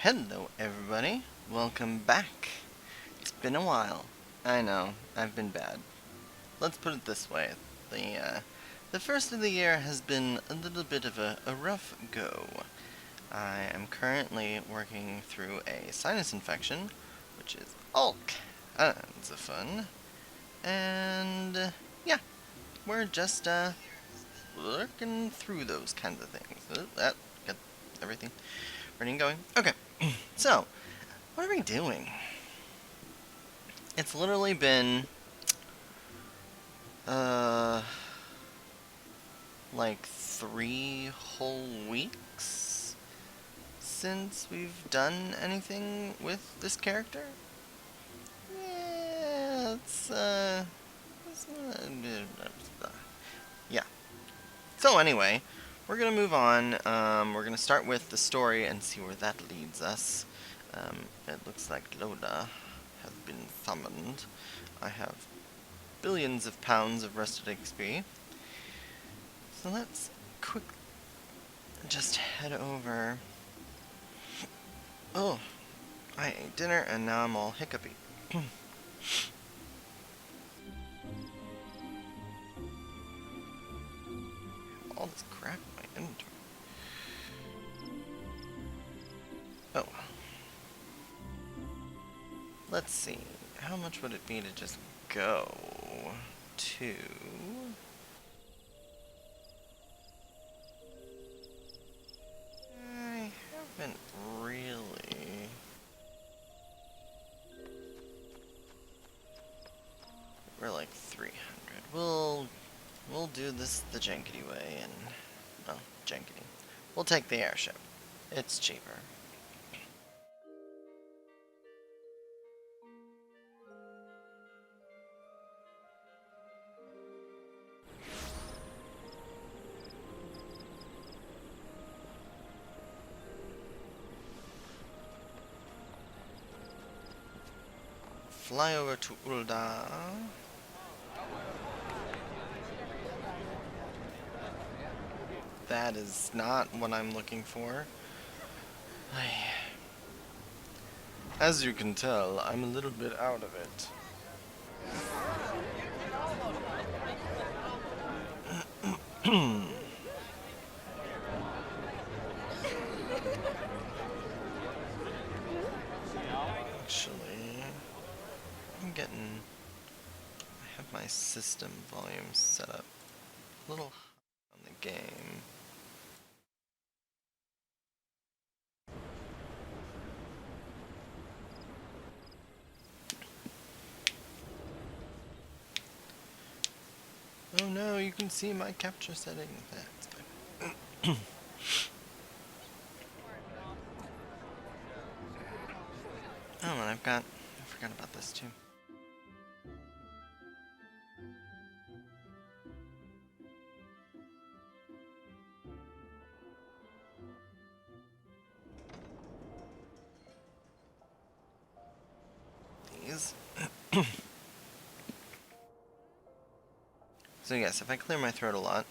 Hello, everybody. Welcome back. It's been a while. I know, I've been bad. Let's put it this way. The first of the year has been a little bit of a rough go. I am currently working through a sinus infection, which is all kinds of fun. And, yeah, we're just, working through those kinds of things. Got everything ready and going. Okay, so, what are we doing? It's literally been, uh, like 3 whole weeks since we've done anything with this character. Yeah, yeah. So anyway, we're gonna move on. We're gonna start with the story and see where that leads us. It looks like Lola has been summoned. I have billions of pounds of rusted XP. So let's quick just head over. Oh, I ate dinner and now I'm all hiccupy. All this crap in my inventory. Oh. Let's see. How much would it be to just go to... I haven't really... We're like 300. We'll do this the jankety way and... Well, jankety. We'll take the airship. It's cheaper. Fly over to Ulda. That is not what I'm looking for. As you can tell, I'm a little bit out of it. Actually, I'm getting... I have my system volume set up a little high on the game. Oh no, you can see my capture setting. That's fine. Oh, and I forgot about this too. These. So yes, if I clear my throat a lot,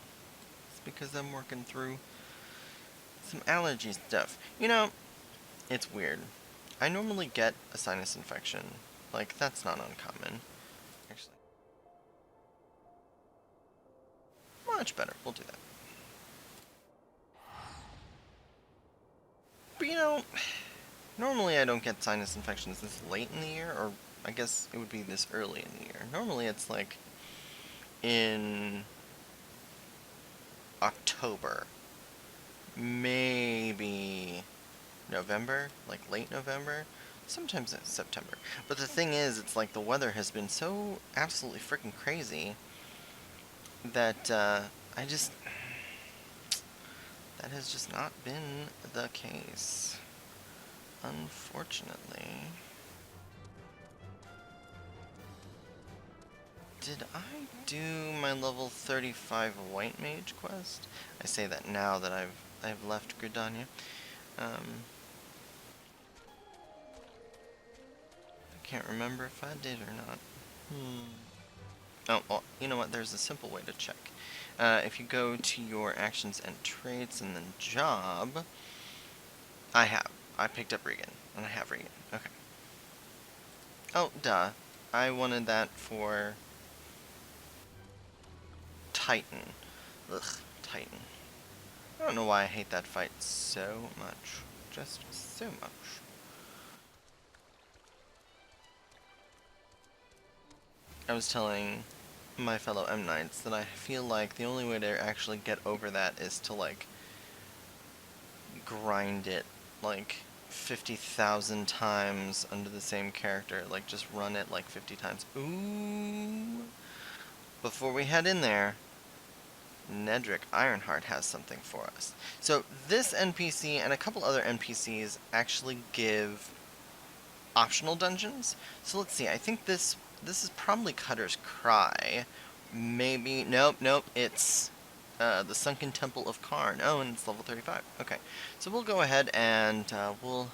it's because I'm working through some allergy stuff. You know, it's weird. I normally get a sinus infection. Like, that's not uncommon. Actually, much better. We'll do that. But you know, normally I don't get sinus infections this late in the year, or I guess it would be this early in the year. Normally it's like in October, maybe November, like late November, sometimes it's September. But the thing is, it's like the weather has been so absolutely freaking crazy that I just... That has just not been the case, unfortunately. Did I do my level 35 White Mage quest? I say that now that I've left Gridania. I can't remember if I did or not. Oh, well, you know what? There's a simple way to check. If you go to your actions and traits and then job, I have. I picked up Regan, and I have Regan. Okay. Oh, duh. I wanted that for Titan. Ugh, Titan. I don't know why I hate that fight so much. Just so much. I was telling my fellow M Knights that I feel like the only way to actually get over that is to, like, grind it, like, 50,000 times under the same character. Like, just run it, like, 50 times. Ooh! Before we head in there, Nedrick Ironheart has something for us. So, this NPC and a couple other NPCs actually give optional dungeons. So let's see, I think this is probably Cutter's Cry. Maybe, nope, it's the Sunken Temple of Karn. Oh, and it's level 35. Okay, so we'll go ahead and we'll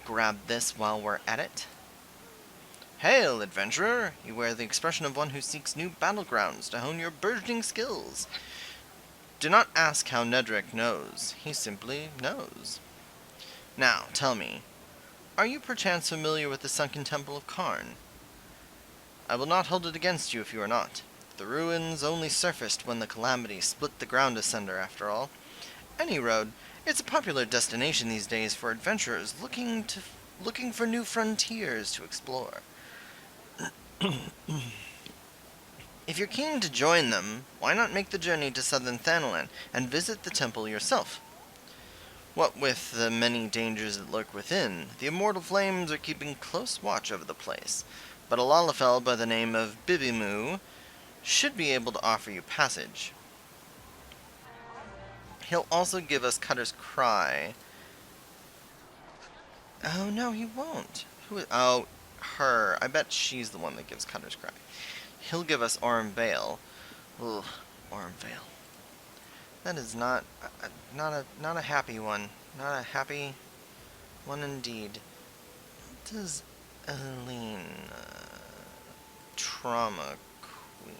grab this while we're at it. Hail, adventurer! You wear the expression of one who seeks new battlegrounds to hone your burgeoning skills. Do not ask how Nedrick knows. He simply knows. Now, tell me, are you perchance familiar with the Sunken Temple of Karn? I will not hold it against you if you are not. The ruins only surfaced when the calamity split the ground asunder, after all. Any road, it's a popular destination these days for adventurers looking for new frontiers to explore. If you're keen to join them, why not make the journey to southern Thanalan and visit the temple yourself? What with the many dangers that lurk within, the immortal flames are keeping close watch over the place, but a Lalafell by the name of Bibimu should be able to offer you passage. He'll also give us Cutter's Cry. Oh, no, he won't. Oh, her. I bet she's the one that gives Cutter's Cry. He'll give us Orm Vale. Ugh, Orm Vale. That is not a happy one. Not a happy one indeed. What does Eileen, Trauma Queen?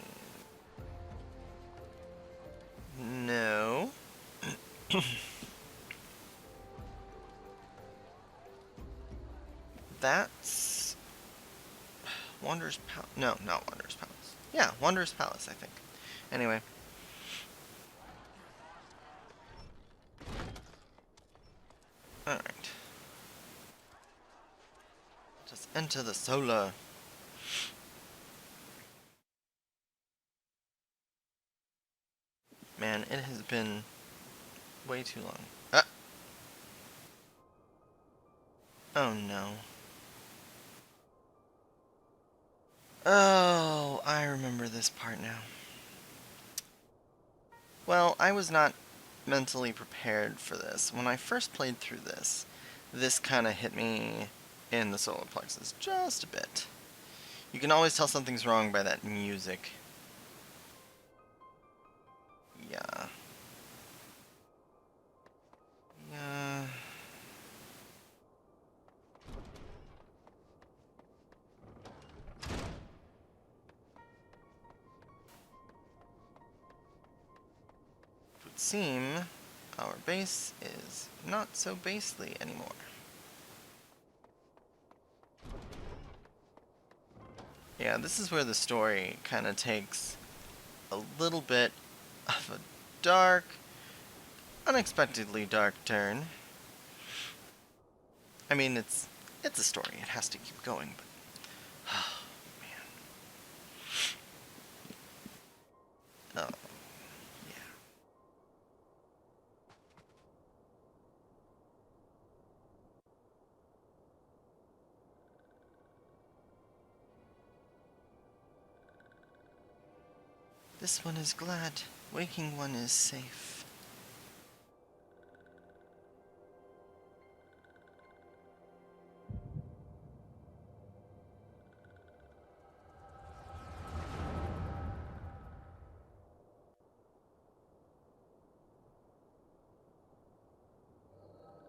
No. That's Wanderer's Palace. No, not Wanderer's Palace. Yeah, Wanderer's Palace, I think. Anyway. Alright. Just enter the solar. Man, it has been way too long. Ah! Oh no. Oh, I remember this part now. Well, I was not mentally prepared for this. When I first played through this kind of hit me in the solar plexus just a bit. You can always tell something's wrong by that music. Yeah. Yeah. It would seem our base is not so basely anymore. Yeah, this is where the story kind of takes a little bit of a dark, unexpectedly dark turn. I mean, it's a story. It has to keep going, but oh, man. Oh, yeah. This one is glad. Waking one is safe.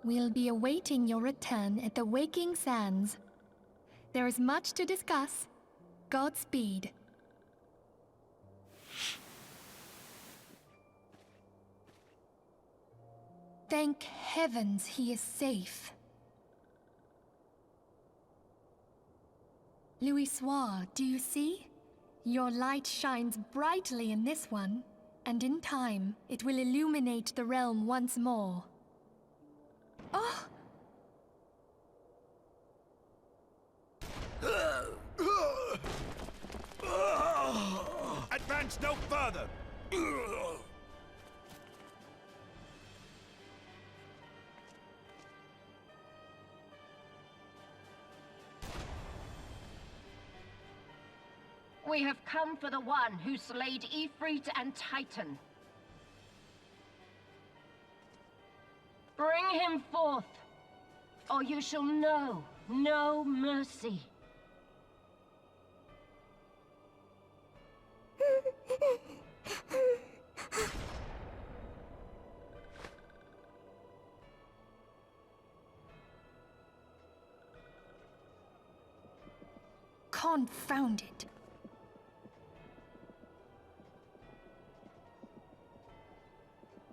We'll be awaiting your return at the Waking Sands. There is much to discuss. Godspeed. Thank heavens he is safe. Louis Soir, do you see? Your light shines brightly in this one, and in time, it will illuminate the realm once more. Oh! Advance no further! We have come for the one who slayed Ifrit and Titan. Bring him forth, or you shall know no mercy. Confound it.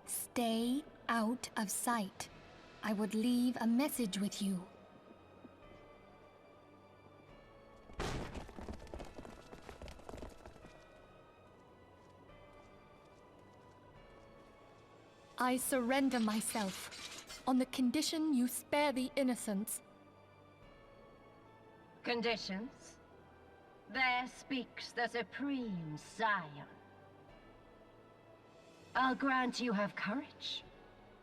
Stay out of sight. I would leave a message with you. I surrender myself, on the condition you spare the innocents. Conditions? There speaks the Supreme Scion. I'll grant you have courage,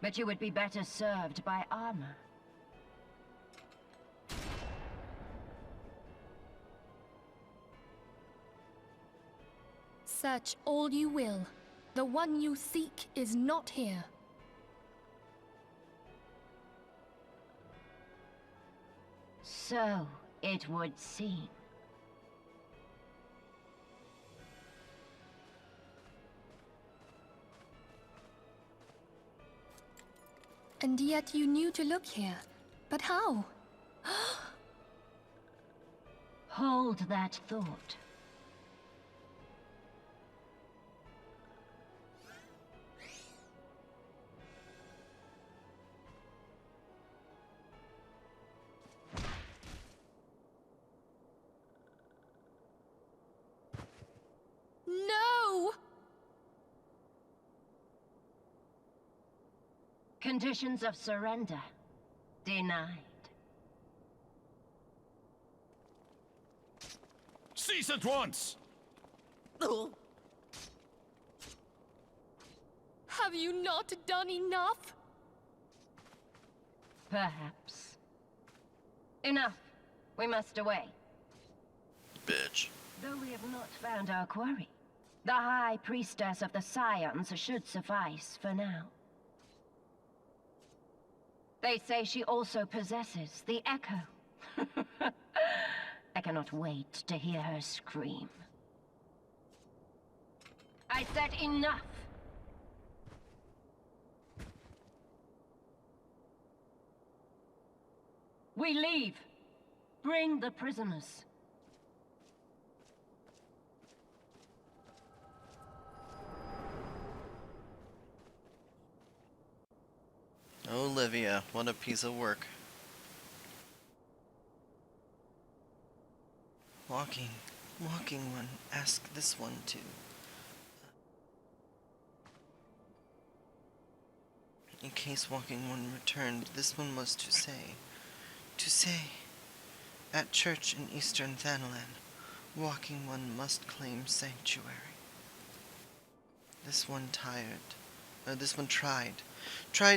but you would be better served by armor. Search all you will. The one you seek is not here. So it would seem. And yet you knew to look here. But how? Hold that thought. No! Conditions of surrender denied. Cease at once! Have you not done enough? Perhaps. Enough. We must away. Bitch. Though we have not found our quarry, the High Priestess of the Scions should suffice for now. They say she also possesses the Echo. I cannot wait to hear her scream. I said enough! We leave. Bring the prisoners. Olivia, what a piece of work. Walking one, ask this one too. In case walking one returned, this one was to say, at church in eastern Thanalan, walking one must claim sanctuary. This one tried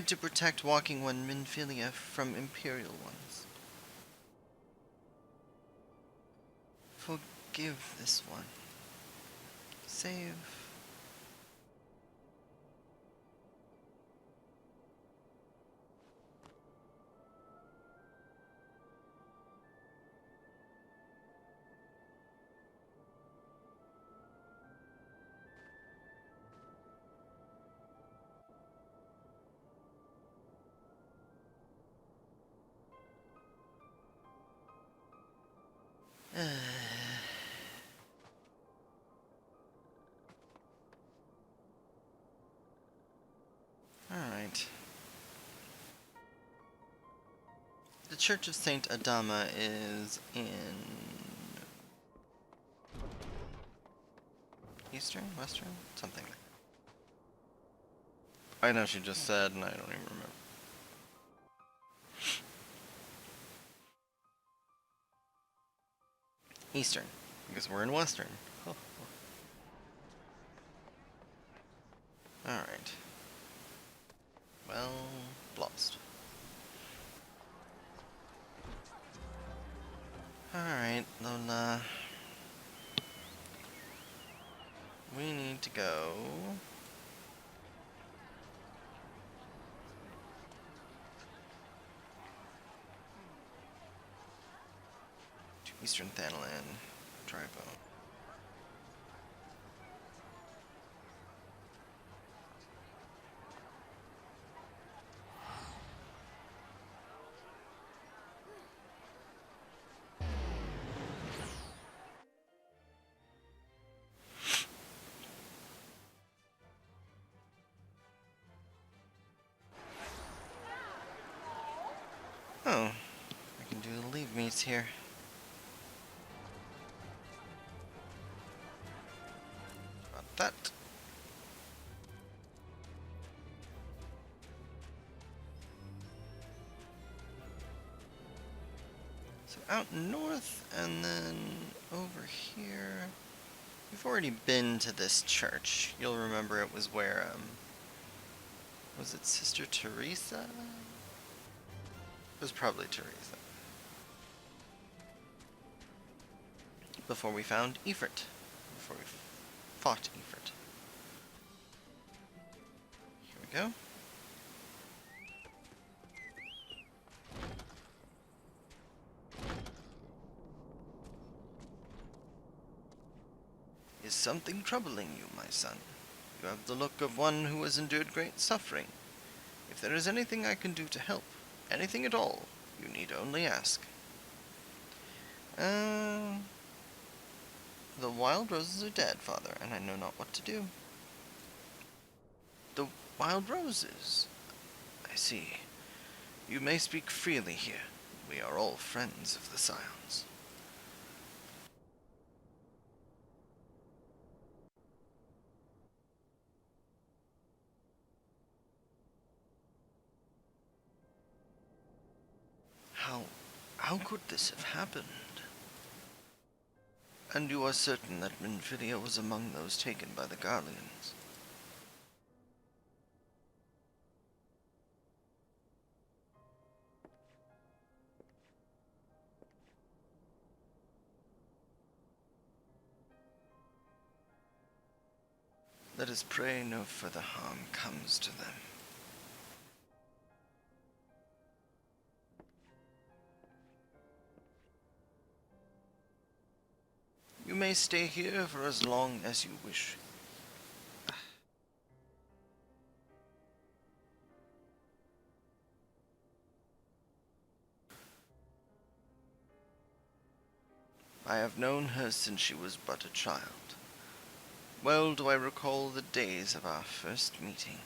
to protect walking one Minfilia from imperial ones. Forgive this one. Save. Alright. The Church of Saint Adama is in Eastern? Western? Something like that. I know she just said, and I don't even remember. Eastern. Because we're in Western. Oh. Alright. Well, lost. Alright, Lola. We need to go to Eastern Thanalan, Drybone. Oh, I can do the leave meets here. About that. So out north and then over here. We've already been to this church. You'll remember it was where, was it Sister Teresa? It was probably Teresa. Before we found Ifrit. Before we fought Ifrit. Here we go. Is something troubling you, my son? You have the look of one who has endured great suffering. If there is anything I can do to help, anything at all, you need only ask. The wild roses are dead, father, and I know not what to do. The wild roses? I see. You may speak freely here. We are all friends of the Scions. How could this have happened? And you are certain that Minfilia was among those taken by the Garleans? Let us pray no further harm comes to them. You may stay here for as long as you wish. I have known her since she was but a child. Well do I recall the days of our first meeting.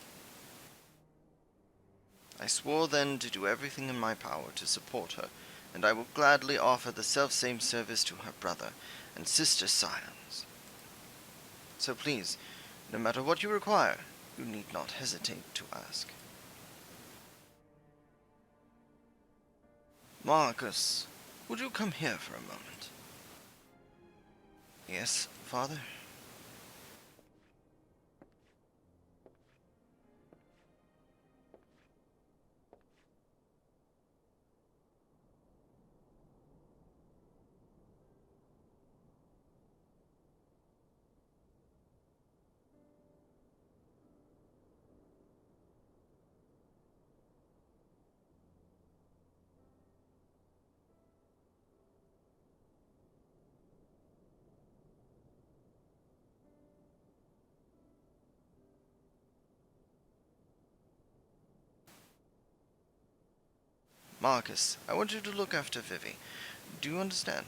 I swore then to do everything in my power to support her, and I will gladly offer the selfsame service to her brother and sister Scions. So please, no matter what you require, you need not hesitate to ask. Marcus, would you come here for a moment? Yes, father? Marcus, I want you to look after Vivi. Do you understand?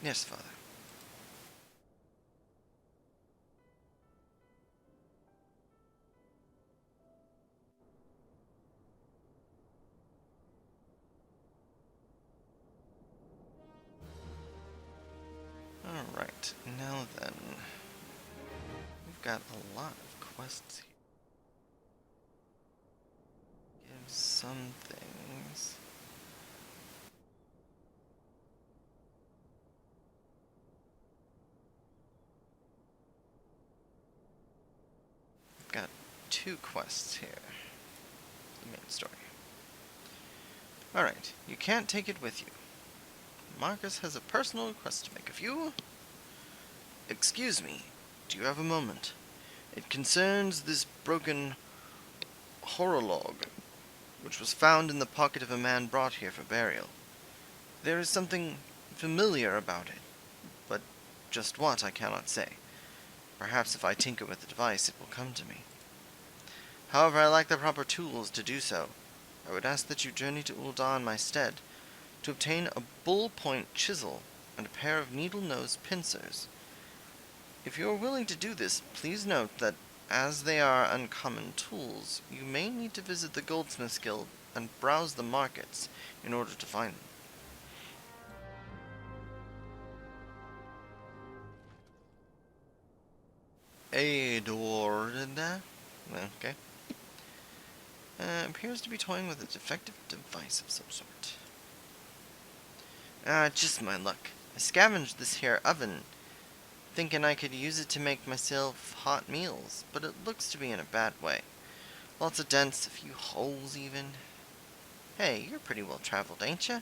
Yes, father. Alright, now then. got a lot of quests here. Give some things. I've got 2 quests here. The main story. Alright, you can't take it with you. Marcus has a personal request to make of you. Excuse me, do you have a moment? It concerns this broken horologe, which was found in the pocket of a man brought here for burial. There is something familiar about it, but just what I cannot say. Perhaps if I tinker with the device, it will come to me. However, I lack the proper tools to do so. I would ask that you journey to Ul'dah in my stead, to obtain a bull-point chisel and a pair of needle-nose pincers. If you are willing to do this, please note that, as they are uncommon tools, you may need to visit the Goldsmiths Guild and browse the markets in order to find them. Adorda? Okay. Appears to be toying with a defective device of some sort. Just my luck. I scavenged this here oven, thinking I could use it to make myself hot meals, but it looks to be in a bad way. Lots of dents, a few holes even. Hey, you're pretty well traveled, ain't ya?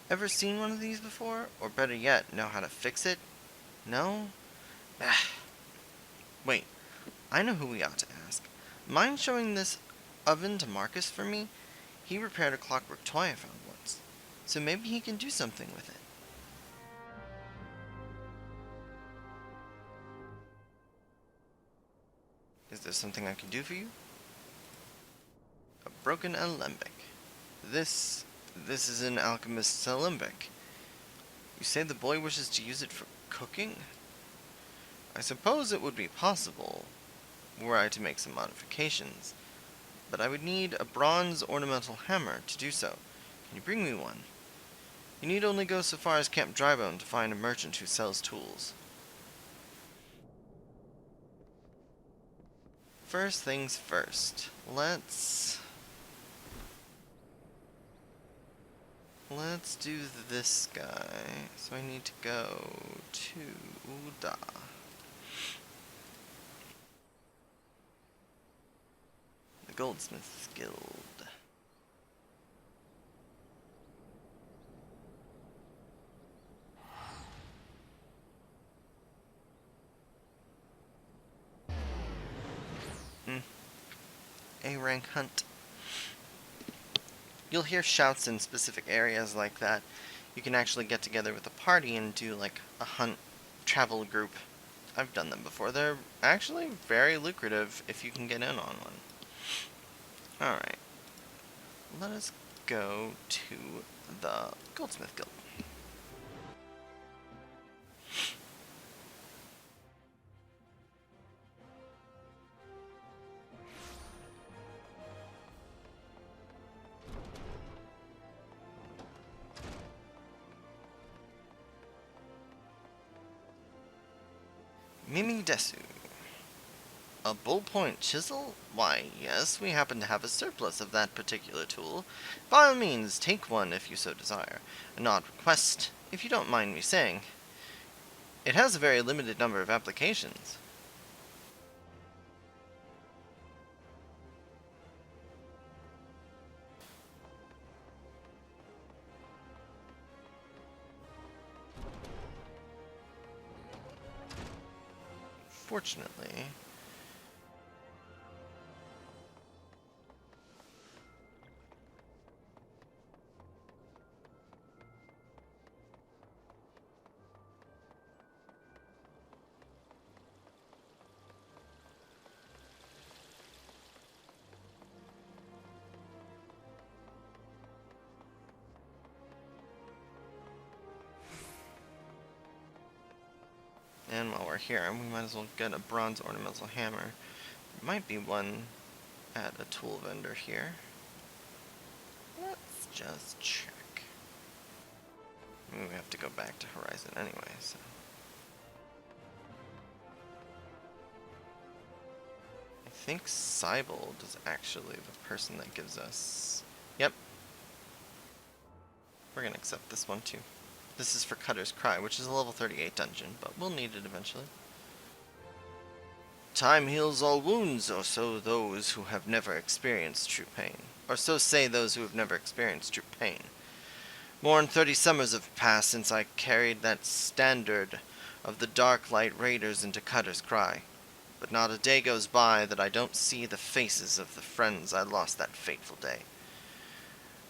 Ever seen one of these before? Or better yet, know how to fix it? No? Ah. Wait, I know who we ought to ask. Mind showing this oven to Marcus for me? He repaired a clockwork toy I found once, so maybe he can do something with it. Is there something I can do for you? A broken alembic. This is an alchemist's alembic. You say the boy wishes to use it for cooking? I suppose it would be possible, were I to make some modifications, but I would need a bronze ornamental hammer to do so. Can you bring me one? You need only go so far as Camp Drybone to find a merchant who sells tools. First things first, let's do this guy. So I need to go to Ul'dah. The Goldsmiths Guild. A-rank hunt. You'll hear shouts in specific areas like that. You can actually get together with a party and do like a hunt travel group. I've done them before. They're actually very lucrative if you can get in on one. Alright. Let us go to the Goldsmith Guild. Mimi Desu. A bullpoint chisel? Why, yes, we happen to have a surplus of that particular tool. By all means, take one if you so desire. An odd request, if you don't mind me saying. It has a very limited number of applications. Fortunately, and while we're here, we might as well get a bronze ornamental hammer. There might be one at a tool vendor here. Let's just check. I mean, we have to go back to Horizon anyway, so. think Cybold is actually the person that gives us... Yep. We're gonna accept this one too. This is for Cutter's Cry, which is a level 38 dungeon, but we'll need it eventually. Time heals all wounds, or so those who have never experienced true pain. Or so say those who have never experienced true pain. More than 30 summers have passed since I carried that standard of the Dark Light Raiders into Cutter's Cry. But not a day goes by that I don't see the faces of the friends I lost that fateful day.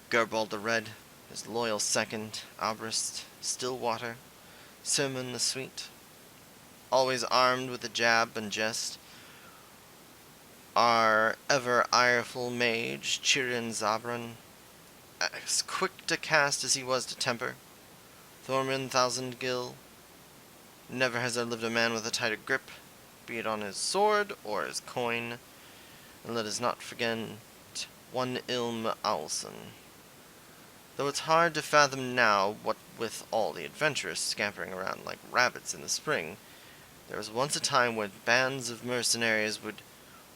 Gerbald the Red, his loyal second, Abrist, Stillwater, Sermon the Sweet, always armed with a jab and jest, our ever ireful mage, Chirin Zabran, as quick to cast as he was to temper, Thorman Thousandgill. Never has there lived a man with a tighter grip, be it on his sword or his coin. And let us not forget one Ilm Owlson. Though it's hard to fathom now, what with all the adventurers scampering around like rabbits in the spring, there was once a time when bands of mercenaries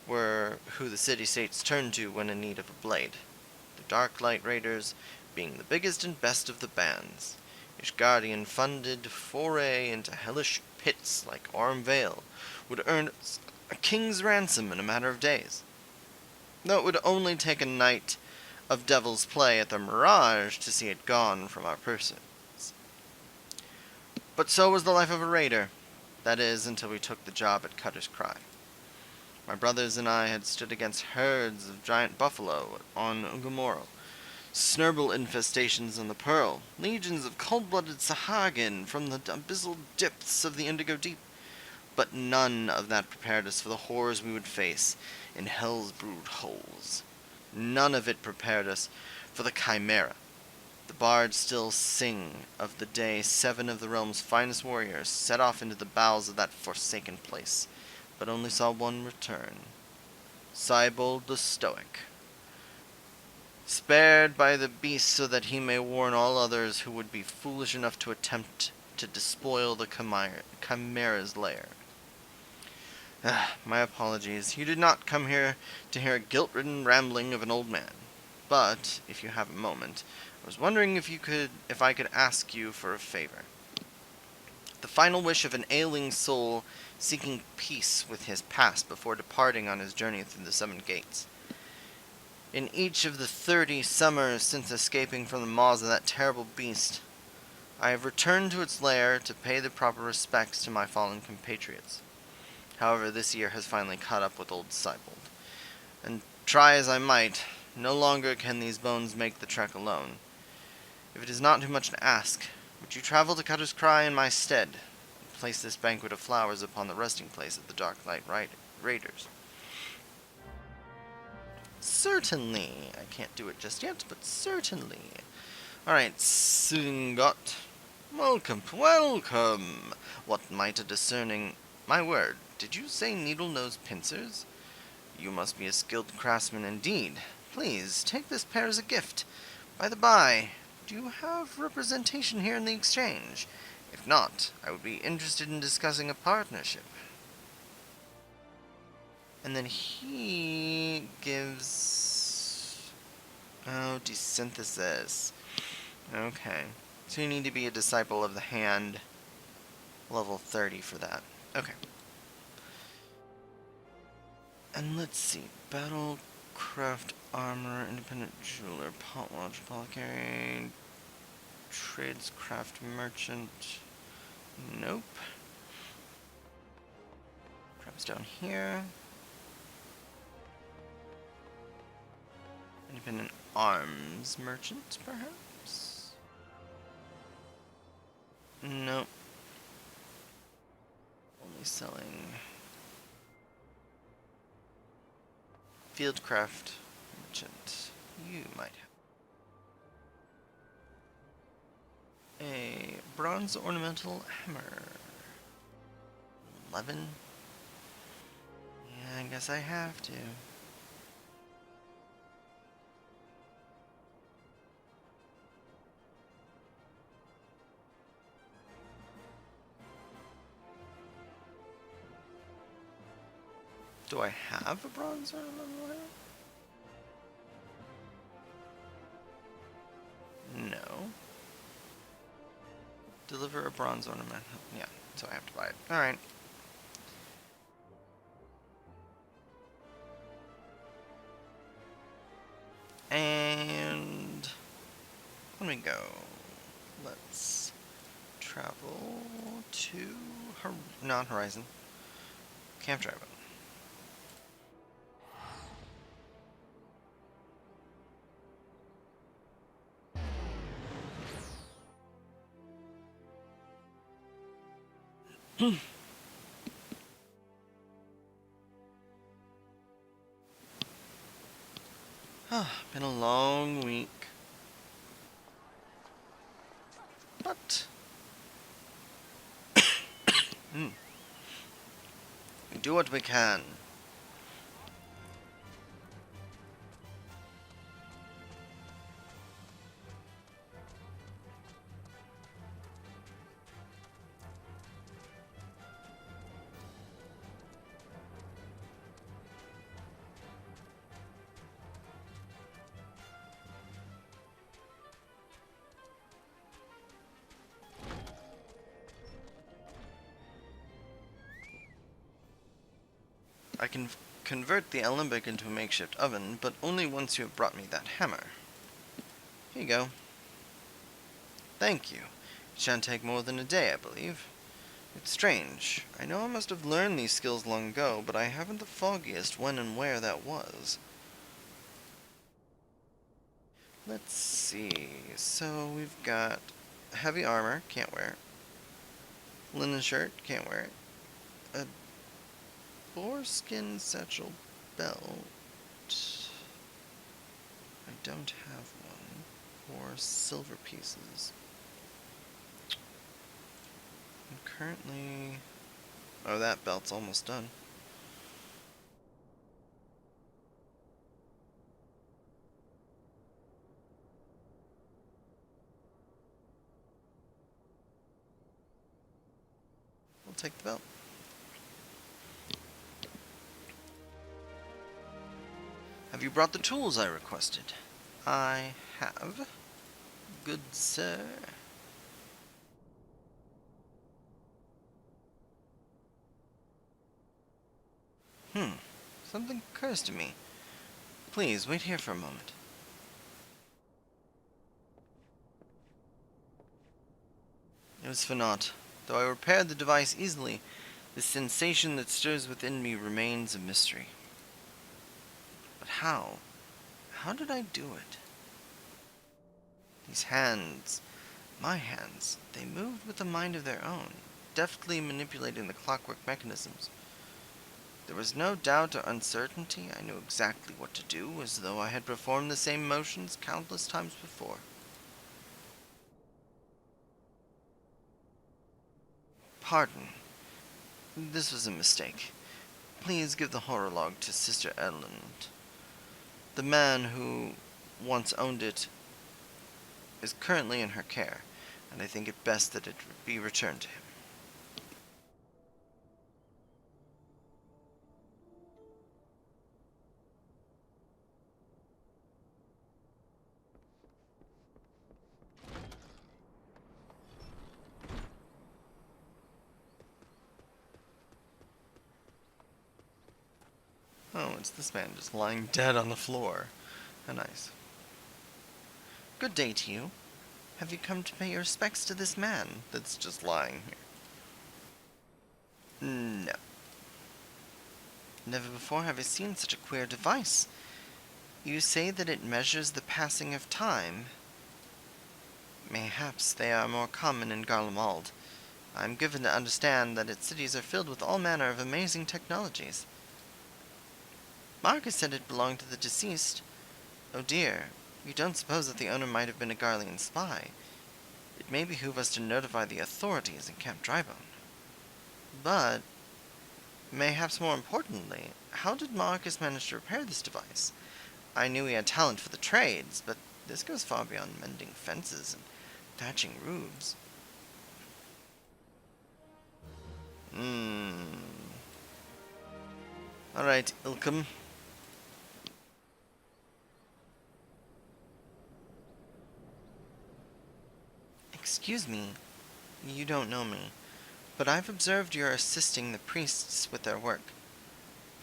were who the city-states turned to when in need of a blade. The Dark Light Raiders being the biggest and best of the bands. Each guardian funded foray into hellish pits like Orm Vale would earn a king's ransom in a matter of days. Though it would only take a night of devil's play at the Mirage to see it gone from our purses. But so was the life of a raider. That is, until we took the job at Cutter's Cry. My brothers and I had stood against herds of giant buffalo on Ungomoro, snurble infestations on the Pearl, legions of cold-blooded Sahagin from the abyssal depths of the Indigo Deep. But none of that prepared us for the horrors we would face in Hell's brood holes. None of it prepared us for the Chimera. The bards still sing of the day 7 of the realm's finest warriors set off into the bowels of that forsaken place, but only saw one return. Cybold the Stoic. Spared by the beast so that he may warn all others who would be foolish enough to attempt to despoil the Chimera's lair. My apologies. You did not come here to hear a guilt-ridden rambling of an old man. But, if you have a moment, I was wondering if I could ask you for a favor. The final wish of an ailing soul seeking peace with his past before departing on his journey through the 7 gates. In each of the 30 summers since escaping from the maws of that terrible beast, I have returned to its lair to pay the proper respects to my fallen compatriots. However, this year has finally caught up with old Cybold, and try as I might, no longer can these bones make the trek alone. If it is not too much to ask, would you travel to Cutter's Cry in my stead, and place this banquet of flowers upon the resting place of the Dark Light Raiders? Certainly. I can't do it just yet, but certainly. Alright, Sungot. Welcome, welcome. What might a discerning... My word, did you say needle-nosed pincers? You must be a skilled craftsman indeed. Please, take this pair as a gift. By the by, do you have representation here in the exchange? If not, I would be interested in discussing a partnership. And then he gives... Oh, desynthesis. Okay. So you need to be a disciple of the hand. Level 30 for that. Okay. And let's see. Battlecraft armor, independent jeweler, potwatch, apothecary, tradescraft merchant. Nope. Grabs down here. Independent arms merchant, perhaps? Nope. Only selling fieldcraft merchant. You might have a bronze ornamental hammer. 11. Yeah, I guess I have to. Do I have a bronze ornament? No. Deliver a bronze ornament. Yeah, so I have to buy it. Alright. And let me go. Let's travel to not Horizon. Camp Drive. Been a long week. But we do what we can. I can convert the alembic into a makeshift oven, but only once you have brought me that hammer. Here you go. Thank you. It shan't take more than a day, I believe. It's strange. I know I must have learned these skills long ago, but I haven't the foggiest when and where that was. Let's see. So we've got heavy armor, can't wear it. Linen shirt, can't wear it. A boarskin satchel belt. I don't have one. Or silver pieces. And currently... Oh, that belt's almost done. We'll take the belt. Have you brought the tools I requested? I have. Good sir. Something occurs to me. Please, wait here for a moment. It was for naught. Though I repaired the device easily, the sensation that stirs within me remains a mystery. But how? How did I do it? These hands, my hands, they moved with a mind of their own, deftly manipulating the clockwork mechanisms. There was no doubt or uncertainty. I knew exactly what to do, as though I had performed the same motions countless times before. Pardon. This was a mistake. Please give the horror log to Sister Edland. The man who once owned it is currently in her care, and I think it best that it be returned to him. Oh, it's this man just lying dead on the floor. How nice. Good day to you. Have you come to pay your respects to this man that's just lying here? No. Never before have I seen such a queer device. You say that it measures the passing of time. Mayhaps they are more common in Garlemald. I'm given to understand that its cities are filled with all manner of amazing technologies. Marcus said it belonged to the deceased. Oh dear, you don't suppose that the owner might have been a Garlean spy. It may behoove us to notify the authorities in Camp Drybone. But, mayhaps more importantly, how did Marcus manage to repair this device? I knew he had talent for the trades, but this goes far beyond mending fences and thatching roofs. Alright, Ilkum. Excuse me, you don't know me, but I've observed you're assisting the priests with their work.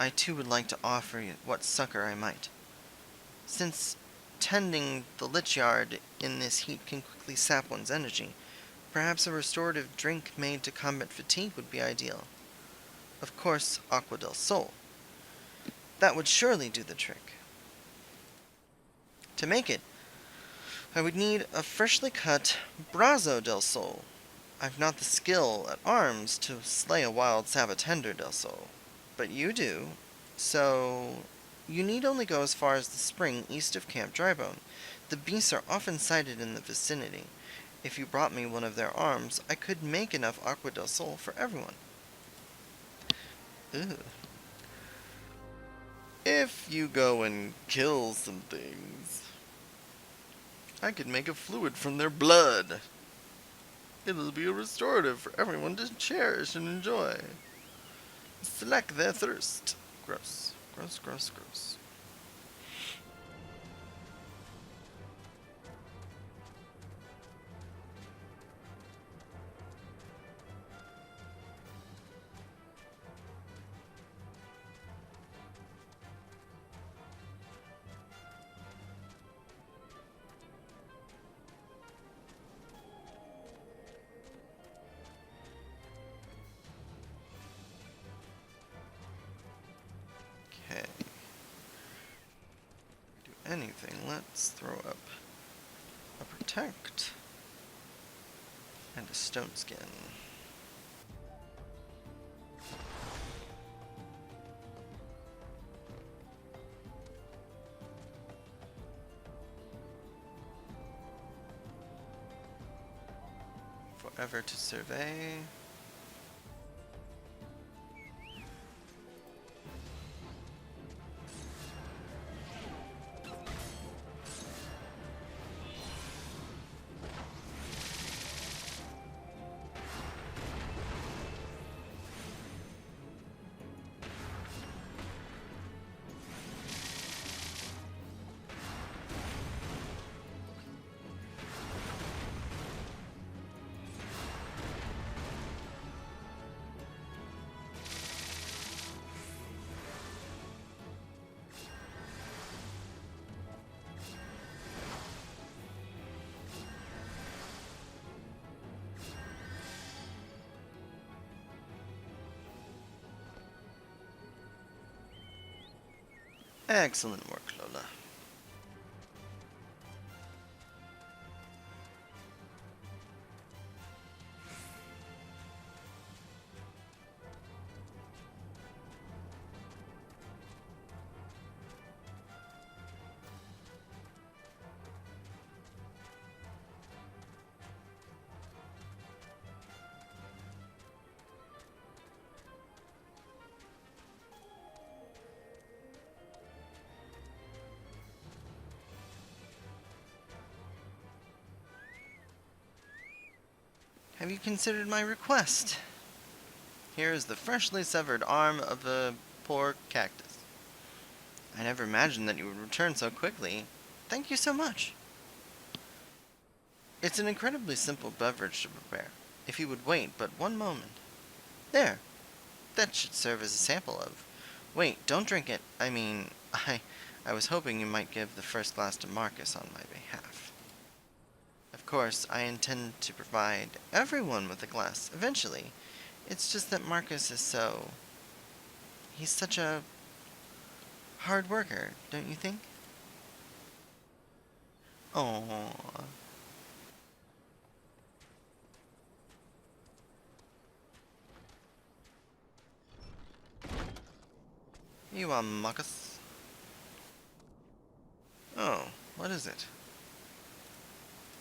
I too would like to offer you what succor I might. Since tending the lich yard in this heat can quickly sap one's energy, perhaps a restorative drink made to combat fatigue would be ideal. Of course, Aqua del Sol. That would surely do the trick. To make it, I would need a freshly cut Brazo del Sol. I've not the skill at arms to slay a wild Sabatender del Sol, but you do, so you need only go as far as the spring east of Camp Drybone. The beasts are often sighted in the vicinity. If you brought me one of their arms, I could make enough Aqua del Sol for everyone. Ugh. If you go and kill some things, I could make a fluid from their blood. It'll be a restorative for everyone to cherish and enjoy. Slack their thirst. Gross. Gross, gross, gross. Okay. Do anything, let's throw up a protect and a stone skin. Forever to survey. Excellent work, Lola. Have you considered my request? Here is the freshly severed arm of a poor cactus. I never imagined that you would return so quickly. Thank you so much. It's an incredibly simple beverage to prepare, if you would wait but one moment. There, that should serve as a sample of. Wait, don't drink it. I was hoping you might give the first glass to Marcus on my behalf. Of course, I intend to provide everyone with a glass eventually. It's just that Marcus is he's such a hard worker, don't you think? Aww. You are Marcus. Oh, what is it?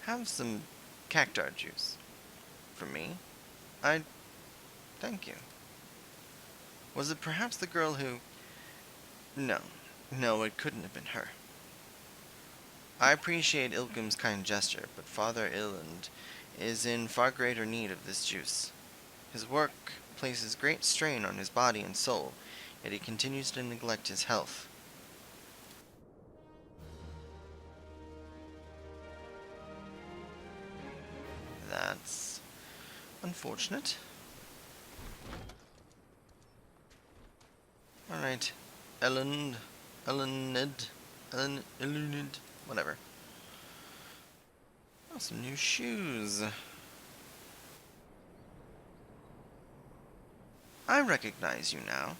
Have some cactar juice. For me? Thank you. Was it perhaps the girl who... No, it couldn't have been her. I appreciate Ilkum's kind gesture, but Father Iland is in far greater need of this juice. His work places great strain on his body and soul. yet he continues to neglect his health. That's unfortunate. Alright. Elunid, whatever. Oh, some new shoes. I recognize you now.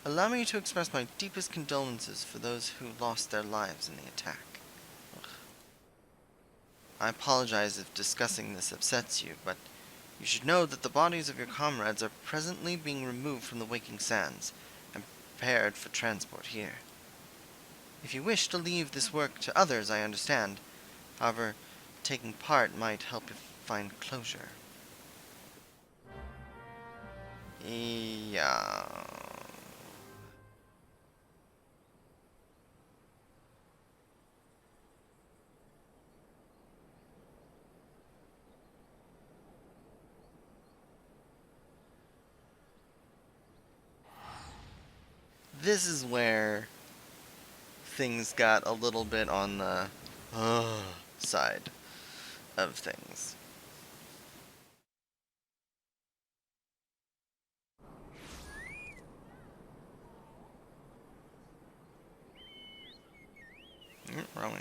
Allow me to express my deepest condolences for those who lost their lives in the attack. Ugh. I apologize if discussing this upsets you, but you should know that the bodies of your comrades are presently being removed from the Waking Sands and prepared for transport here. If you wish to leave this work to others, I understand. However, taking part might help you find closure. Yeah. This is where things got a little bit on the side of things. Wrong way.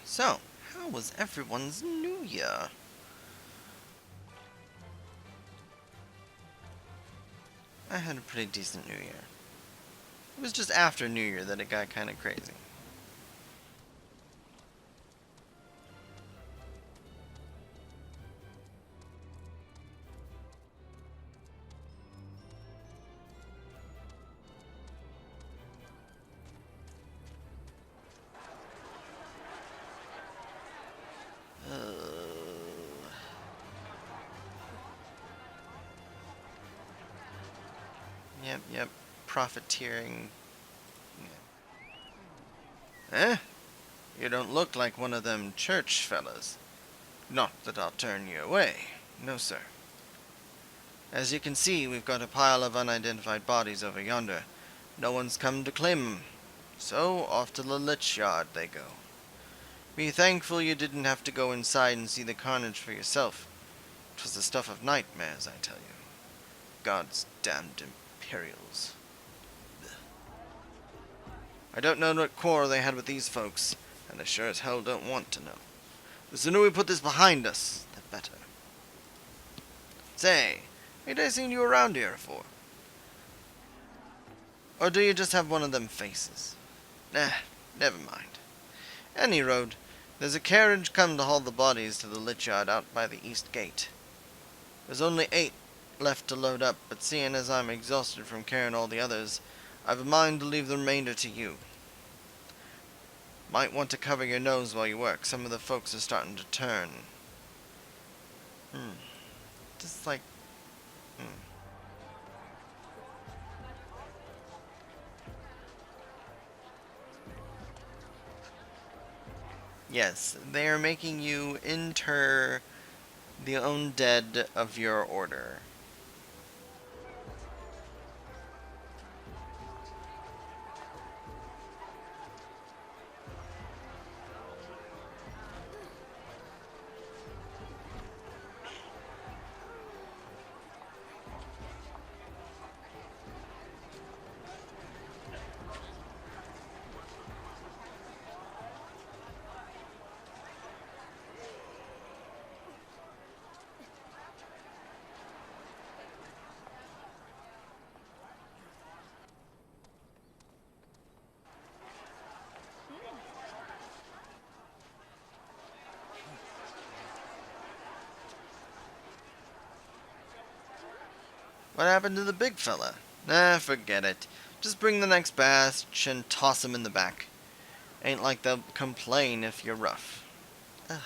So, how was everyone's New Year? I had a pretty decent New Year. It was just after New Year that it got kind of crazy. Yep. Profiteering. Yeah. Eh? You don't look like one of them church fellas. Not that I'll turn you away. No, sir. As you can see, we've got a pile of unidentified bodies over yonder. No one's come to claim 'em. So, off to the lich yard they go. Be thankful you didn't have to go inside and see the carnage for yourself. 'Twas the stuff of nightmares, I tell you. God's damned Imperials. I don't know what quarrel they had with these folks, and I sure as hell don't want to know. The sooner we put this behind us, the better. Say, ain't I seen you around here before? Or do you just have one of them faces? Nah, never mind. Any road, there's a carriage come to haul the bodies to the lich yard out by the east gate. There's only 8 left to load up, but seeing as I'm exhausted from carrying all the others, I've a mind to leave the remainder to you. Might want to cover your nose while you work. Some of the folks are starting to turn. Just like... Yes, they are making you enter the undead of your order. What happened to the big fella? Nah, forget it. Just bring the next batch and toss them in the back. Ain't like they'll complain if you're rough. Ugh.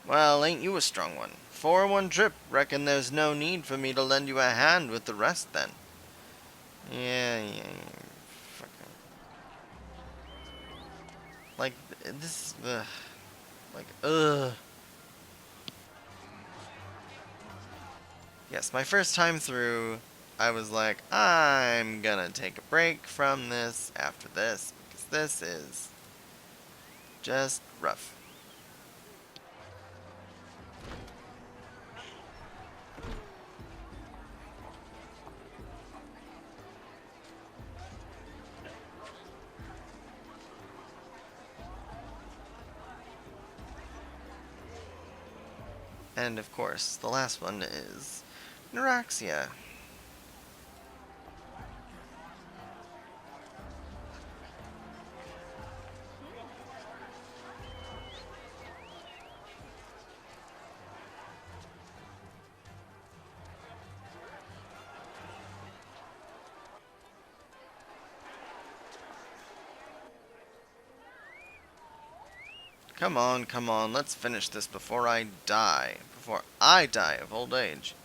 Well, ain't you a strong one? 4-1 trip. Reckon there's no need for me to lend you a hand with the rest then. Yeah. Fucking. Like, this. Ugh. Like, ugh. Yes, my first time through, I was like, I'm gonna take a break from this after this, because this is just rough. And of course, the last one is Neuraxia. Come on, let's finish this before I die. Before I die of old age.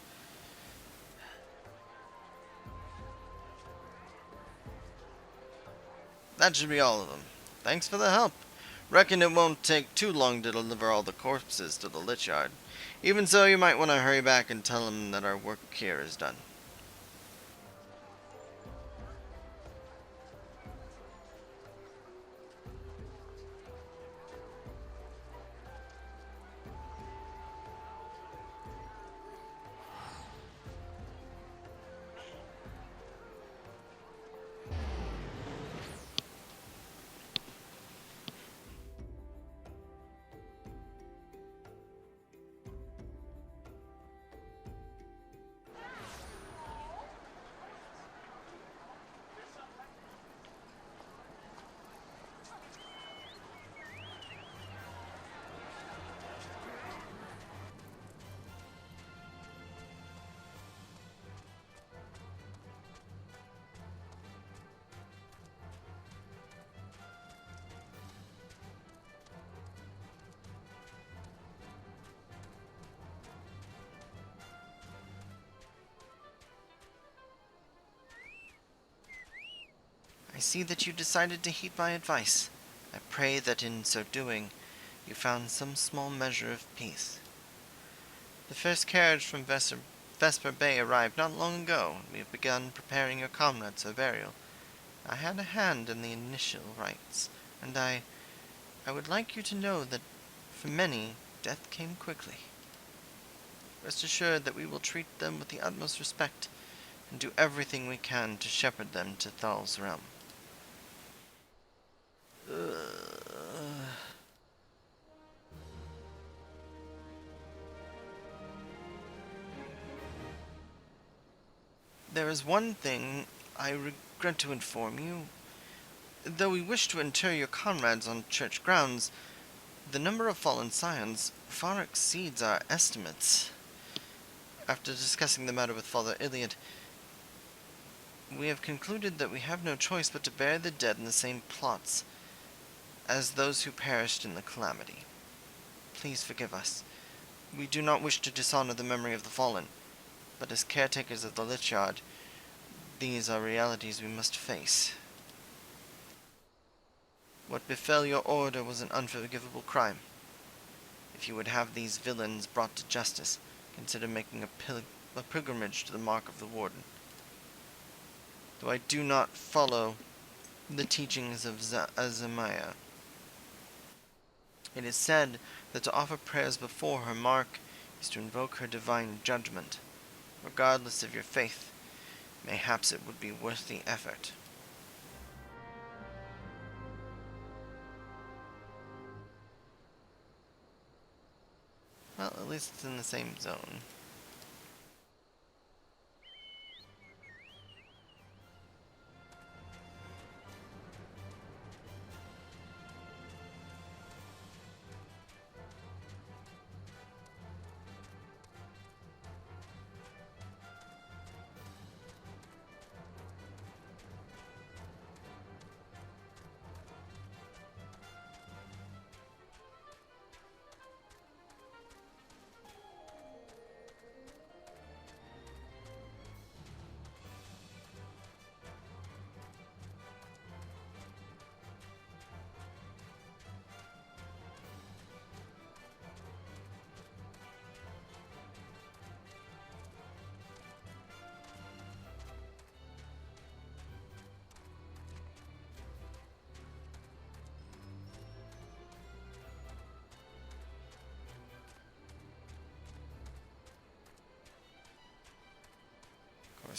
That should be all of them. Thanks for the help. Reckon it won't take too long to deliver all the corpses to the lich yard. Even so, you might want to hurry back and tell them that our work here is done. I see that you decided to heed my advice. I pray that in so doing, you found some small measure of peace. The first carriage from Vesper Bay arrived not long ago, and we have begun preparing your comrades for burial. I had a hand in the initial rites, and I would like you to know that for many, death came quickly. Rest assured that we will treat them with the utmost respect, and do everything we can to shepherd them to Thal's realm. There is one thing I regret to inform you. Though we wish to inter your comrades on church grounds, the number of fallen scions far exceeds our estimates. After discussing the matter with Father Iliad, we have concluded that we have no choice but to bury the dead in the same plots as those who perished in the calamity. Please forgive us. We do not wish to dishonor the memory of the fallen, but as caretakers of the Lich Yard, these are realities we must face. What befell your order was an unforgivable crime. If you would have these villains brought to justice, consider making a pilgrimage to the Mark of the Warden. Though I do not follow the teachings of Azamiah, it is said that to offer prayers before her mark is to invoke her divine judgment. Regardless of your faith, mayhaps it would be worth the effort. Well, at least it's in the same zone.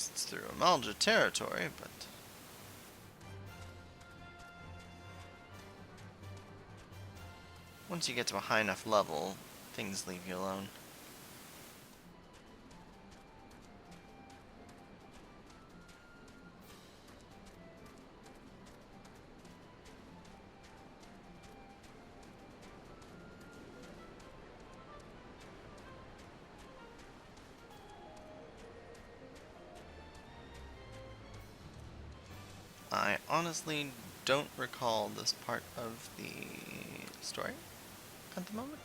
coasts through Amalja territory, but... once you get to a high enough level, things leave you alone. I honestly don't recall this part of the story at the moment.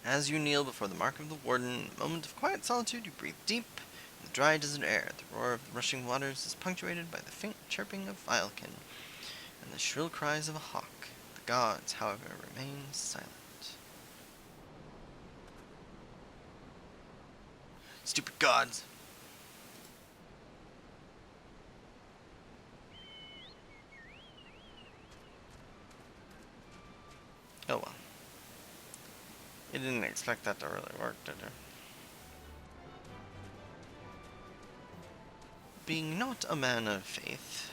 As you kneel before the mark of the Warden, a moment of quiet solitude, you breathe deep in the dry desert air. The roar of the rushing waters is punctuated by the faint chirping of violkin and the shrill cries of a hawk. The gods, however, remain silent. Stupid gods! Oh well. You didn't expect that to really work, did you? Being not a man of faith,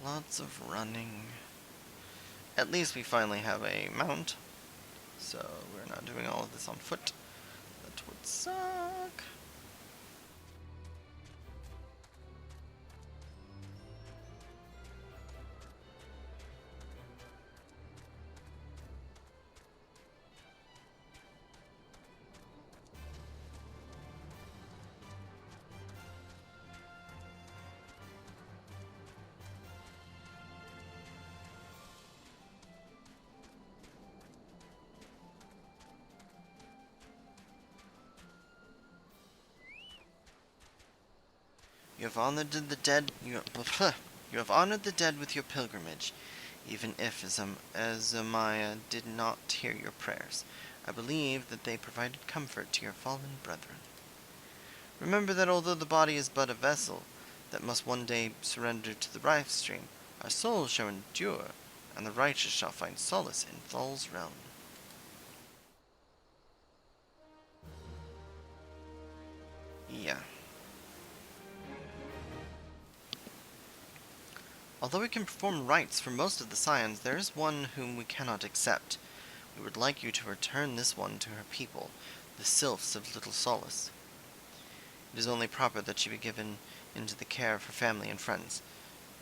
lots of running. At least we finally have a mount, so we're not doing all of this on foot. That would suck. You have honored the dead. You have honored the dead with your pilgrimage, even if Azamiah did not hear your prayers. I believe that they provided comfort to your fallen brethren. Remember that although the body is but a vessel that must one day surrender to the life stream, our souls shall endure, and the righteous shall find solace in Thal's realm. Yeah. Although we can perform rites for most of the Scions, there is one whom we cannot accept. We would like you to return this one to her people, the Sylphs of Little Solace. It is only proper that she be given into the care of her family and friends,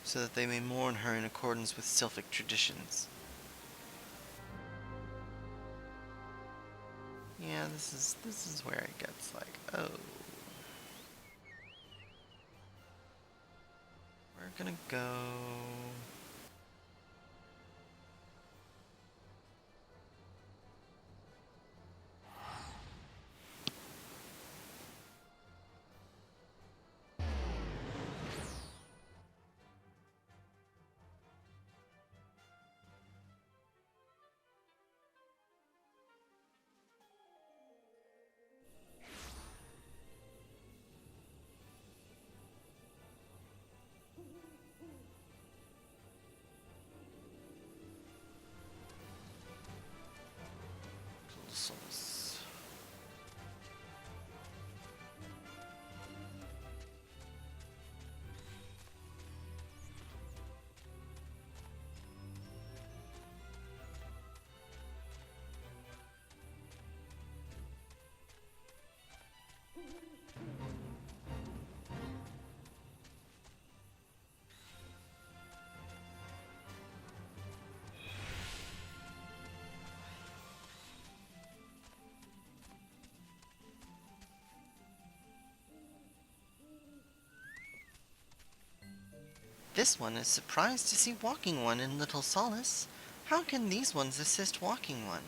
so that they may mourn her in accordance with Sylphic traditions. Yeah, this is where it gets like, oh. We're gonna go... Little Solace. This one is surprised to see Walking One in Little Solace. How can these ones assist Walking One?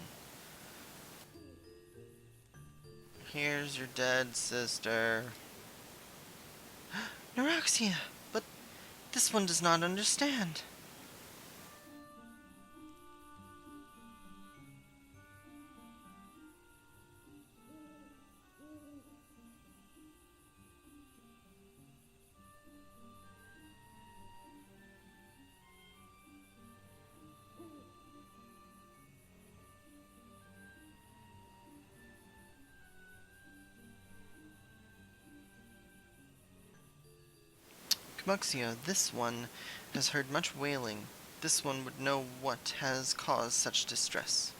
Here's your dead sister. Neuroxia! But this one does not understand. Muxia, this one has heard much wailing. This one would know what has caused such distress.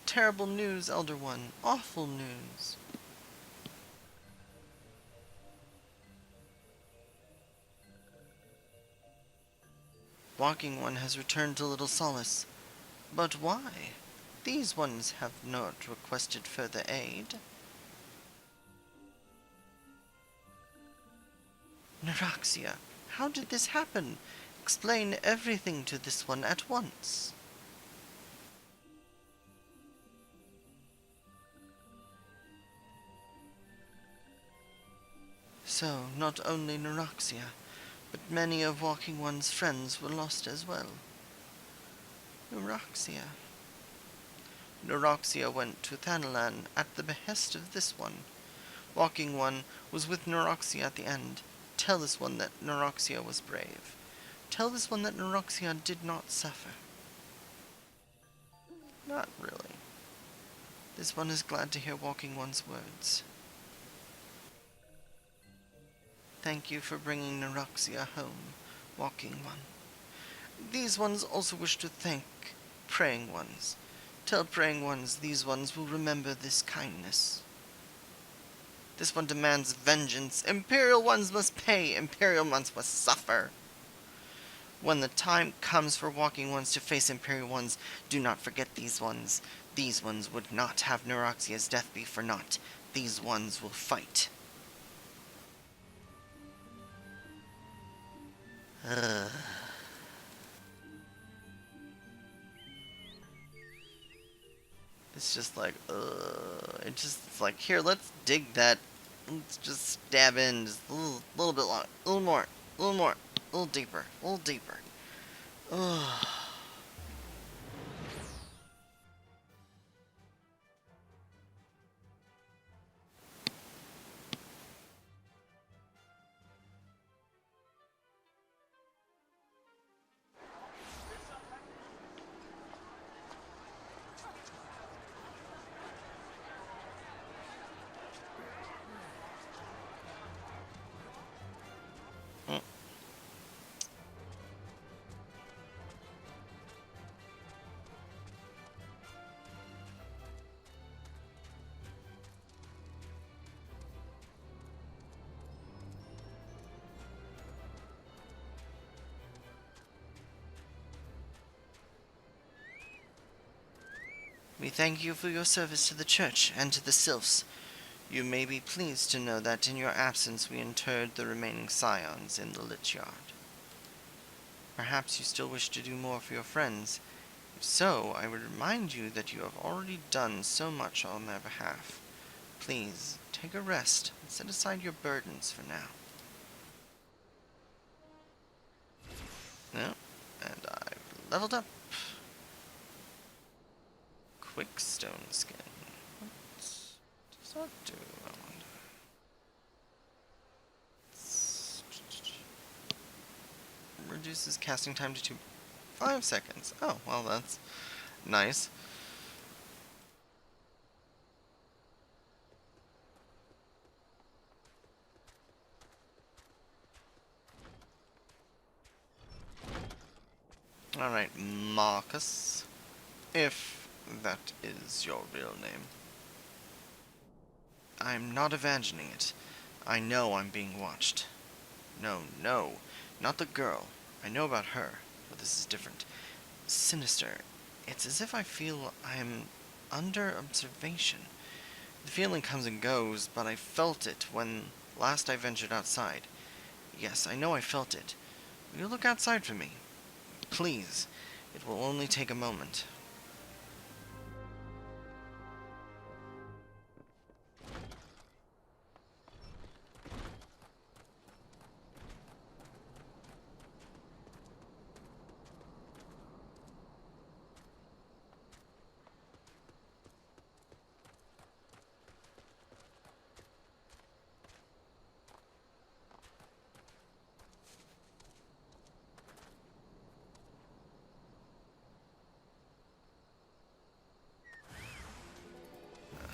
Terrible news, Elder One. Awful news. Walking One has returned to Little Solace. But why? These ones have not requested further aid. Neuroxia, how did this happen? Explain everything to this one at once. So, not only Neuroxia, but many of Walking One's friends were lost as well. Neuroxia. Neuroxia went to Thanalan at the behest of this one. Walking One was with Neuroxia at the end. Tell this one that Neuroxia was brave. Tell this one that Neuroxia did not suffer. Not really. This one is glad to hear Walking One's words. Thank you for bringing Neuroxia home, Walking One. These ones also wish to thank Praying Ones. Tell Praying Ones these ones will remember this kindness. This one demands vengeance. Imperial Ones must pay. Imperial Ones must suffer. When the time comes for Walking Ones to face Imperial Ones, do not forget these ones. These ones would not have Neuroxia's death be for naught. These ones will fight. It's just like, it's like, here, let's dig that. Let's just stab in just a little bit long, a little more, a little more, a little deeper, a little deeper. Ugh. We thank you for your service to the church and to the sylphs. You may be pleased to know that in your absence we interred the remaining scions in the lich yard. Perhaps you still wish to do more for your friends. If so, I would remind you that you have already done so much on their behalf. Please, take a rest and set aside your burdens for now. No, and I've leveled up. Quick stone skin. What does that do, I wonder? Reduces casting time to 5 seconds. Oh, well, that's nice. Alright, Marcus. If that is your real name. I'm not imagining it. I know I'm being watched. No, not the girl. I know about her, but this is different. Sinister. It's as if I feel I'm under observation. The feeling comes and goes, but I felt it when last I ventured outside. Yes, I know I felt it. Will you look outside for me? Please. It will only take a moment.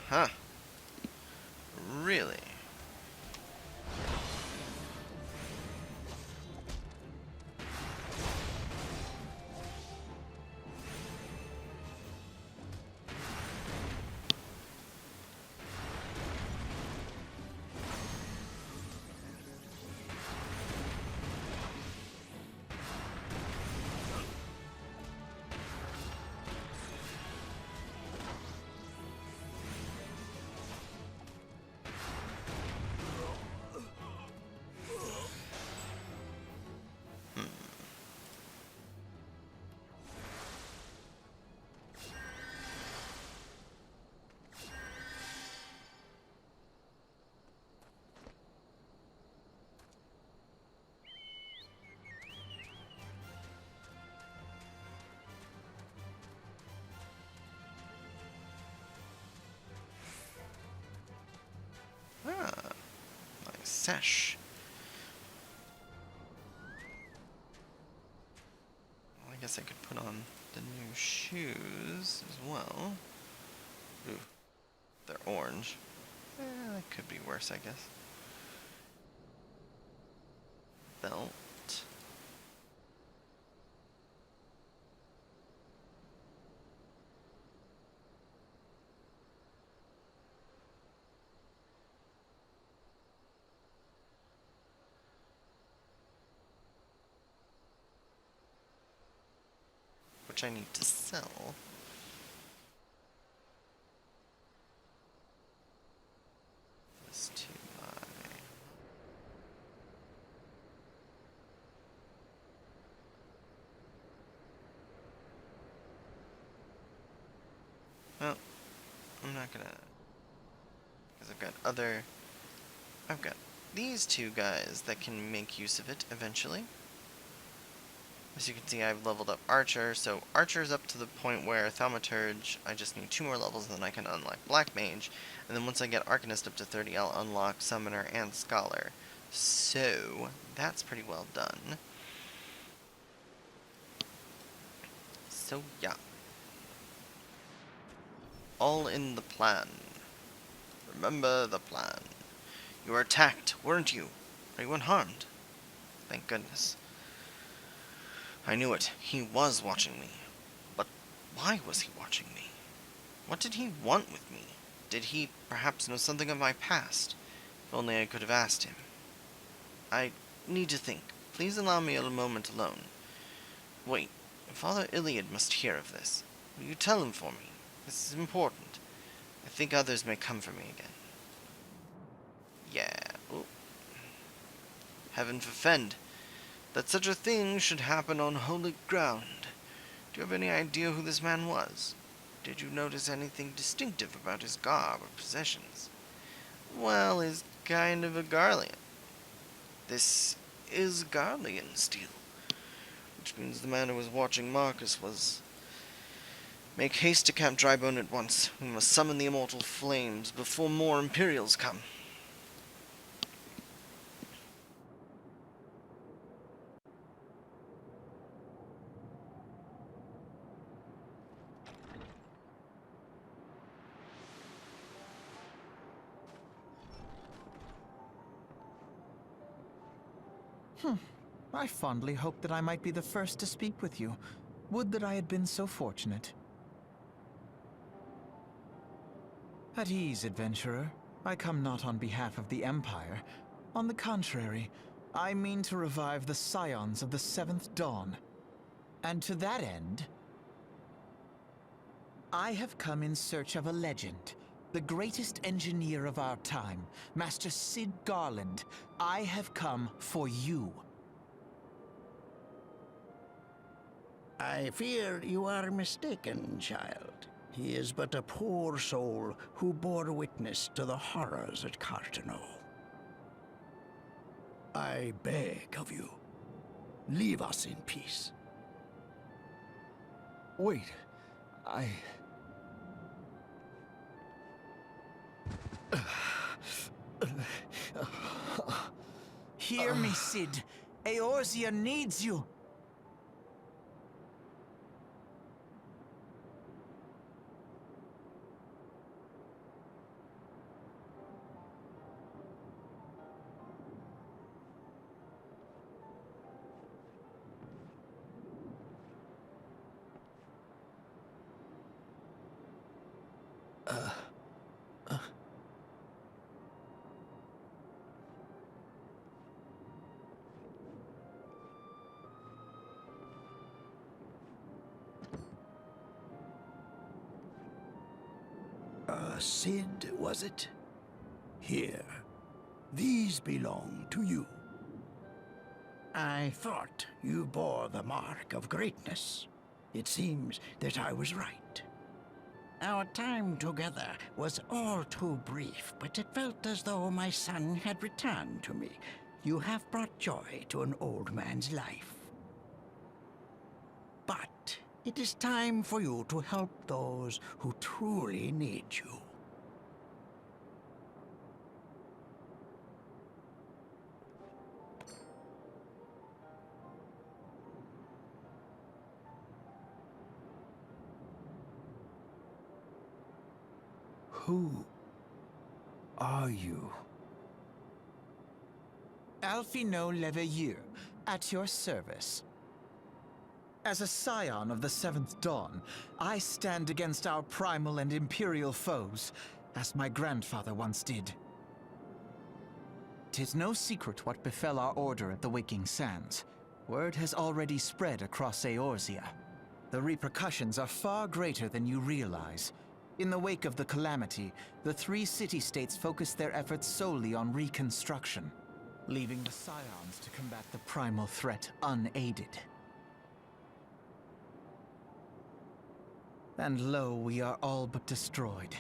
Huh. Really? Ah, nice sash. Well, I guess I could put on the new shoes as well. Ooh, they're orange. That could be worse, I guess. Belt. Which I need to sell. This to my... Well, I'm not gonna... Because I've got these two guys that can make use of it eventually. As you can see, I've leveled up Archer, so Archer's up to the point where Thaumaturge, I just need 2 more levels and then I can unlock Black Mage, and then once I get Arcanist up to 30, I'll unlock Summoner and Scholar. So, that's pretty well done. So, yeah. All in the plan. Remember the plan. You were attacked, weren't you? Are you unharmed? Thank goodness. I knew it. He was watching me. But why was he watching me? What did he want with me? Did he perhaps know something of my past? If only I could have asked him. I need to think. Please allow me a moment alone. Wait. Father Iliad must hear of this. Will you tell him for me? This is important. I think others may come for me again. Yeah. Ooh. Heaven forfend. That such a thing should happen on holy ground. Do you have any idea who this man was? Did you notice anything distinctive about his garb or possessions? Well, he's kind of a Garlean. This is Garlean steel, which means the man who was watching Marcus was... Make haste to Camp Drybone at once. We must summon the immortal flames before more Imperials come. I fondly hoped that I might be the first to speak with you. Would that I had been so fortunate. At ease, adventurer. I come not on behalf of the Empire. On the contrary, I mean to revive the scions of the Seventh Dawn. And to that end, I have come in search of a legend. The greatest engineer of our time, Master Sid Garland, I have come for you. I fear you are mistaken, child. He is but a poor soul who bore witness to the horrors at Cartano. I beg of you, leave us in peace. Wait, Hear me, Sid. Eorzea needs you. Sid, was it? Here. These belong to you. I thought you bore the mark of greatness. It seems that I was right. Our time together was all too brief, but it felt as though my son had returned to me. You have brought joy to an old man's life. But it is time for you to help those who truly need you. who are you? Alphino Leveilleur, at your service. As a scion of the Seventh Dawn, I stand against our primal and imperial foes, as my grandfather once did. 'Tis no secret what befell our order at the Waking Sands. Word has already spread across Eorzea. The repercussions are far greater than you realize. In the wake of the calamity, the three city-states focused their efforts solely on reconstruction, leaving the scions to combat the primal threat unaided. And lo, we are all but destroyed.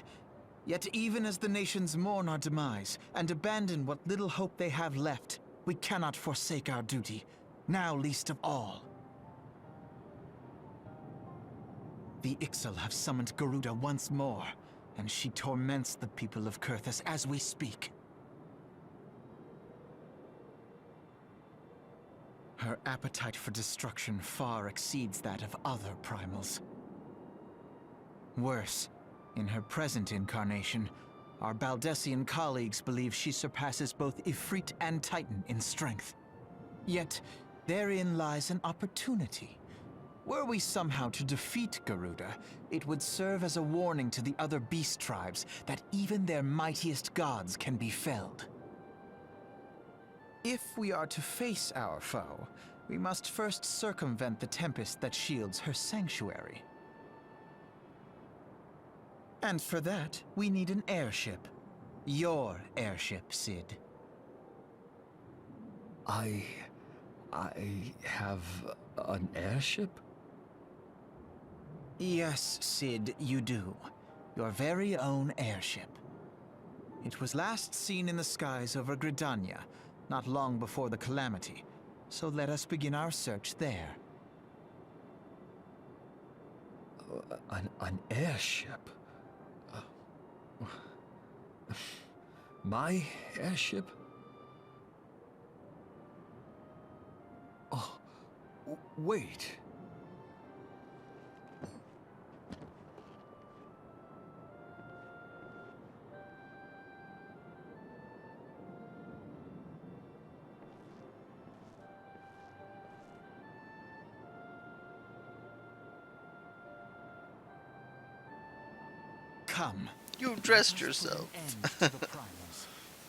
Yet even as the nations mourn our demise and abandon what little hope they have left, we cannot forsake our duty, now least of all. The Ixal have summoned Garuda once more, and she torments the people of Kurthus as we speak. Her appetite for destruction far exceeds that of other primals. Worse, in her present incarnation, our Baldessian colleagues believe she surpasses both Ifrit and Titan in strength. Yet, therein lies an opportunity. Were we somehow to defeat Garuda, it would serve as a warning to the other beast tribes that even their mightiest gods can be felled. If we are to face our foe, we must first circumvent the tempest that shields her sanctuary. And for that, we need an airship. Your airship, Sid. I have an airship? Yes, Sid, you do. Your very own airship. It was last seen in the skies over Gridania, not long before the calamity. So let us begin our search there. An airship? My airship? Oh, wait. Come. You've dressed yourself.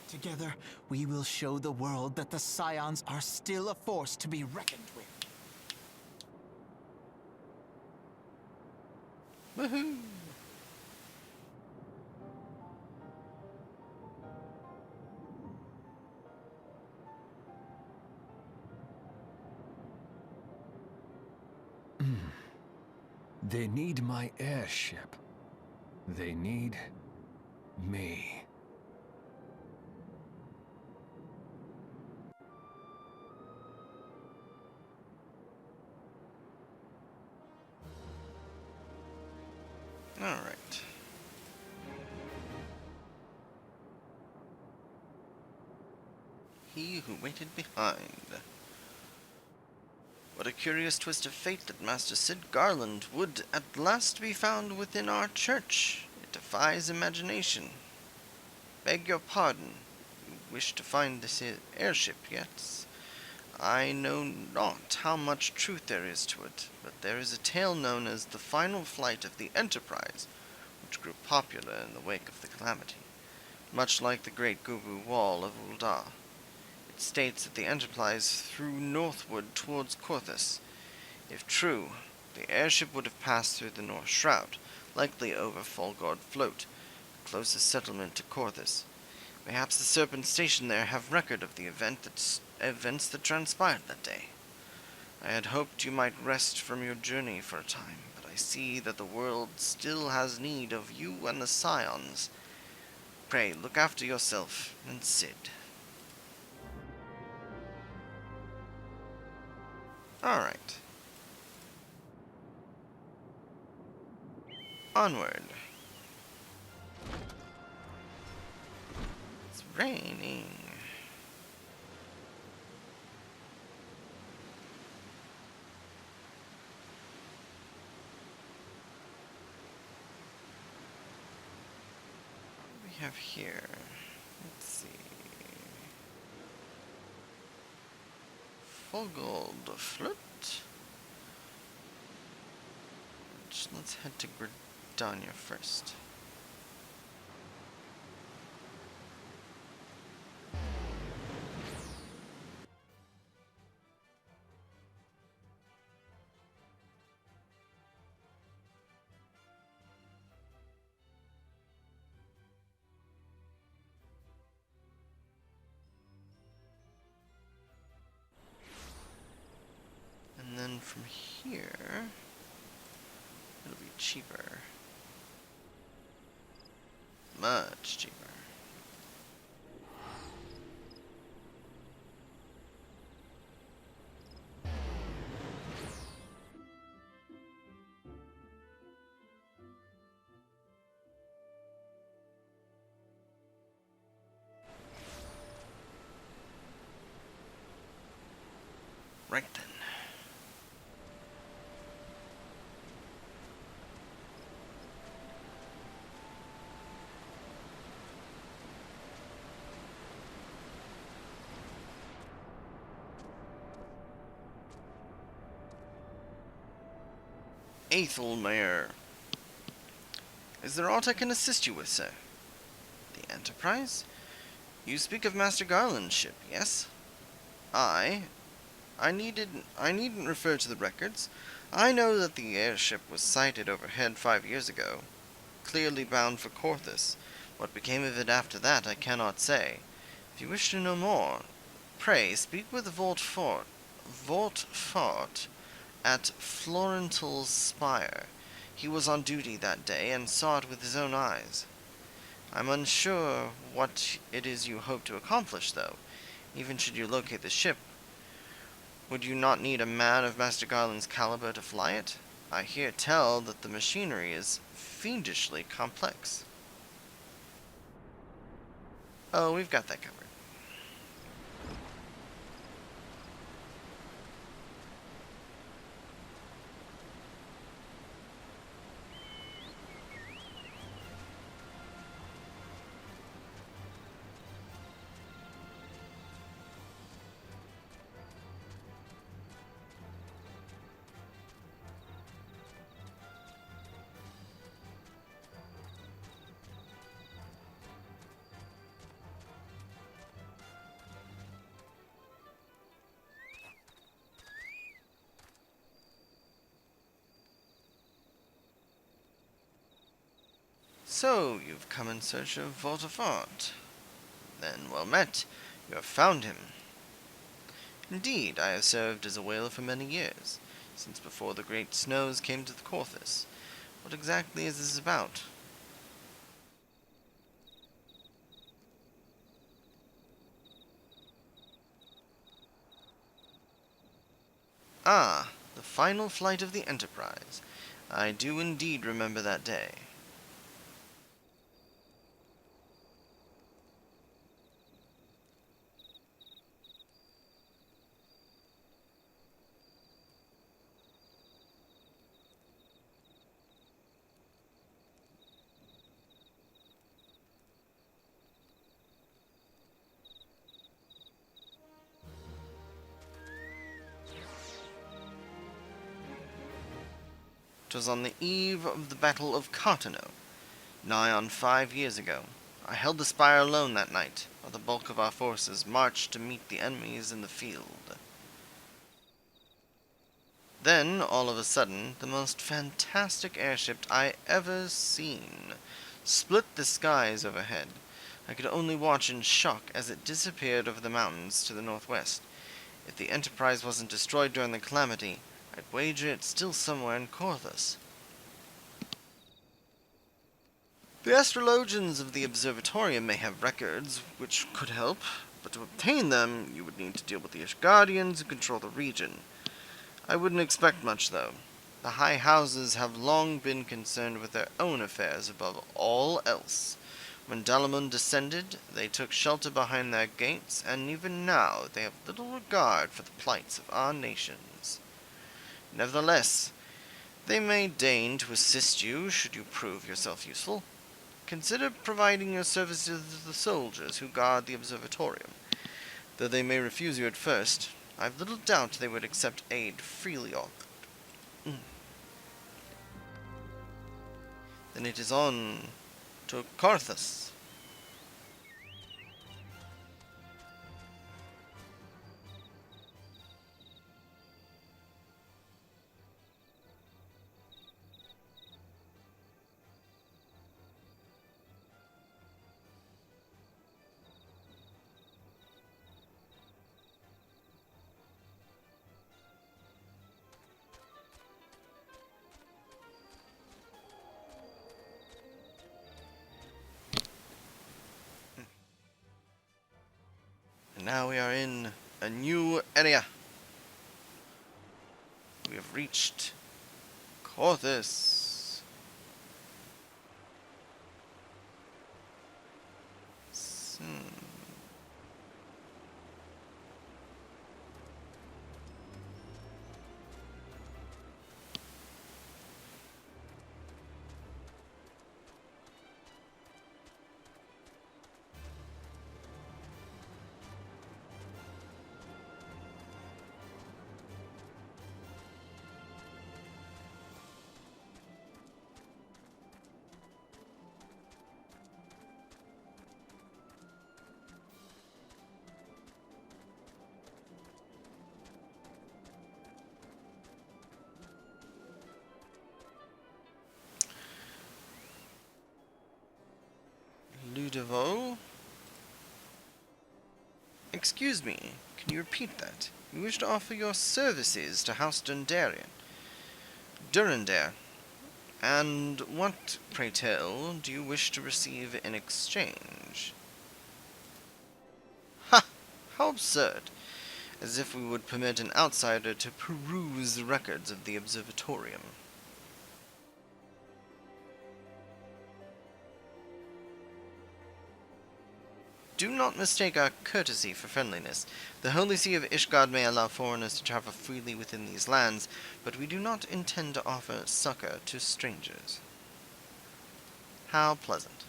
Together, we will show the world that the Scions are still a force to be reckoned with. Woohoo! They need my airship. They need me. Alright. He who waited behind. What a curious twist of fate that Master Sid Garland would at last be found within our church. It defies imagination. Beg your pardon. You wish to find this airship, yes? I know not how much truth there is to it, but there is a tale known as the final flight of the Enterprise, which grew popular in the wake of the calamity, much like the Great Gubu Wall of Ul'dah. It states that the Enterprise flew northward towards Korthus. If true, the airship would have passed through the North Shroud, likely over Folgord Float, the closest settlement to Korthus. Perhaps the Serpent Station there have record of the events that transpired that day. I had hoped you might rest from your journey for a time, but I see that the world still has need of you and the Scions. Pray, look after yourself and Sid. Alright. Onward. It's raining. What do we have here? Let's see. Fogold Float. Let's head to Gridania first. And then from here, it'll be cheaper. Much cheaper. Right then. Aethelmare. Is there aught I can assist you with, sir? The Enterprise? You speak of Master Garland's ship, yes? I needn't refer to the records. I know that the airship was sighted overhead 5 years ago, clearly bound for Korthus. What became of it after that, I cannot say. If you wish to know more, pray speak with Vortfort at Florental's Spire. He was on duty that day and saw it with his own eyes. I'm unsure what it is you hope to accomplish, though. Even should you locate the ship, would you not need a man of Master Garland's caliber to fly it? I hear tell that the machinery is fiendishly complex. Oh, we've got that covered. So, you've come in search of Vortfort. Then, well met. You have found him. Indeed, I have served as a whaler for many years. since before the great snows came to the Corthus. What exactly is this about? Ah, the final flight of the Enterprise. I do indeed remember that day. It was on the eve of the Battle of Cartano, nigh on 5 years ago. I held the spire alone that night, while the bulk of our forces marched to meet the enemies in the field. Then, all of a sudden, the most fantastic airship I ever seen split the skies overhead. I could only watch in shock as it disappeared over the mountains to the northwest. If the Enterprise wasn't destroyed during the calamity, I'd wager it's still somewhere in Corthus. The astrologians of the observatorium may have records, which could help, but to obtain them, you would need to deal with the Ishgardians who control the region. I wouldn't expect much, though. The high houses have long been concerned with their own affairs above all else. When Dalamon descended, they took shelter behind their gates, and even now they have little regard for the plights of our nations. Nevertheless, they may deign to assist you should you prove yourself useful. Consider providing your services to the soldiers who guard the observatorium. Though they may refuse you at first, I've little doubt they would accept aid freely offered. Then it is on to Carthus. And now we are in a new area. We have reached Corthus. Ludovo? Excuse me, can you repeat that? You wish to offer your services to House Dundarian. Durandare. And what, pray tell, do you wish to receive in exchange? Ha! How absurd! As if we would permit an outsider to peruse the records of the observatorium. Do not mistake our courtesy for friendliness. The Holy See of Ishgard may allow foreigners to travel freely within these lands, but we do not intend to offer succor to strangers. How pleasant.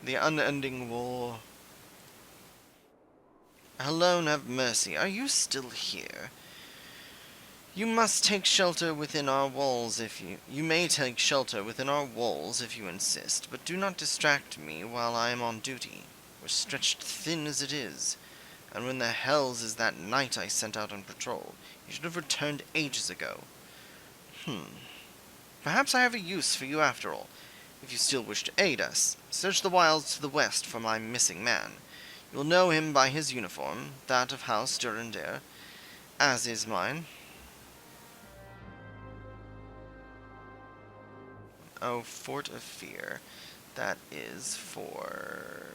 The unending war. Alone have mercy. Are you still here? You must take shelter within our walls if you may take shelter within our walls if you insist, but do not distract me while I am on duty. We're stretched thin as it is, and when the hells is that knight I sent out on patrol? You should have returned ages ago. Perhaps I have a use for you after all. If you still wish to aid us, search the wilds to the west for my missing man. You will know him by his uniform, that of House Durandare. as is mine. Oh, Fort of Fear. That is for...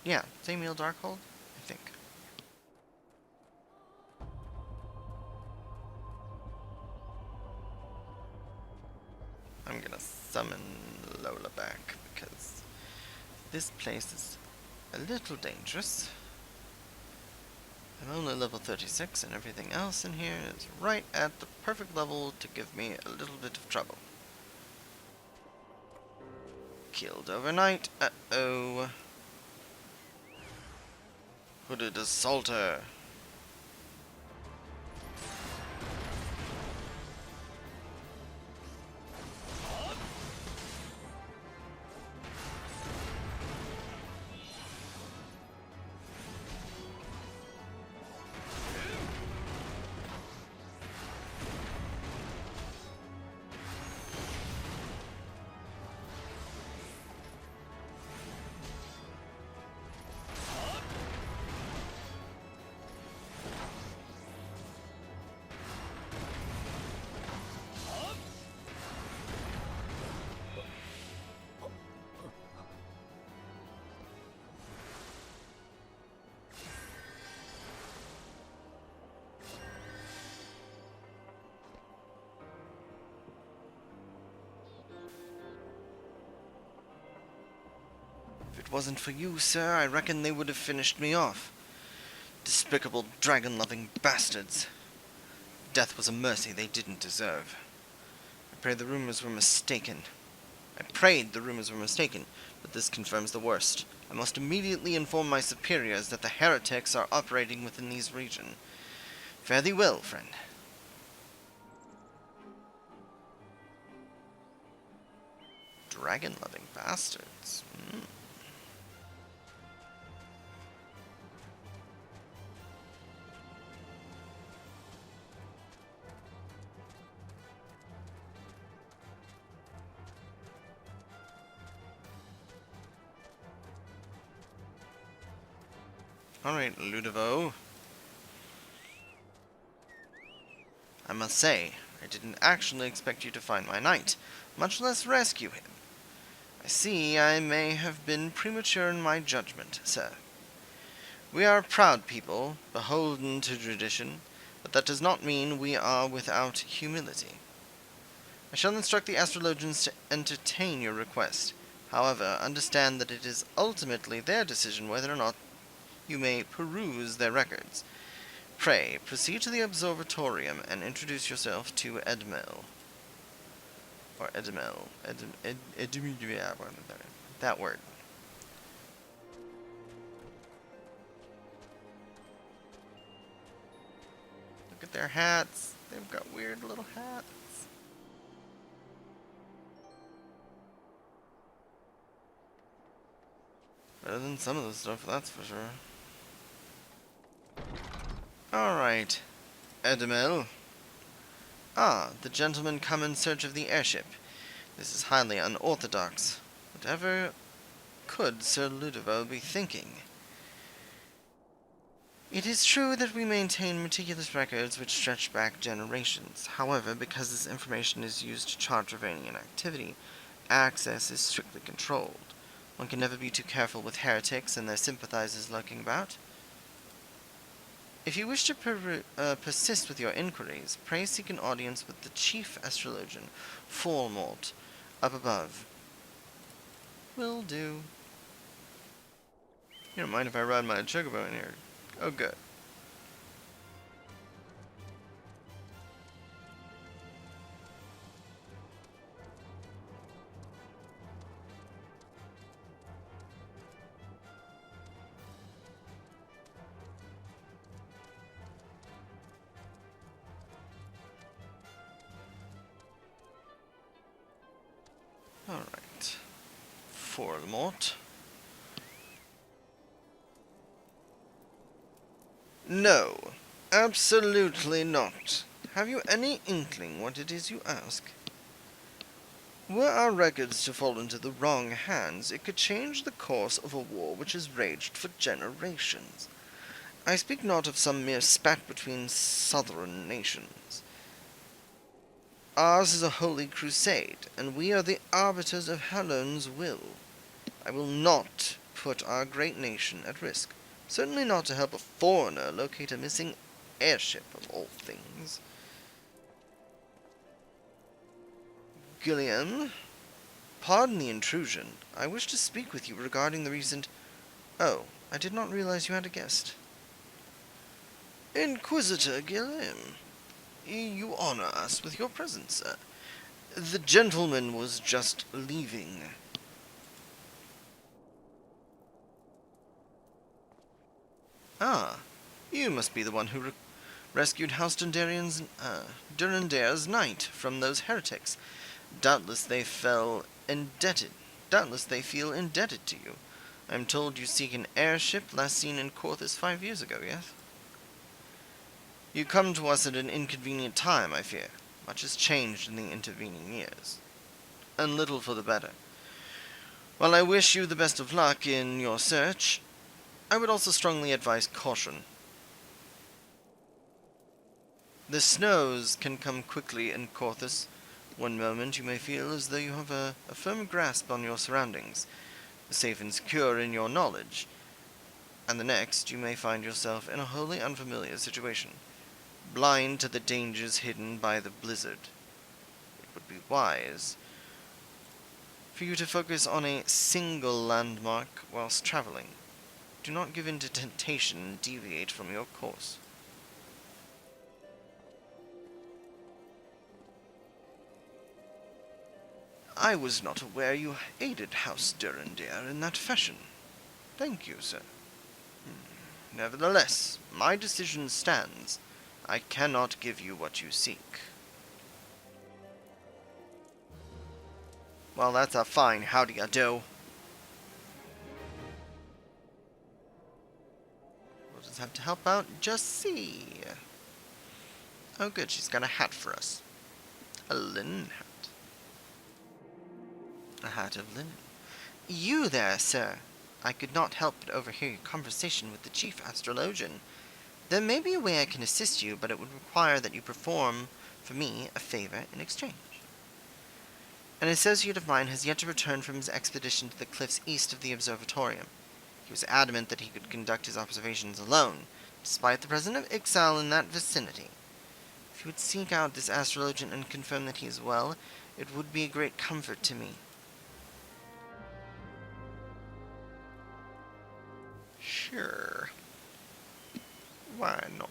yeah, Samuel Darkhold, I think. I'm gonna summon Lola back, because this place is a little dangerous. I'm only level 36, and everything else in here is right at the perfect level to give me a little bit of trouble. Killed overnight. Uh-oh. Hooded Assaulter. If it wasn't for you, sir, I reckon they would have finished me off. Despicable, dragon-loving bastards. Death was a mercy they didn't deserve. I pray the rumors were mistaken. I prayed the rumors were mistaken, but this confirms the worst. I must immediately inform my superiors that the heretics are operating within these regions. Fare thee well, friend. Dragon-loving bastards. Alright, Ludovo. I must say, I didn't actually expect you to find my knight, much less rescue him. I see I may have been premature in my judgment, sir. We are a proud people, beholden to tradition, but that does not mean we are without humility. I shall instruct the astrologians to entertain your request. However, understand that it is ultimately their decision whether or not you may peruse their records. Pray, proceed to the observatorium and introduce yourself to Edmel. Or Edmel. That word. Look at their hats. They've got weird little hats. Better than some of the stuff, that's for sure. Alright, Edmel. Ah, the gentlemen come in search of the airship. This is highly unorthodox. Whatever could Sir Ludovo be thinking? It is true that we maintain meticulous records which stretch back generations. However, because this information is used to chart Ravanian activity, access is strictly controlled. One can never be too careful with heretics and their sympathizers lurking about. If you wish to persist with your inquiries, pray seek an audience with the chief astrologian, Formort, up above. Will do. You don't mind if I ride my chocobo in here? Oh, good. Alright. Formort. No, absolutely not. Have you any inkling what it is you ask? Were our records to fall into the wrong hands, it could change the course of a war which has raged for generations. I speak not of some mere spat between southern nations. Ours is a holy crusade, and we are the arbiters of Hallown's will. I will not put our great nation at risk. Certainly not to help a foreigner locate a missing airship, of all things. Gilliam, pardon the intrusion. I wish to speak with you regarding the recent... Oh, I did not realize you had a guest. Inquisitor Gilliam, you honor us with your presence, sir. The gentleman was just leaving. Ah, you must be the one who rescued House Durandair's knight from those heretics. Doubtless they feel indebted to you. I am told you seek an airship last seen in Corthus 5 years ago, yes? You come to us at an inconvenient time, I fear. Much has changed in the intervening years, and little for the better. While I wish you the best of luck in your search, I would also strongly advise caution. The snows can come quickly in Corthus. One moment you may feel as though you have a firm grasp on your surroundings, safe and secure in your knowledge, and the next you may find yourself in a wholly unfamiliar situation, blind to the dangers hidden by the blizzard. It would be wise for you to focus on a single landmark whilst traveling. Do not give in to temptation and deviate from your course. I was not aware you aided House Durandair in that fashion. Thank you, sir. Nevertheless, my decision stands. I cannot give you what you seek. Well, that's a fine howdy-a-do. We'll just have to help out just see. Oh good, she's got a hat for us. A linen hat. A hat of linen. You there, sir. I could not help but overhear your conversation with the chief astrologian. There may be a way I can assist you, but it would require that you perform for me a favor in exchange. An associate of mine has yet to return from his expedition to the cliffs east of the observatorium. He was adamant that he could conduct his observations alone, despite the presence of exile in that vicinity. If you would seek out this astrologian and confirm that he is well, it would be a great comfort to me. Sure. Why not?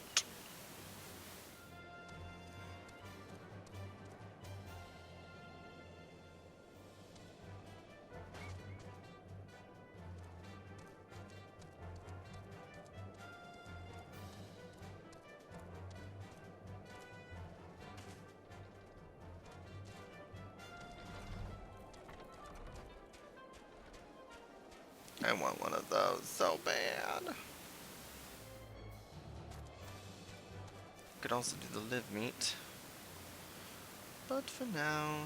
I want one of those so bad. Could also do the live meat. But for now...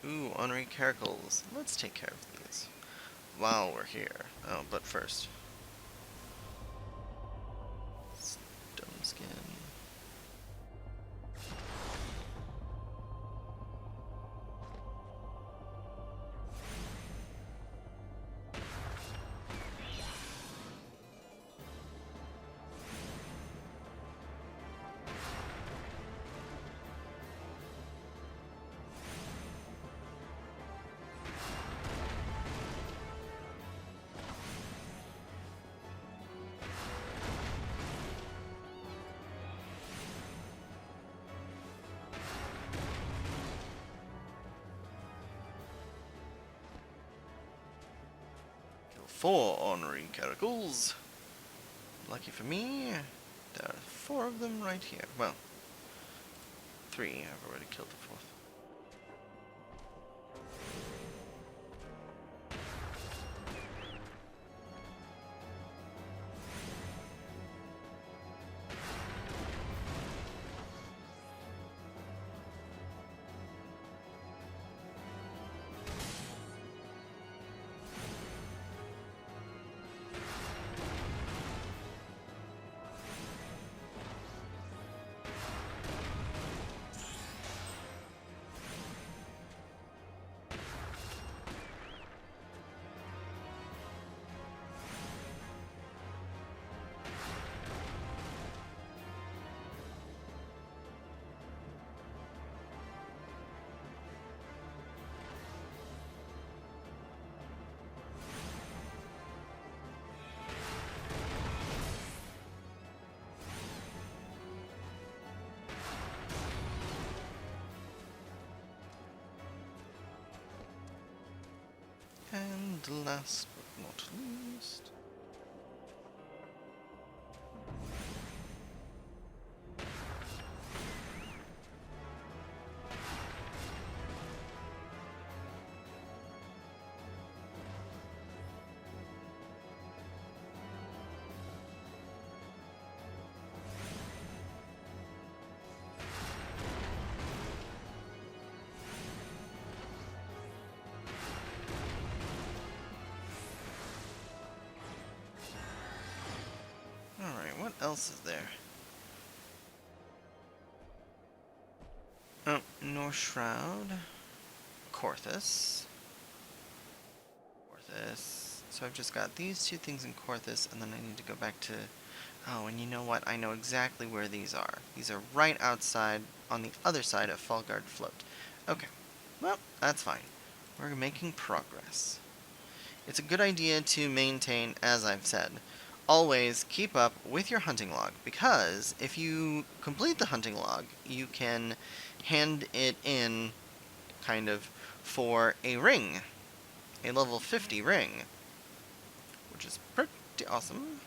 Ooh, ornery caracals. Let's take care of these while we're here. Oh, but first... Stone skin. Kill 4 ornery caracals. Lucky for me, there are 4 of them right here. Well, 3. I've already killed the 4th. And last but not least... Alright, what else is there? Oh, North Shroud. Korthus. So I've just got these two things in Korthus, and then I need to go back to... Oh, and you know what? I know exactly where these are. These are right outside, on the other side of Fallguard Float. Okay. Well, that's fine. We're making progress. It's a good idea to maintain, as I've said, always keep up with your hunting log, because if you complete the hunting log, you can hand it in, kind of, for a ring. A level 50 ring. Which is pretty awesome.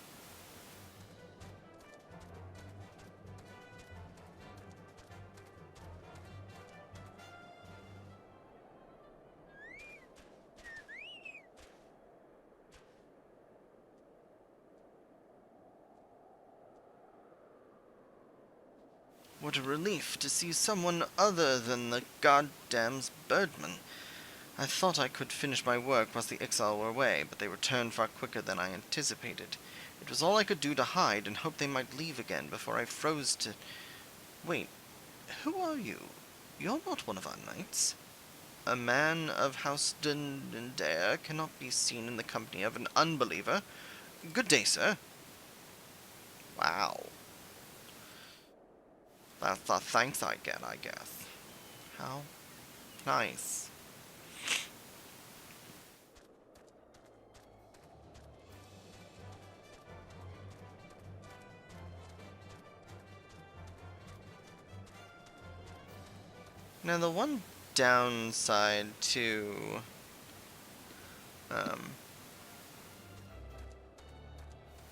What a relief to see someone other than the goddamn birdman. I thought I could finish my work whilst the Ixal were away, but they returned far quicker than I anticipated. It was all I could do to hide and hope they might leave again before I froze to... Wait, who are you? You're not one of our knights. A man of House Dundare cannot be seen in the company of an unbeliever. Good day, sir. Wow. That's the thanks I get, I guess. How nice. Now the one downside to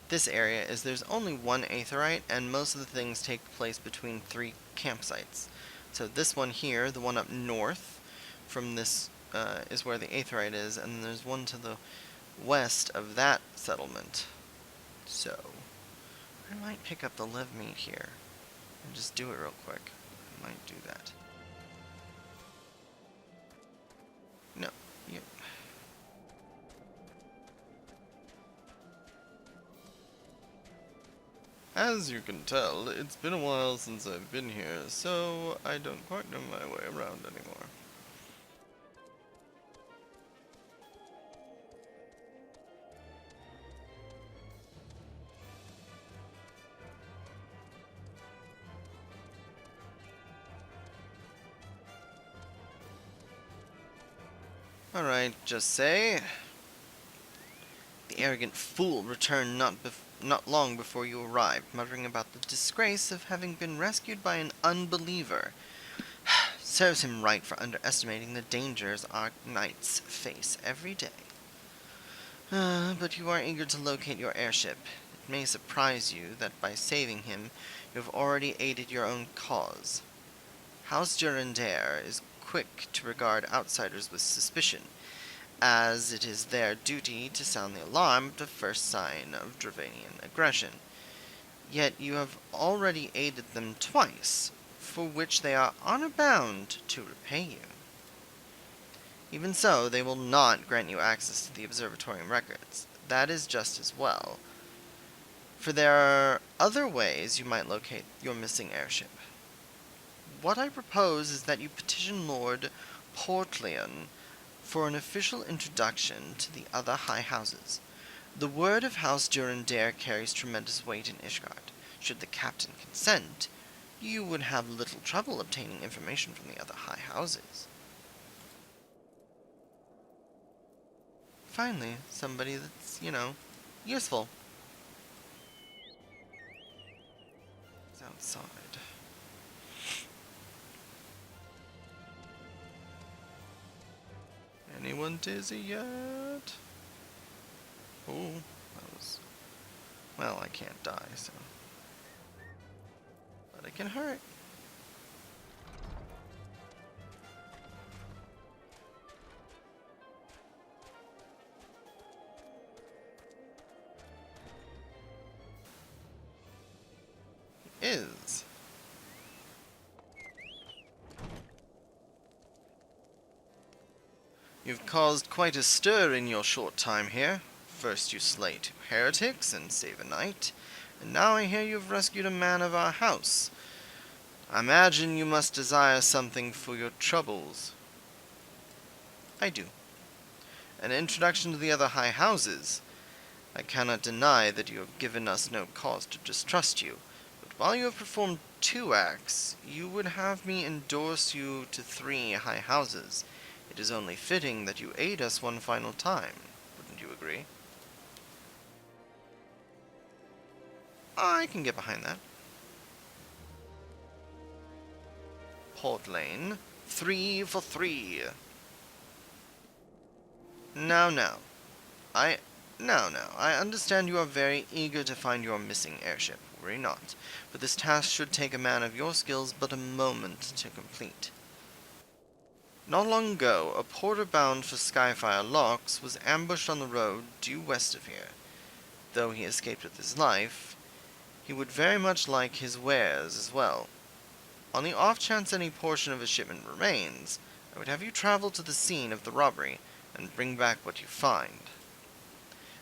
this area is there's only one aetheryte, and most of the things take place between 3 campsites. So this one here, the one up north from this, is where the aetheryte is, and there's one to the west of that settlement. So I might pick up the live meat here and just do it real quick. I might do that. No, you... As you can tell, it's been a while since I've been here, so I don't quite know my way around anymore. Alright, just say... The arrogant fool returned not long before you arrived, muttering about the disgrace of having been rescued by an unbeliever. Serves him right for underestimating the dangers our knights face every day. But you are eager to locate your airship. It may surprise you that by saving him, you have already aided your own cause. House Durandare is quick to regard outsiders with suspicion, as it is their duty to sound the alarm at the first sign of Dravanian aggression. Yet you have already aided them twice, for which they are honor bound to repay you. Even so, they will not grant you access to the Observatorium records. That is just as well, for there are other ways you might locate your missing airship. What I propose is that you petition Lord Portleon for an official introduction to the other high houses. The word of House Durandare carries tremendous weight in Ishgard. Should the captain consent, you would have little trouble obtaining information from the other high houses. Finally, somebody that's, useful. It's outside. anyone dizzy yet? Oh, that was... Well, I can't die, so... But it can hurt. Is. You've caused quite a stir in your short time here. First you slay 2 heretics and save a knight, and now I hear you've rescued a man of our house. I imagine you must desire something for your troubles. I do. An introduction to the other high houses. I cannot deny that you have given us no cause to distrust you, but while you have performed 2 acts, you would have me endorse you to 3 high houses. It is only fitting that you aid us one final time. Wouldn't you agree? I can get behind that. Port Lane, 3 for 3. Now. I understand you are very eager to find your missing airship. Worry not, for this task should take a man of your skills but a moment to complete. Not long ago, a porter bound for Skyfire Locks was ambushed on the road due west of here. Though he escaped with his life, he would very much like his wares as well. On the off chance any portion of his shipment remains, I would have you travel to the scene of the robbery and bring back what you find.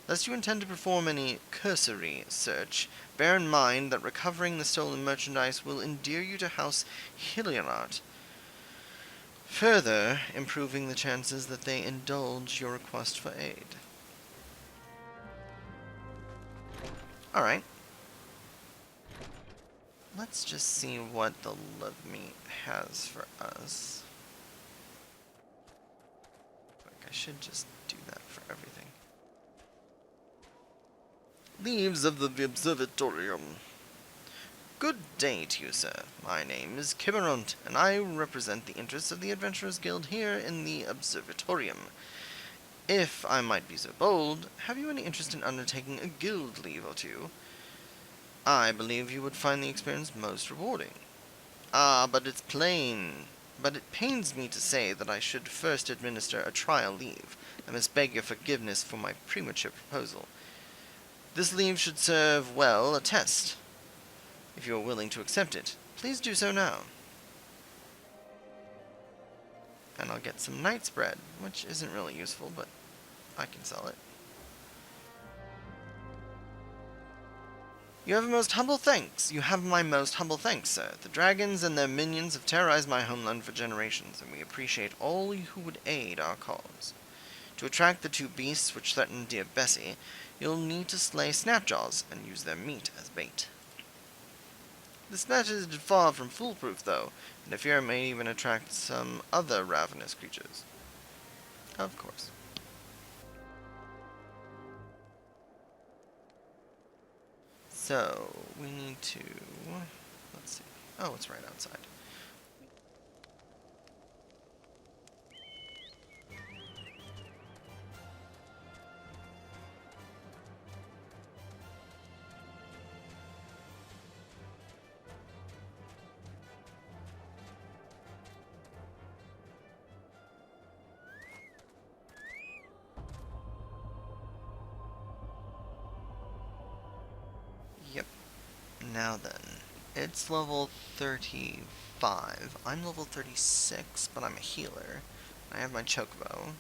Lest you intend to perform any cursory search, bear in mind that recovering the stolen merchandise will endear you to House Hilliard, further improving the chances that they indulge your request for aid. Alright. Let's just see what the love meat has for us. I should just do that for everything. Leaves of the Observatorium. Good day to you, sir. My name is Kimeront, and I represent the interests of the Adventurers Guild here in the Observatorium. If I might be so bold, have you any interest in undertaking a guild leave or 2? I believe you would find the experience most rewarding. But it pains me to say that I should first administer a trial leave. I must beg your forgiveness for my premature proposal. This leave should serve, well, a test. If you are willing to accept it, please do so now. And I'll get some knight's bread, which isn't really useful, but I can sell it. You have my most humble thanks, sir. The dragons and their minions have terrorized my homeland for generations, and we appreciate all who would aid our cause. To attract the 2 beasts which threaten dear Bessie, you'll need to slay Snapjaws and use their meat as bait. This method is far from foolproof, though, and I fear it may even attract some other ravenous creatures. Of course. So, we need to... let's see. Oh, it's right outside. Yep. Now then, it's level 35. I'm level 36, but I'm a healer. I have my chocobo.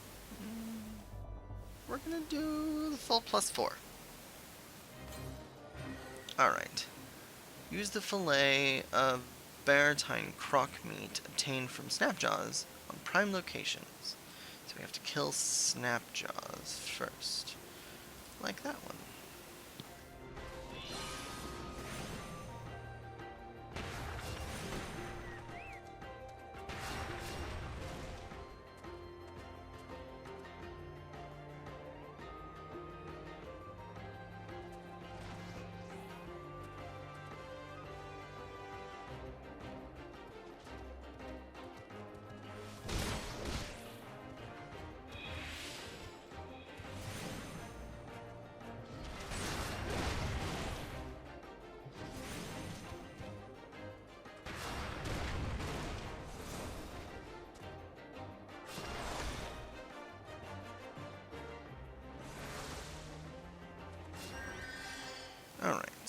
We're gonna do the full +4. Alright. Use the fillet of baratine croc meat obtained from Snapjaws on prime locations. So we have to kill Snapjaws first. Like that one.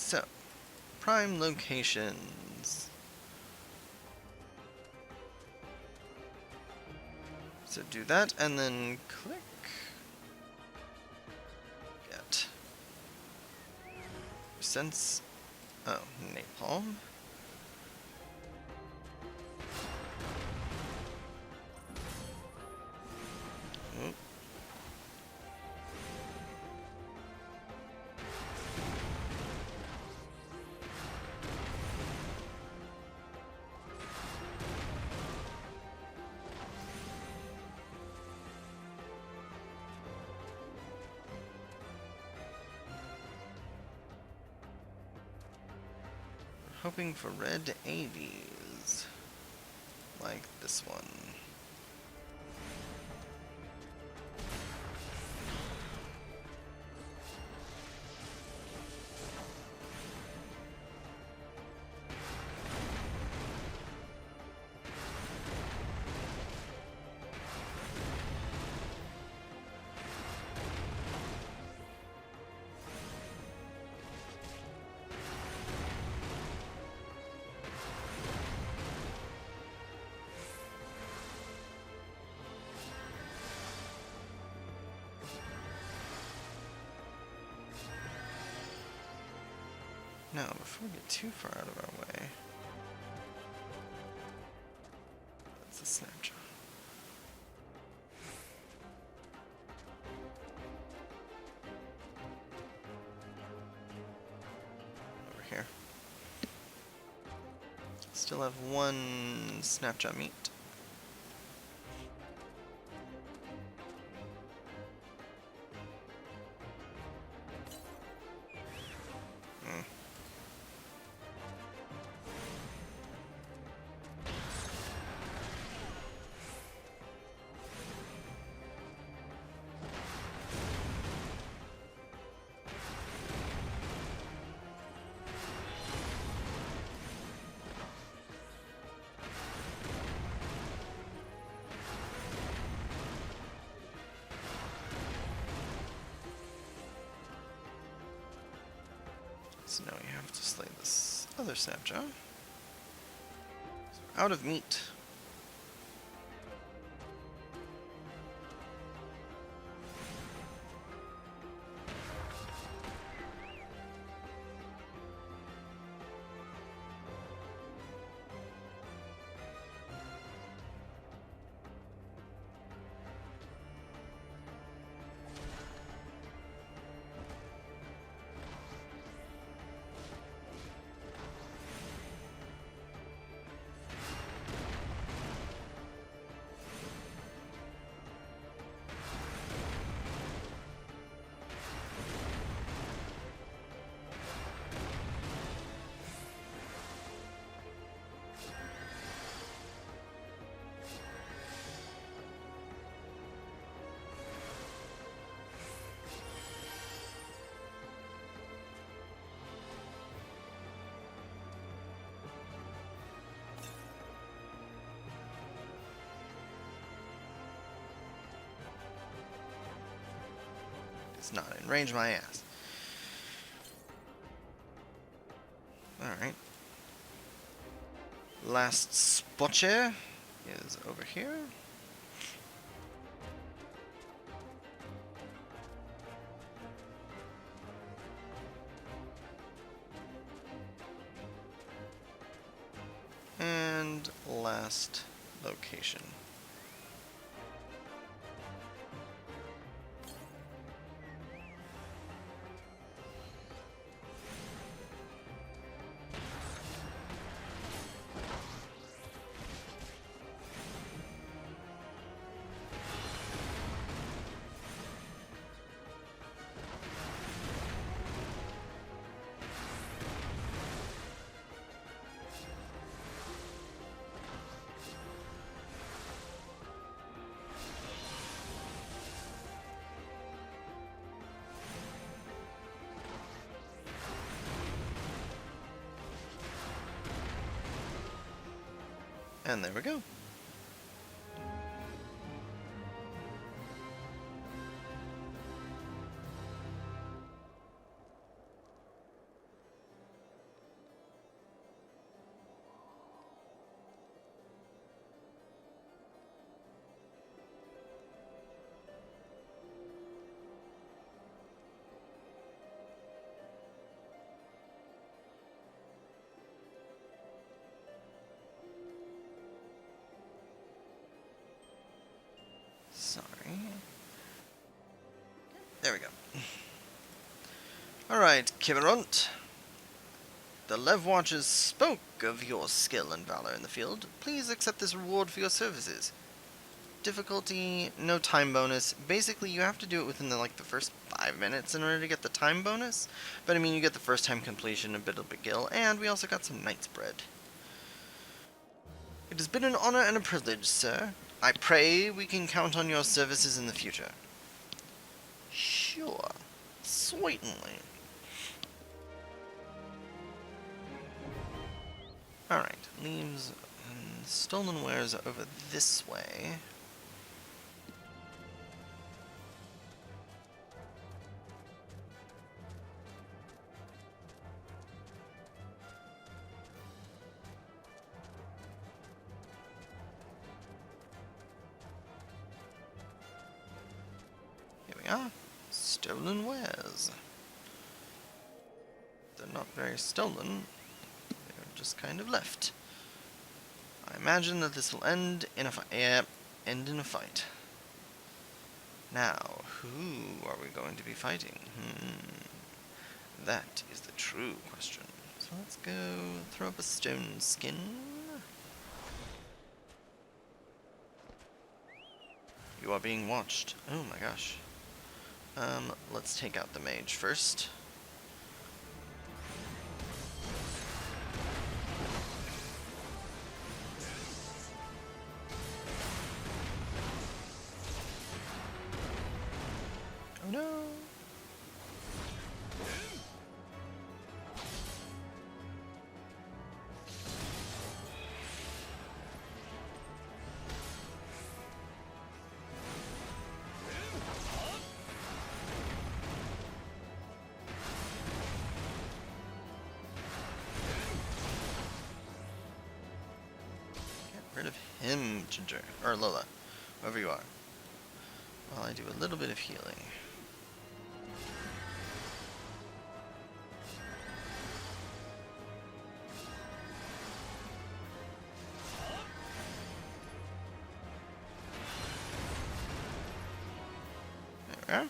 So, prime locations. So do that, and then click. Get. Sense. Oh, napalm. Oop. Hoping for red 80s. Like this one. Now, before we get too far out of our way, that's a snapshot. Over here. Still have one snapshot meat. So now we have to slay this other snapjaw. Out of meat. It's not in range, my ass. Alright. Last spotcher is over here. And last location. And there we go. There we go. Alright, Kiberont. The Lev Watchers spoke of your skill and valor in the field. Please accept this reward for your services. Difficulty, no time bonus. Basically, you have to do it within the first 5 minutes in order to get the time bonus. But I mean, you get the first time completion, a bit of a gill, and we also got some knight's bread. It has been an honor and a privilege, sir. I pray we can count on your services in the future. Sure. Certainly. Alright, leaves and stolen wares over this way. Here we are. Stolen wares. They're not very stolen. They're just kind of left. I imagine that this will end in a fight. Yeah, end in a fight. Now, who are we going to be fighting? That is the true question. So let's go throw up a stone skin. You are being watched. Oh my gosh. Let's take out the mage first. Oh no! Rid of him, Ginger. Or Lola. Whoever you are. While I do a little bit of healing. There we are. I'll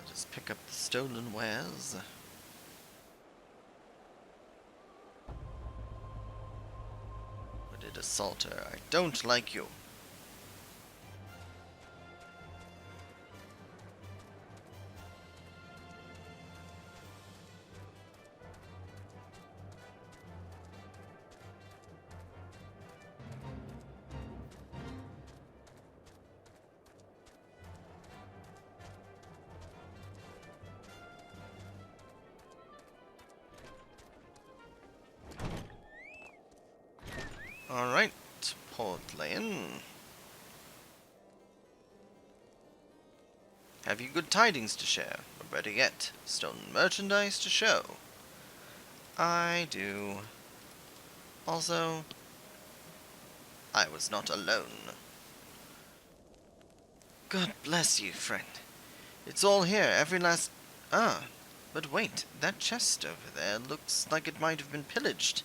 just pick up the stolen wares. Assaulter, I don't like you. Alright, Portland. Have you good tidings to share? Or better yet, stolen merchandise to show? I do. Also, I was not alone. God bless you, friend. It's all here, every last... Ah, but wait, that chest over there looks like it might have been pillaged.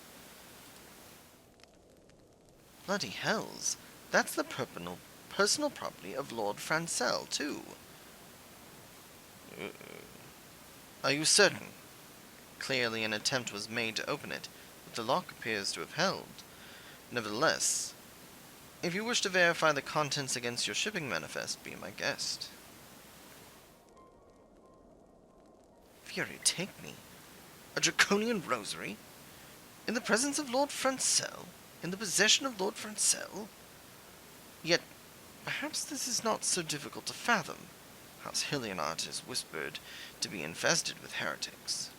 Bloody hells. That's the personal property of Lord Francel, too. Are you certain? Clearly an attempt was made to open it, but the lock appears to have held. Nevertheless, if you wish to verify the contents against your shipping manifest, be my guest. Fury take me. A draconian rosary? In the presence of Lord Francel? In the possession of Lord Francel? Yet, perhaps this is not so difficult to fathom. House Hillianart is whispered to be infested with heretics.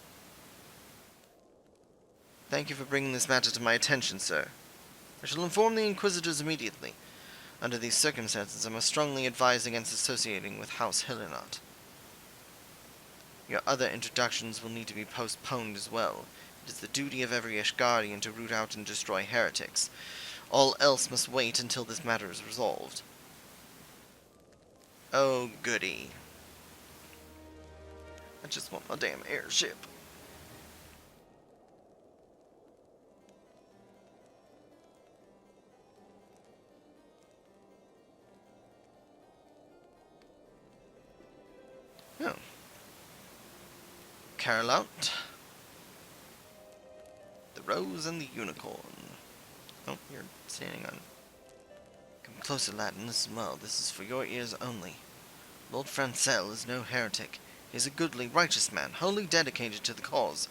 Thank you for bringing this matter to my attention, sir. I shall inform the Inquisitors immediately. Under these circumstances, I must strongly advise against associating with House Hillianart. Your other introductions will need to be postponed as well. It is the duty of every Ishgardian to root out and destroy heretics. All else must wait until this matter is resolved. Oh, goody. I just want my damn airship. carol out. The Rose and the Unicorn. Oh, you're standing on. Come closer, lad, and listen well. This is for your ears only. Lord Francel is no heretic. He is a goodly, righteous man, wholly dedicated to the cause.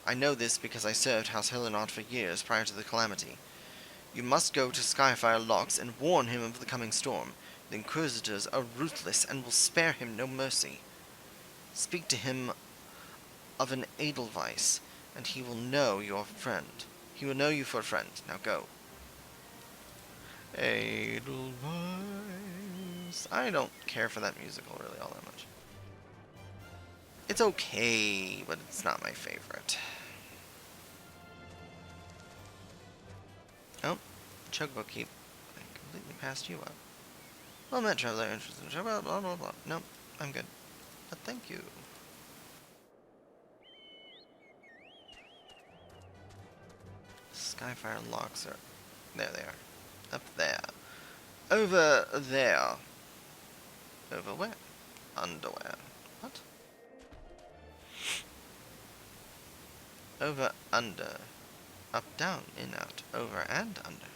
I know this because I served House Hellenot for years prior to the calamity. You must go to Skyfire Locks and warn him of the coming storm. The Inquisitors are ruthless and will spare him no mercy. Speak to him of an Edelweiss, and he will know your friend. He will know you for a friend. Now go. Edelweiss. I don't care for that musical really all that much. It's okay, but it's not my favorite. Oh, Chocobo Keep. I completely passed you up. Well met, traveler, interested in Chocobo, blah blah blah. Nope, I'm good. But thank you. Skyfire locks are... There they are. Up there. Over there. Over where? Underwear. What? Over, under. Up, down, in, out. Over and under.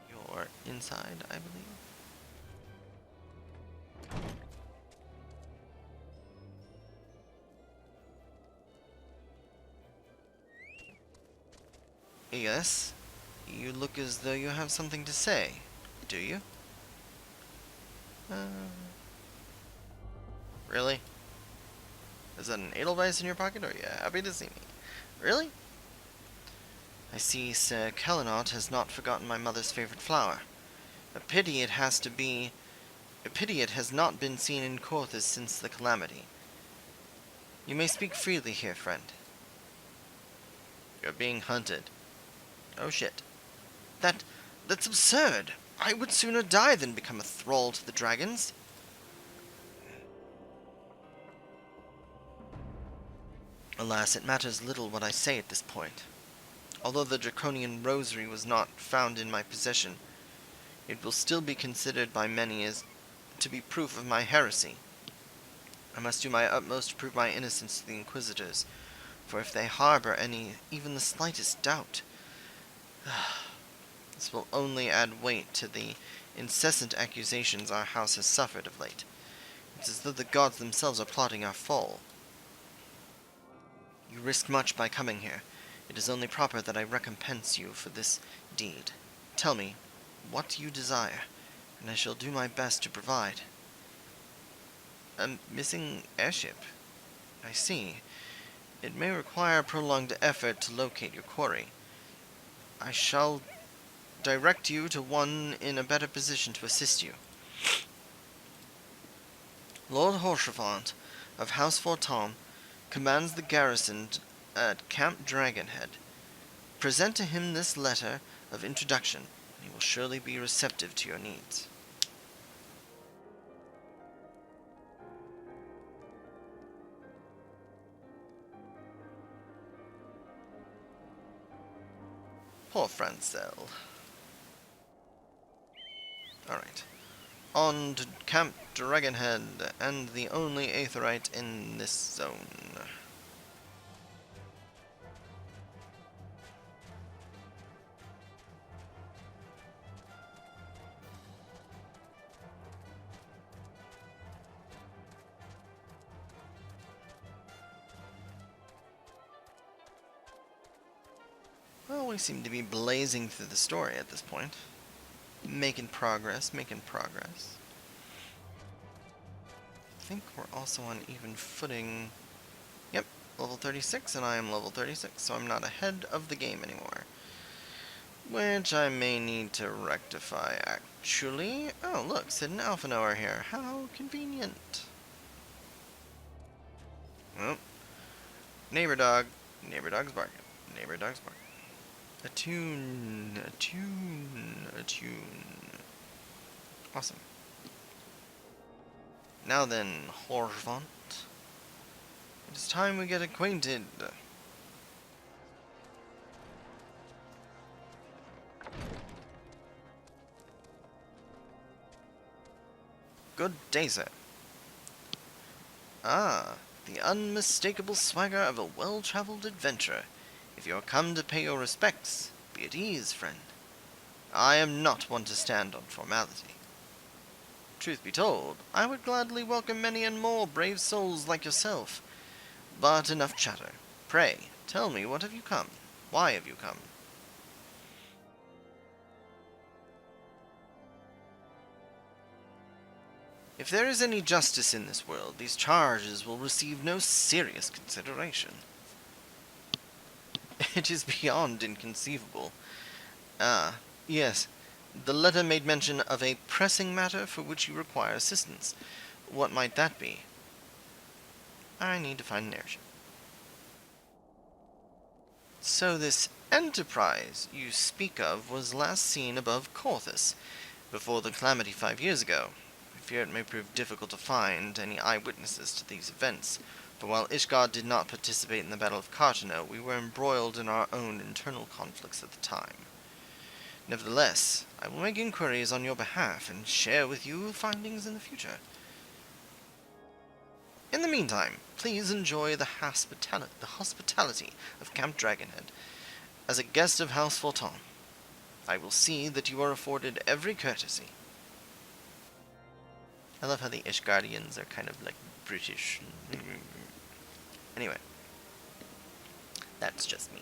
You're inside, I believe. Yes, you look as though you have something to say, do you? Really? Is that an Edelweiss in your pocket, or are you happy to see me? Really? I see Sir Kellenot has not forgotten my mother's favorite flower. A pity it has not been seen in Corthus since the calamity. You may speak freely here, friend. You're being hunted. Oh shit. That's absurd! I would sooner die than become a thrall to the dragons. Alas, it matters little what I say at this point. Although the draconian rosary was not found in my possession, it will still be considered by many as to be proof of my heresy. I must do my utmost to prove my innocence to the Inquisitors, for if they harbor even the slightest doubt, this will only add weight to the incessant accusations our house has suffered of late. It's as though the gods themselves are plotting our fall. You risked much by coming here. It is only proper that I recompense you for this deed. Tell me, what you desire, and I shall do my best to provide. A missing airship. I see. It may require prolonged effort to locate your quarry. I shall direct you to one in a better position to assist you. Lord Horchefant of House Forton commands the garrison at Camp Dragonhead. Present to him this letter of introduction, and he will surely be receptive to your needs. Poor Francel. Alright. On to Camp Dragonhead, and the only Aetherite in this zone. Well, we seem to be blazing through the story at this point. Making progress, making progress. I think we're also on even footing. Yep, level 36, and I am level 36, so I'm not ahead of the game anymore. Which I may need to rectify, actually. Oh, look, Sid and Alphino are here. How convenient. Well, neighbor dog's barking. Neighbor dog's barking. A tune. Awesome. Now then, Horvant. It is time we get acquainted. Good day, sir. Ah, the unmistakable swagger of a well-traveled adventurer. If you are come to pay your respects, be at ease, friend. I am not one to stand on formality. Truth be told, I would gladly welcome many and more brave souls like yourself. But enough chatter. Pray, tell me, what have you come? Why have you come? If there is any justice in this world, these charges will receive no serious consideration. It is beyond inconceivable. Ah, yes. The letter made mention of a pressing matter for which you require assistance. What might that be? I need to find an airship. So this enterprise you speak of was last seen above Corthus, before the calamity 5 years ago. I fear it may prove difficult to find any eyewitnesses to these events, for while Ishgard did not participate in the Battle of Cartano, we were embroiled in our own internal conflicts at the time. Nevertheless, I will make inquiries on your behalf and share with you findings in the future. In the meantime, please enjoy the hospitality of Camp Dragonhead. As a guest of House Forton, I will see that you are afforded every courtesy. I love how the Ishgardians are kind of like British. Anyway, that's just me.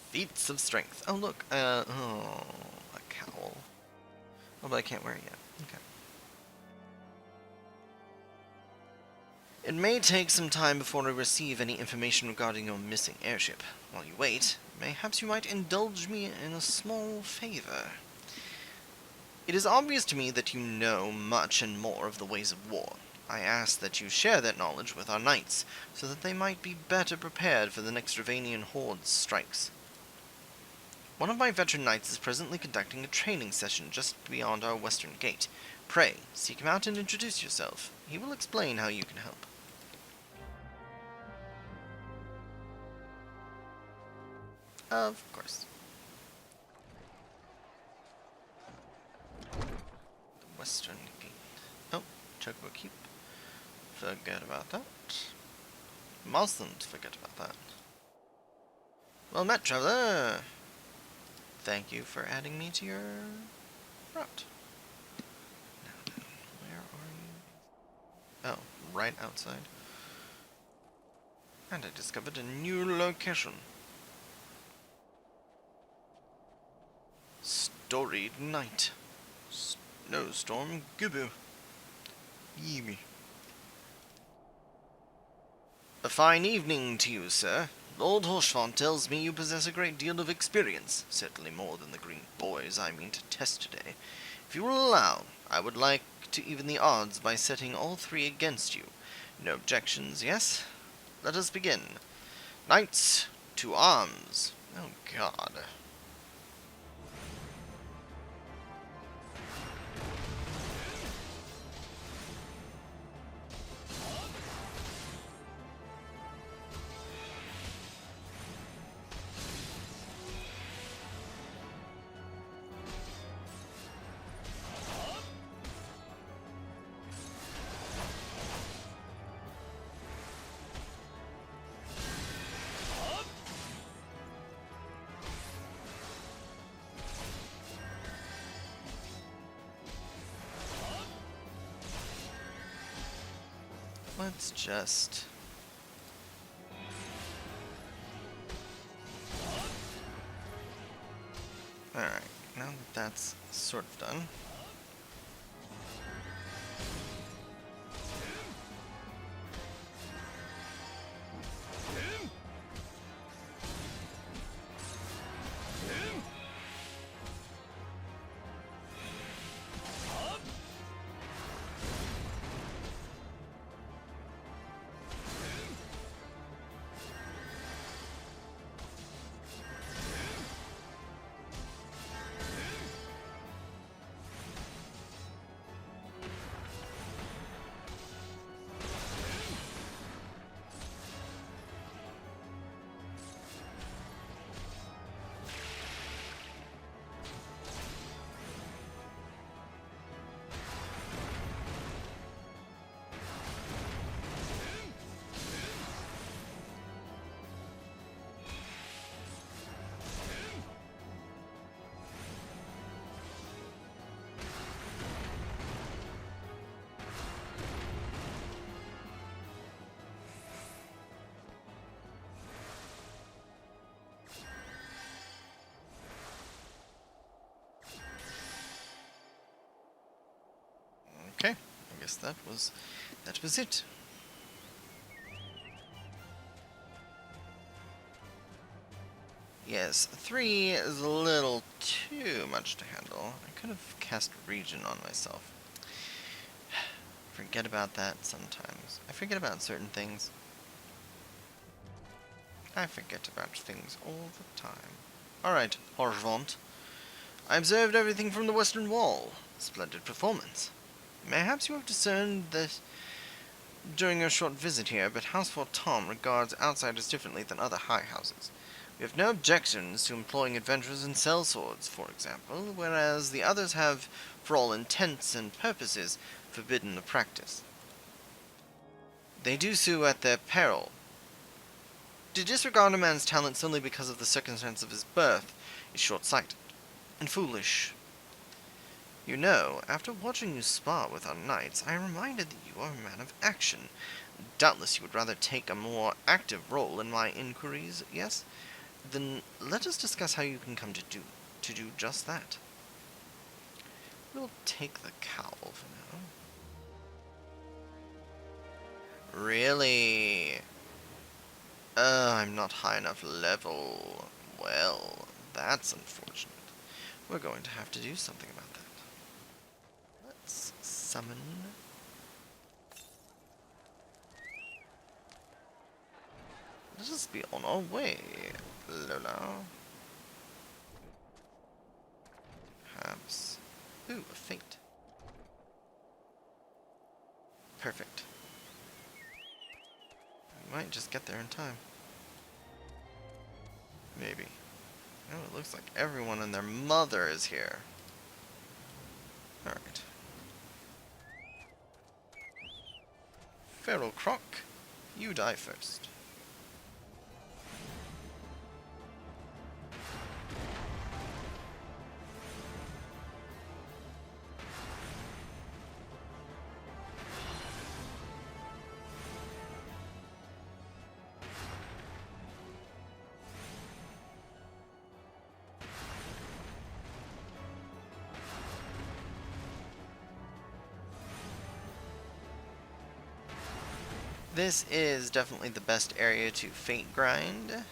Feats of strength. Oh look, a cowl. Oh, but I can't wear it yet. Okay. It may take some time before I receive any information regarding your missing airship. While you wait, perhaps you might indulge me in a small favor. It is obvious to me that you know much and more of the ways of war. I ask that you share that knowledge with our knights, so that they might be better prepared for the next Ravanian horde's strikes. One of my veteran knights is presently conducting a training session just beyond our western gate. Pray, seek him out and introduce yourself. He will explain how you can help. Of course. The western gate. Oh, Chocobo Keep. Forget about that. Mustn't forget about that. Well met, traveler. Thank you for adding me to your route. Now then, where are you? Oh, right outside. And I discovered a new location. Storied Night. Snowstorm Gubu. Vivi. A fine evening to you, sir. Lord Horshfont tells me you possess a great deal of experience, certainly more than the green boys I mean to test today. If you will allow, I would like to even the odds by setting all three against you. No objections, yes? Let us begin. Knights, to arms. Oh, God. Let's just... Alright, now that that's sort of done. guess that was it. Yes, 3 is a little too much to handle. I could have cast Region on myself. Forget about that sometimes. I forget about certain things. I forget about things all the time. Alright, Horvant. I observed everything from the western wall. Splendid performance. Perhaps you have discerned this during your short visit here, but House Fort Tom regards outsiders differently than other high houses. We have no objections to employing adventurers in sellswords, for example, whereas the others have, for all intents and purposes, forbidden the practice. They do so at their peril. To disregard a man's talent solely because of the circumstance of his birth is short-sighted and foolish. You know, after watching you spar with our knights, I am reminded that you are a man of action. Doubtless you would rather take a more active role in my inquiries, yes? Then let us discuss how you can come to do just that. We'll take the cowl for now. Really? I'm not high enough level. Well, that's unfortunate. We're going to have to do something about that. Let's summon. Let us be on our way, Lola. Perhaps. Ooh, a fate. Perfect. We might just get there in time. Maybe. Oh, it looks like everyone and their mother is here. Alright. Feral Croc, you die first. This is definitely the best area to fate grind.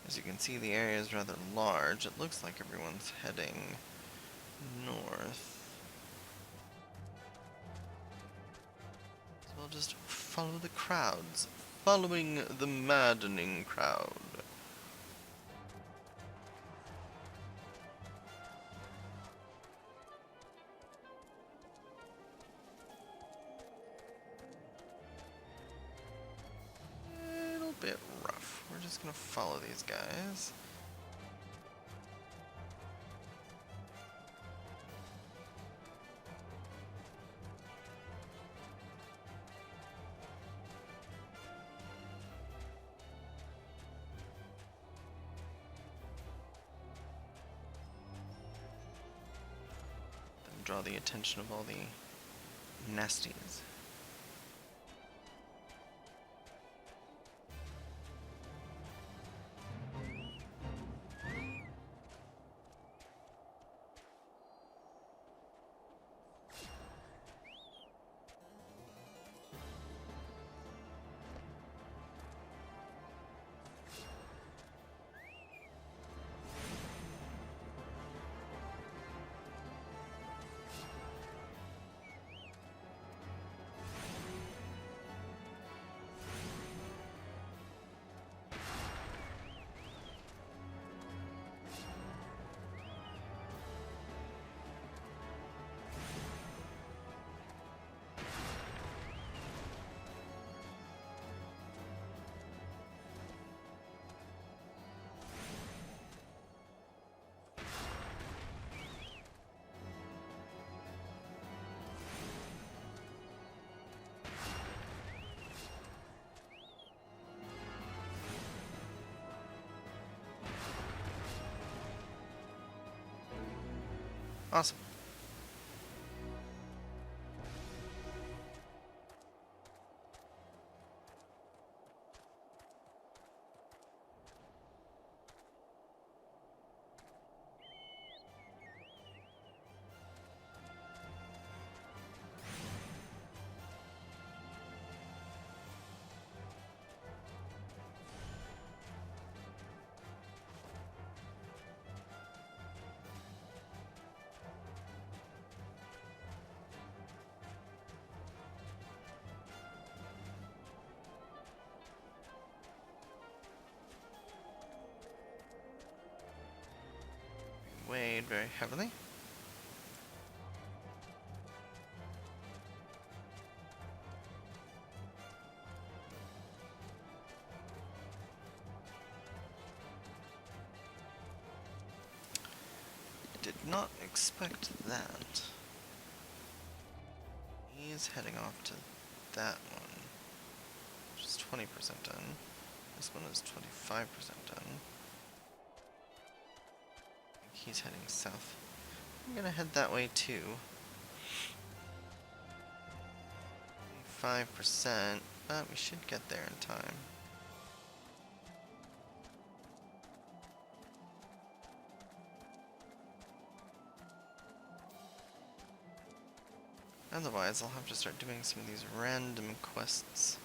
As you can see, the area is rather large. It looks like everyone's heading north. So I'll just follow the crowds. Following the maddening crowd. A little bit rough. We're just gonna follow these guys. Then draw the attention of all the nasties. Awesome. Weighed very heavily. I did not expect that. He's heading off to that one, which is 20% done. This one is 25% done. He's heading south. I'm gonna head that way too. 5%, but we should get there in time. Otherwise, I'll have to start doing some of these random quests.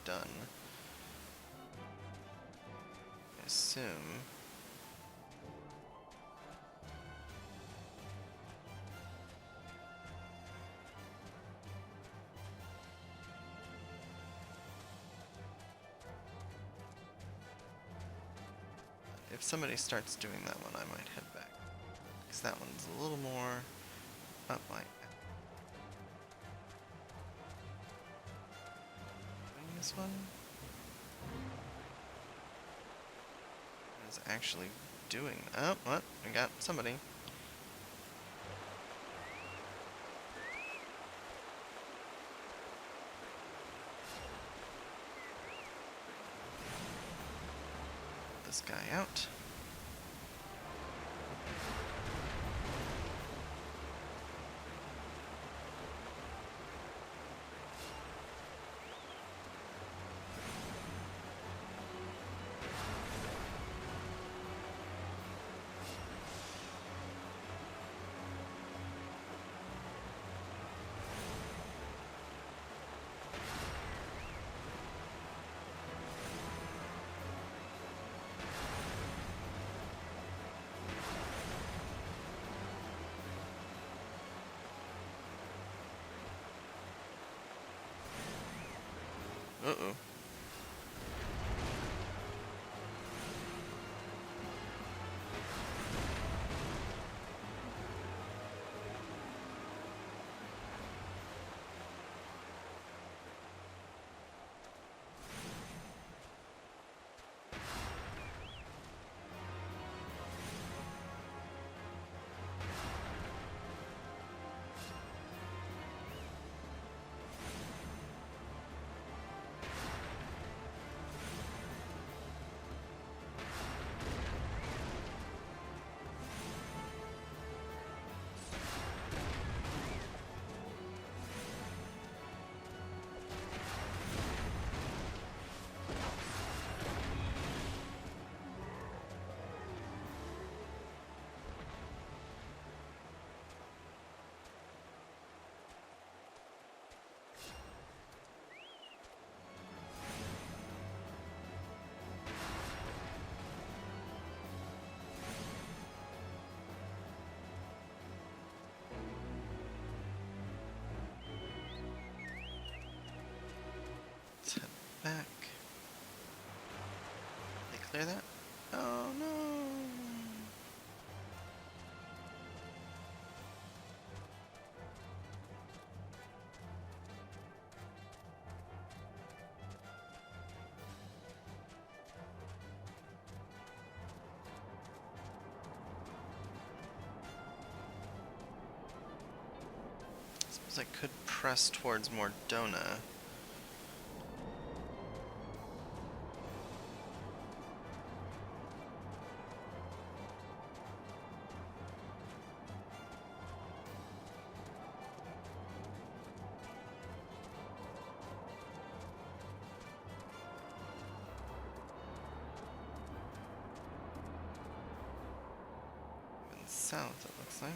Done. I assume. If somebody starts doing that one, I might head back. Because that one's a little more up my this one is actually doing. Oh, what? I got somebody. This guy out. Uh-oh. Let's head back. Did they clear that? Oh no! suppose I could press towards Mordona. South, it looks like.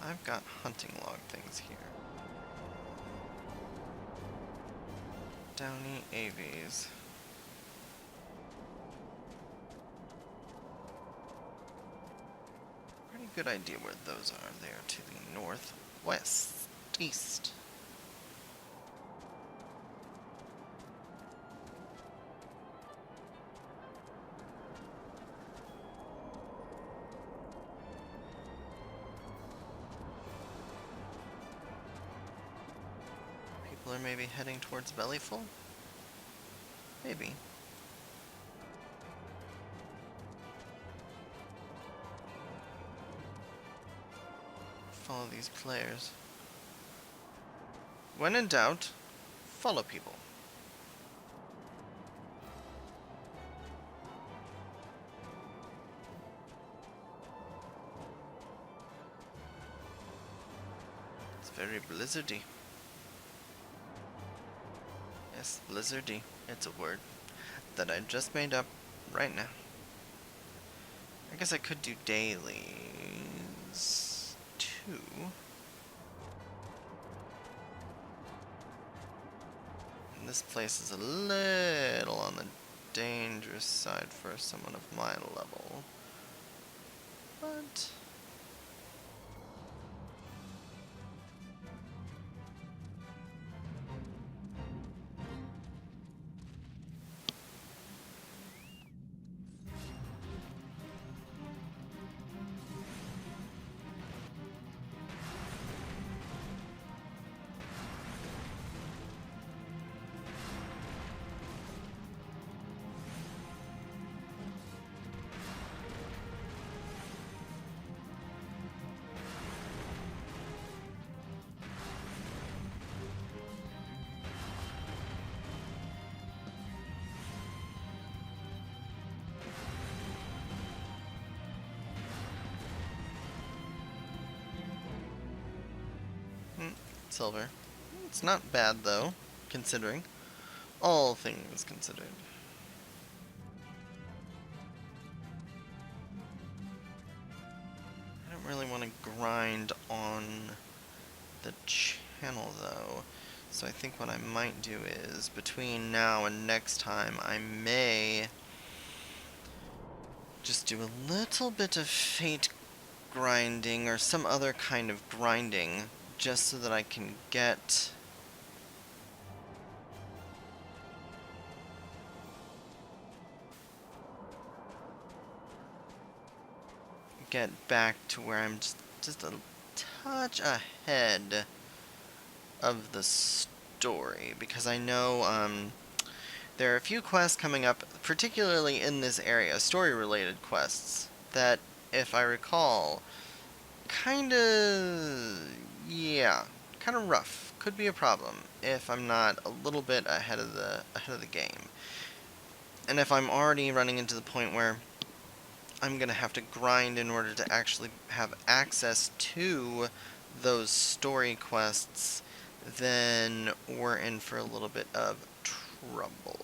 I've got hunting log things here. Downy avies. Pretty good idea where those are. They are to the northwest, east. People are maybe heading towards Bellyful? Maybe. Follow these players. When in doubt, follow people. It's very blizzardy. Yes, blizzardy. It's a word that I just made up right now. I guess I could do dailies too. And this place is a little on the dangerous side for someone of my level. But silver. It's not bad though, considering. All things considered. I don't really want to grind on the channel though. So I think what I might do is, between now and next time, I may just do a little bit of fate grinding or some other kind of grinding, just so that I can get back to where I'm just a touch ahead of the story, because I know there are a few quests coming up, particularly in this area, story-related quests, that, if I recall, kinda rough. Could be a problem if I'm not a little bit ahead of the game. And if I'm already running into the point where I'm gonna have to grind in order to actually have access to those story quests, then we're in for a little bit of trouble.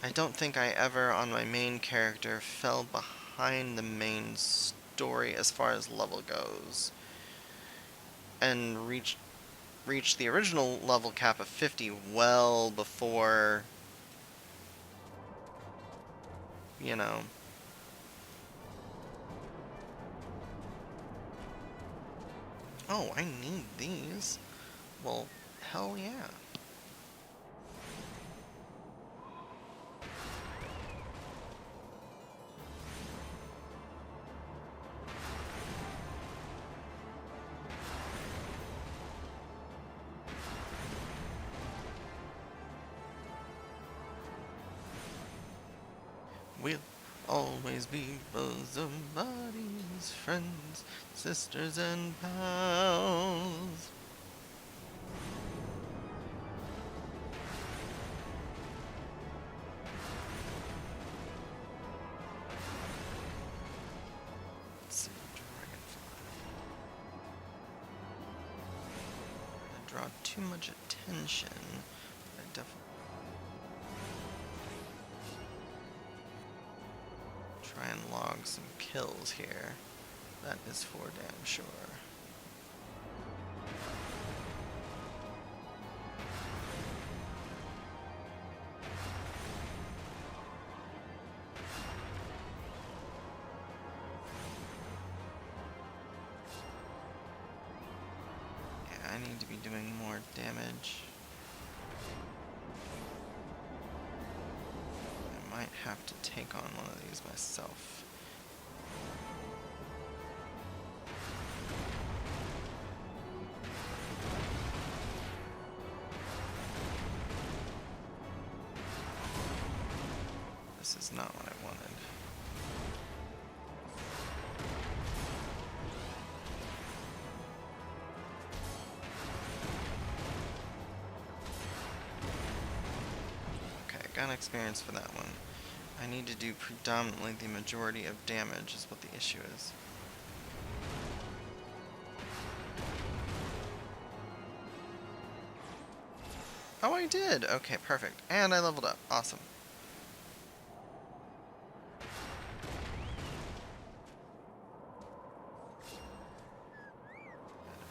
I don't think I ever, on my main character, fell behind the main story as far as level goes, and reached the original level cap of 50 well before, you know. Oh, I need these. Well, hell yeah. always be bosom buddies, friends, sisters, and pals. Let's see, dragonfly. I draw too much attention. I definitely try and log some kills here. That is for damn sure. Yeah, I need to be doing more damage. I might have to take on one of these myself. This is not what I wanted. Okay, got experience for that one. I need to do predominantly the majority of damage is what the issue is. Oh, I did! Okay, perfect. And I leveled up. Awesome.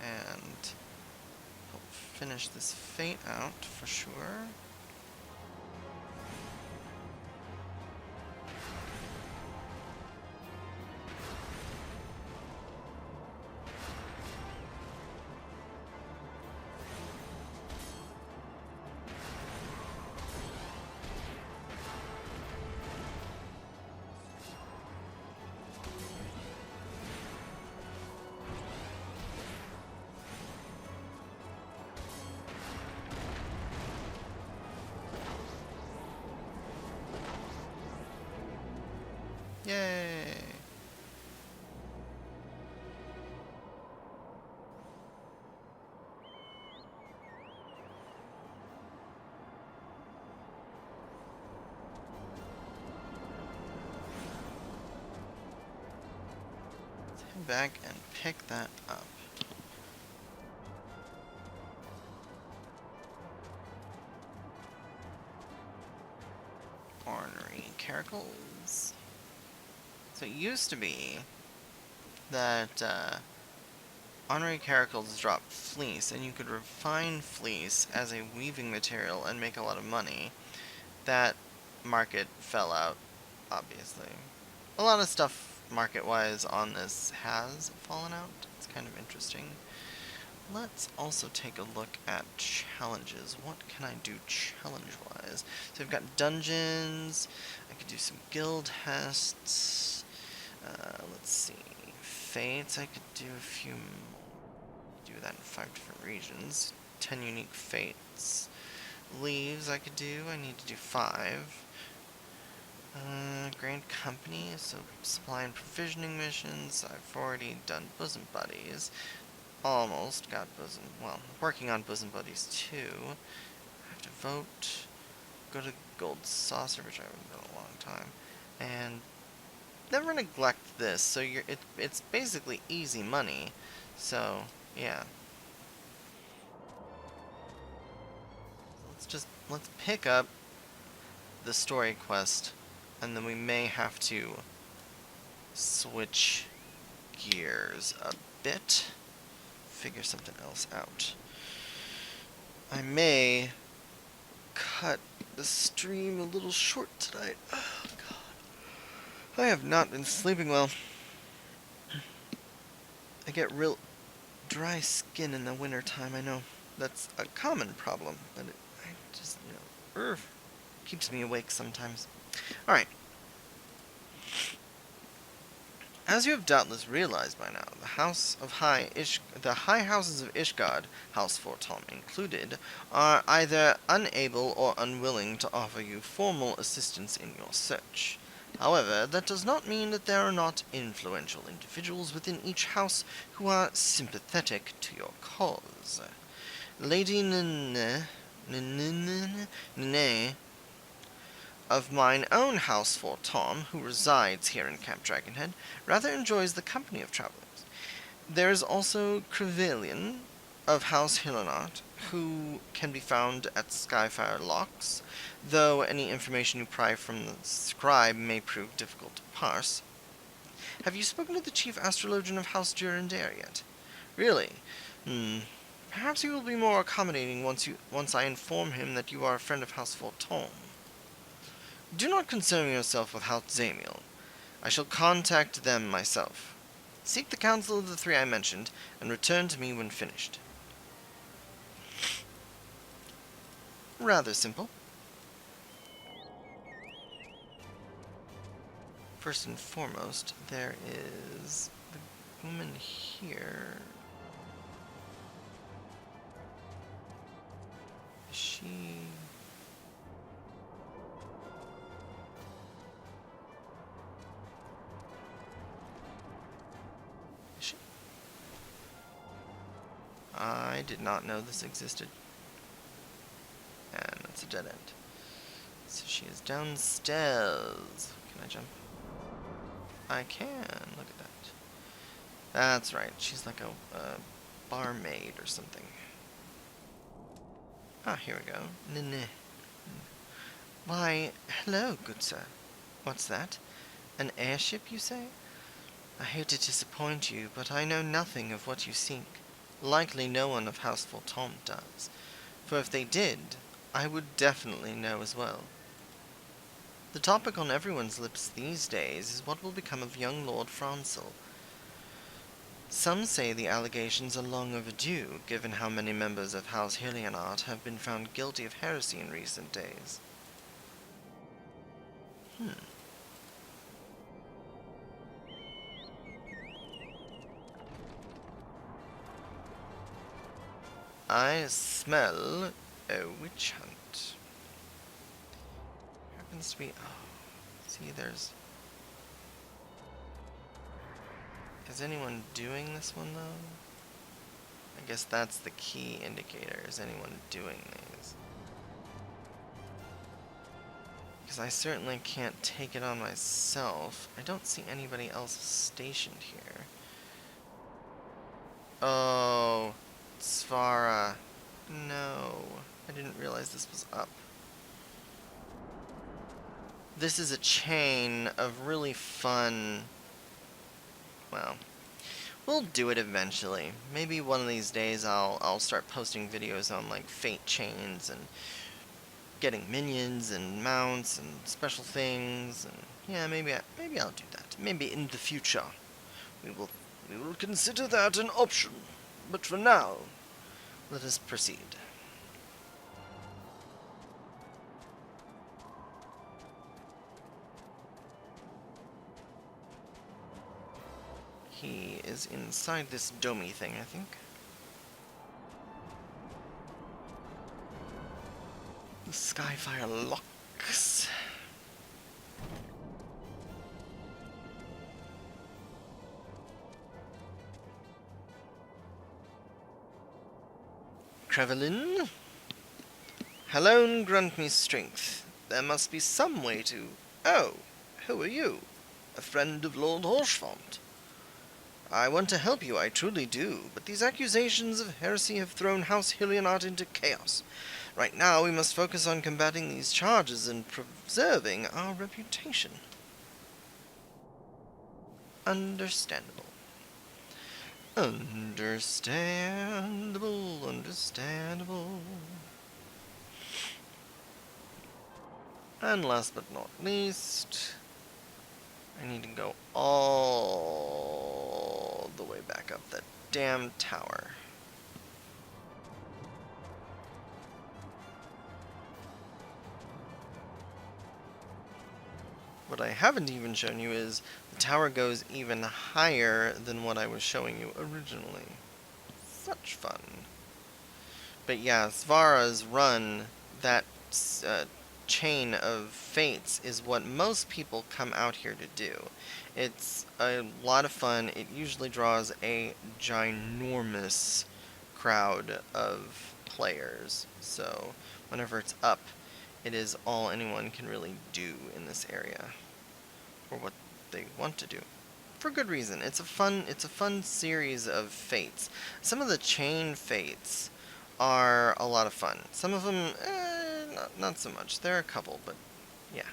And I'll finish this fate out for sure. Yay! Let's head back and pick that up. Ornery caracals. So it used to be that honorary caracals drop fleece, and you could refine fleece as a weaving material and make a lot of money. That market fell out, obviously. A lot of stuff market-wise on this has fallen out. It's kind of interesting. Let's also take a look at challenges. What can I do challenge-wise? So I've got dungeons. I could do some guild tests. Let's see. Fates, I could do a few more. Do that in 5 different regions. 10 unique fates. Leaves I could do. I need to do 5. Grand Company, so supply and provisioning missions. I've already done bosom buddies. Almost got bosom. Well, working on bosom buddies too. I have to vote. Go to Gold Saucer, which I haven't done in a long time. And never neglect this, so it's basically easy money. So, yeah. Let's pick up the story quest, and then we may have to switch gears a bit. Figure something else out. I may cut the stream a little short tonight. Oh, God. I have not been sleeping well. I get real dry skin in the wintertime. I know that's a common problem, but I just, keeps me awake sometimes. Alright. As you have doubtless realized by now, the high houses of Ishgard, House Fortom included, are either unable or unwilling to offer you formal assistance in your search. However, that does not mean that there are not influential individuals within each house who are sympathetic to your cause. Lady Nene of mine own house for Tom, who resides here in Camp Dragonhead, rather enjoys the company of travelers. There is also Crevelian of House Hillenart, who can be found at Skyfire Locks, though any information you pry from the scribe may prove difficult to parse. Have you spoken to the chief astrologian of House Durandare yet? Really? Perhaps he will be more accommodating once I inform him that you are a friend of House Forton. Do not concern yourself with House Zamiel. I shall contact them myself. Seek the counsel of the three I mentioned, and return to me when finished. Rather simple. First and foremost, there is the woman here. Is she... I did not know this existed. And that's a dead end. So she is downstairs. Can I jump? I can. Look at that. That's right. She's like a barmaid or something. Ah, here we go. Nene. Why, hello, good sir. What's that? An airship, you say? I hate to disappoint you, but I know nothing of what you seek. Likely no one of House Forton does, for if they did, I would definitely know as well. The topic on everyone's lips these days is what will become of young Lord Francel. Some say the allegations are long overdue, given how many members of House Hillianart have been found guilty of heresy in recent days. I smell a witch hunt. Happens to be... Oh, see, there's... Is anyone doing this one, though? I guess that's the key indicator. Is anyone doing these? Because I certainly can't take it on myself. I don't see anybody else stationed here. Oh... Svara. No. I didn't realize this was up. This is a chain of really fun... Well, we'll do it eventually. Maybe one of these days I'll start posting videos on like fate chains and getting minions and mounts and special things, and yeah, maybe I'll do that. Maybe in the future we will consider that an option. But for now, let us proceed. He is inside this domey thing, I think. The Skyfire locks. Crevelin? Alone grant me strength. There must be some way to... Oh, who are you? A friend of Lord Horshfont. I want to help you, I truly do, but these accusations of heresy have thrown House Hillianart into chaos. Right now we must focus on combating these charges and preserving our reputation. Understandable. Understandable. And last but not least, I need to go all the way back up that damn tower. What I haven't even shown you is the tower goes even higher than what I was showing you originally. Such fun. But yeah, Svara's run, that chain of fates is what most people come out here to do. It's a lot of fun. It usually draws a ginormous crowd of players. So whenever it's up, it is all anyone can really do in this area, or what they want to do. For good reason. It's a fun series of fates. Some of the chain fates are a lot of fun. Some of them, not so much. There are a couple, but yeah.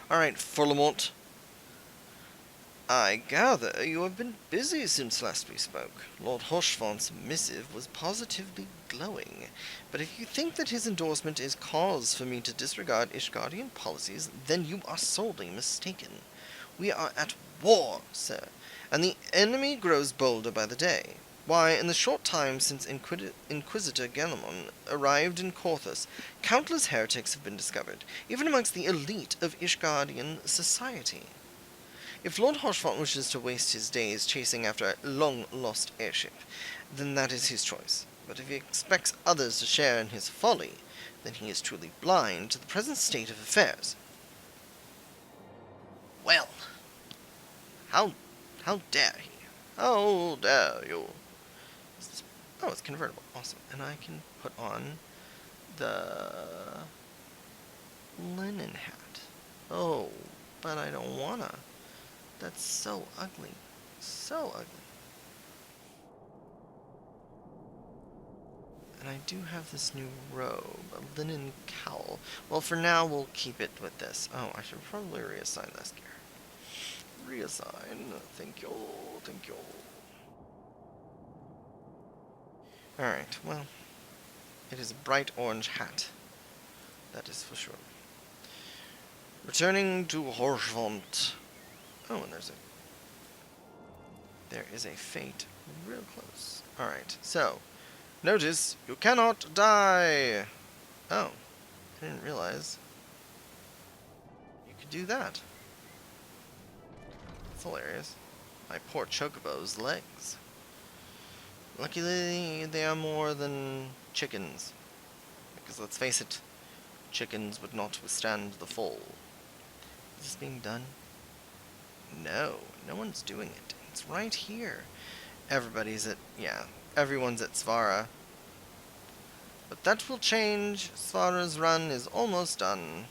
Alright, Forlamont. I gather you have been busy since last we spoke. Lord Hoshfont's missive was positively glowing, but if you think that his endorsement is cause for me to disregard Ishgardian policies, then you are sorely mistaken. We are at war, sir, and the enemy grows bolder by the day. Why, in the short time since Inquisitor Gelamon arrived in Korthus, countless heretics have been discovered, even amongst the elite of Ishgardian society. If Lord Hoshfont wishes to waste his days chasing after a long-lost airship, then that is his choice. But if he expects others to share in his folly, then he is truly blind to the present state of affairs. Well, how dare he? How dare you? Oh, it's convertible. Awesome. And I can put on the linen hat. Oh, but I don't wanna. That's so ugly. So ugly. And I do have this new robe, a linen cowl. Well, for now, we'll keep it with this. Oh, I should probably reassign this gear. Reassign. Thank you. Thank you. Alright, well, it is a bright orange hat. That is for sure. Returning to Hoshfont. Oh, and there is a fate real close. Alright, so, notice, you cannot die! Oh, I didn't realize you could do that. That's hilarious. My poor Chocobo's legs. Luckily, they are more than chickens. Because let's face it, chickens would not withstand the fall. Is this being done? No, no one's doing it. It's right here. Everyone's at Svara. But that will change. Svara's run is almost done.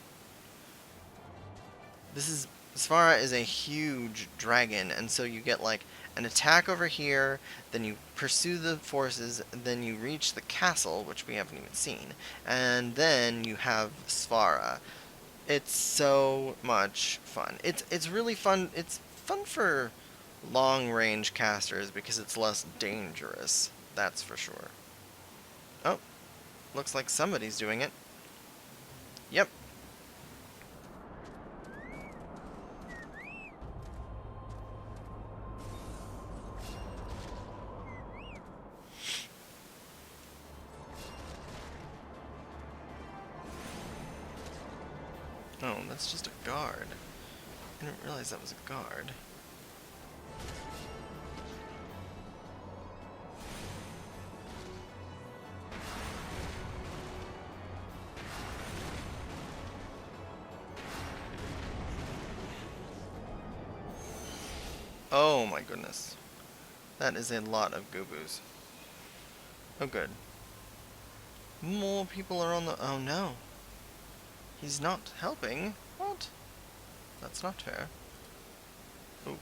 Svara is a huge dragon, and so you get like an attack over here, then you pursue the forces, then you reach the castle, which we haven't even seen, and then you have Svara. It's so much fun. It's really fun. It's fun for long-range casters because it's less dangerous. That's for sure. Oh, looks like somebody's doing it. Yep. Oh, that's just a guard. I didn't realize that was a guard. Oh my goodness. That is a lot of goo-boos. Oh good. More people are on the... Oh no. He's not helping? What? That's not fair. Ooh.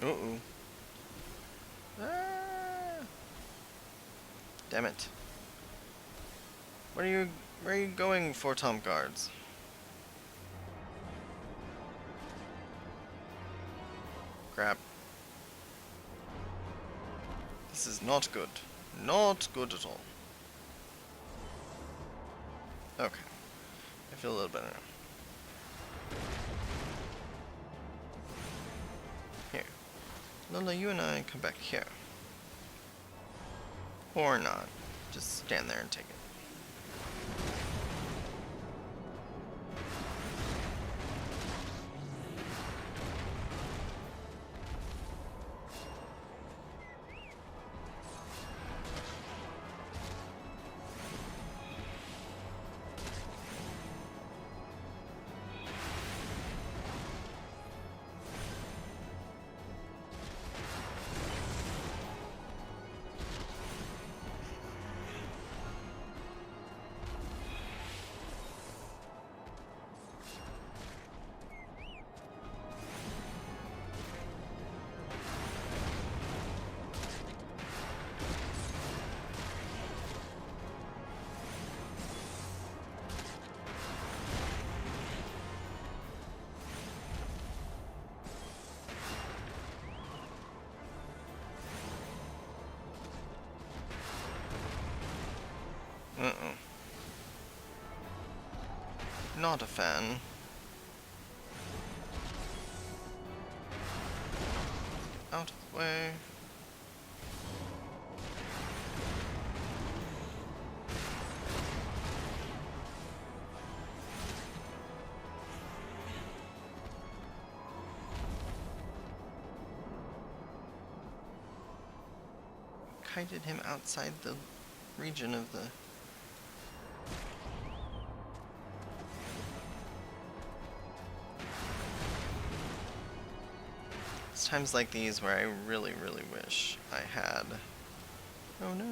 Uh-oh. Ah! Damn it. Where are you going, 4 Tom guards? Crap. This is not good. Not good at all. Okay. I feel a little better now. Here. Lola, you and I come back here. Or not. Just stand there and take it. Uh-oh. Not a fan. Out of the way. Kited him outside the region of the... It's times like these where I really, really wish I had... Oh no...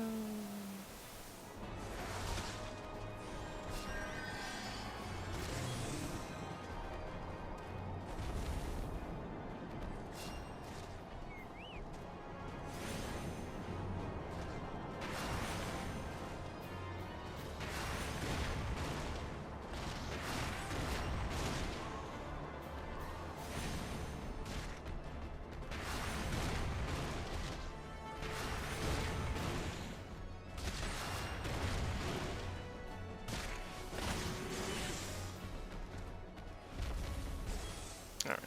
Alright.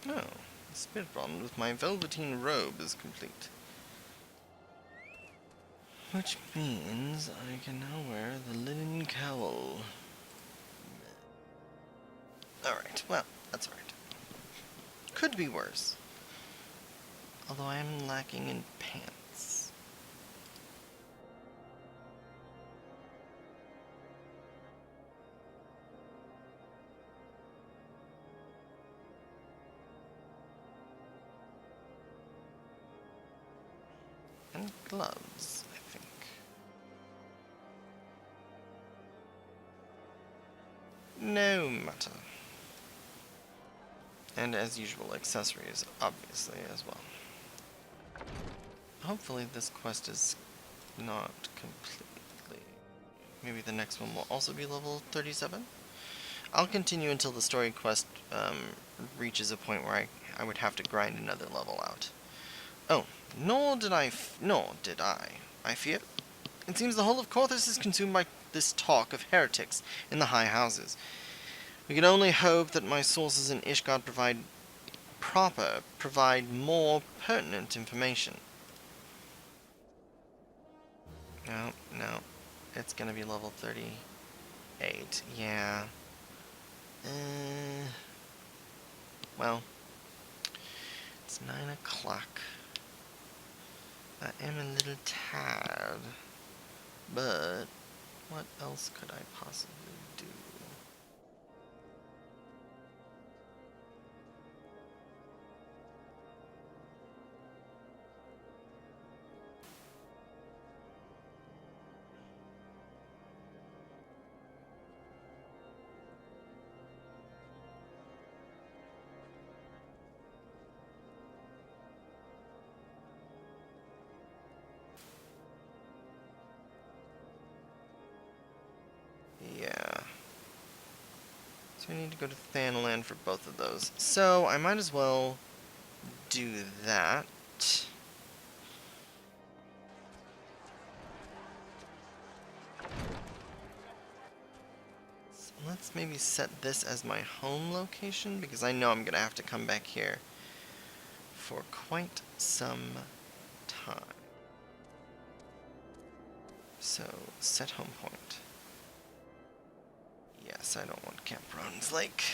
Oh, the spirit bond with my velveteen robe is complete. Which means I can now wear the linen cowl. Alright, well, that's alright. Could be worse. Although I am lacking in pants. And gloves, I think. No matter. And as usual, accessories, obviously, as well. Hopefully this quest is not completely... Maybe the next one will also be level 37? I'll continue until the story quest reaches a point where I would have to grind another level out. Oh, nor did I. I fear. It seems the whole of Korthus is consumed by this talk of heretics in the high houses. We can only hope that my sources in Ishgard provide more pertinent information. No. It's gonna be level 38. Yeah. Well, it's 9 o'clock. I am a little tired, but what else could I possibly do? Yeah. So I need to go to Thanalan for both of those. So I might as well do that. So let's maybe set this as my home location, because I know I'm going to have to come back here for quite some time. So, set home point. Yes, I don't want Camp Roan's Lake.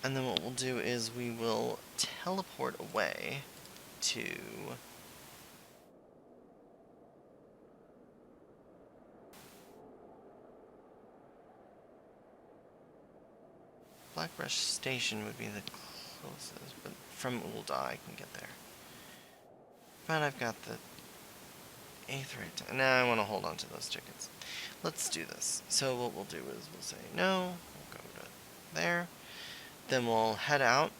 And then what we'll do is we will teleport away to Blackbrush Station would be the closest, but from Ul'dah I can get there. But I've got the Aetheryte. Now I want to hold on to those tickets. Let's do this. So what we'll do is we'll say no, we'll go to there. Then we'll head out,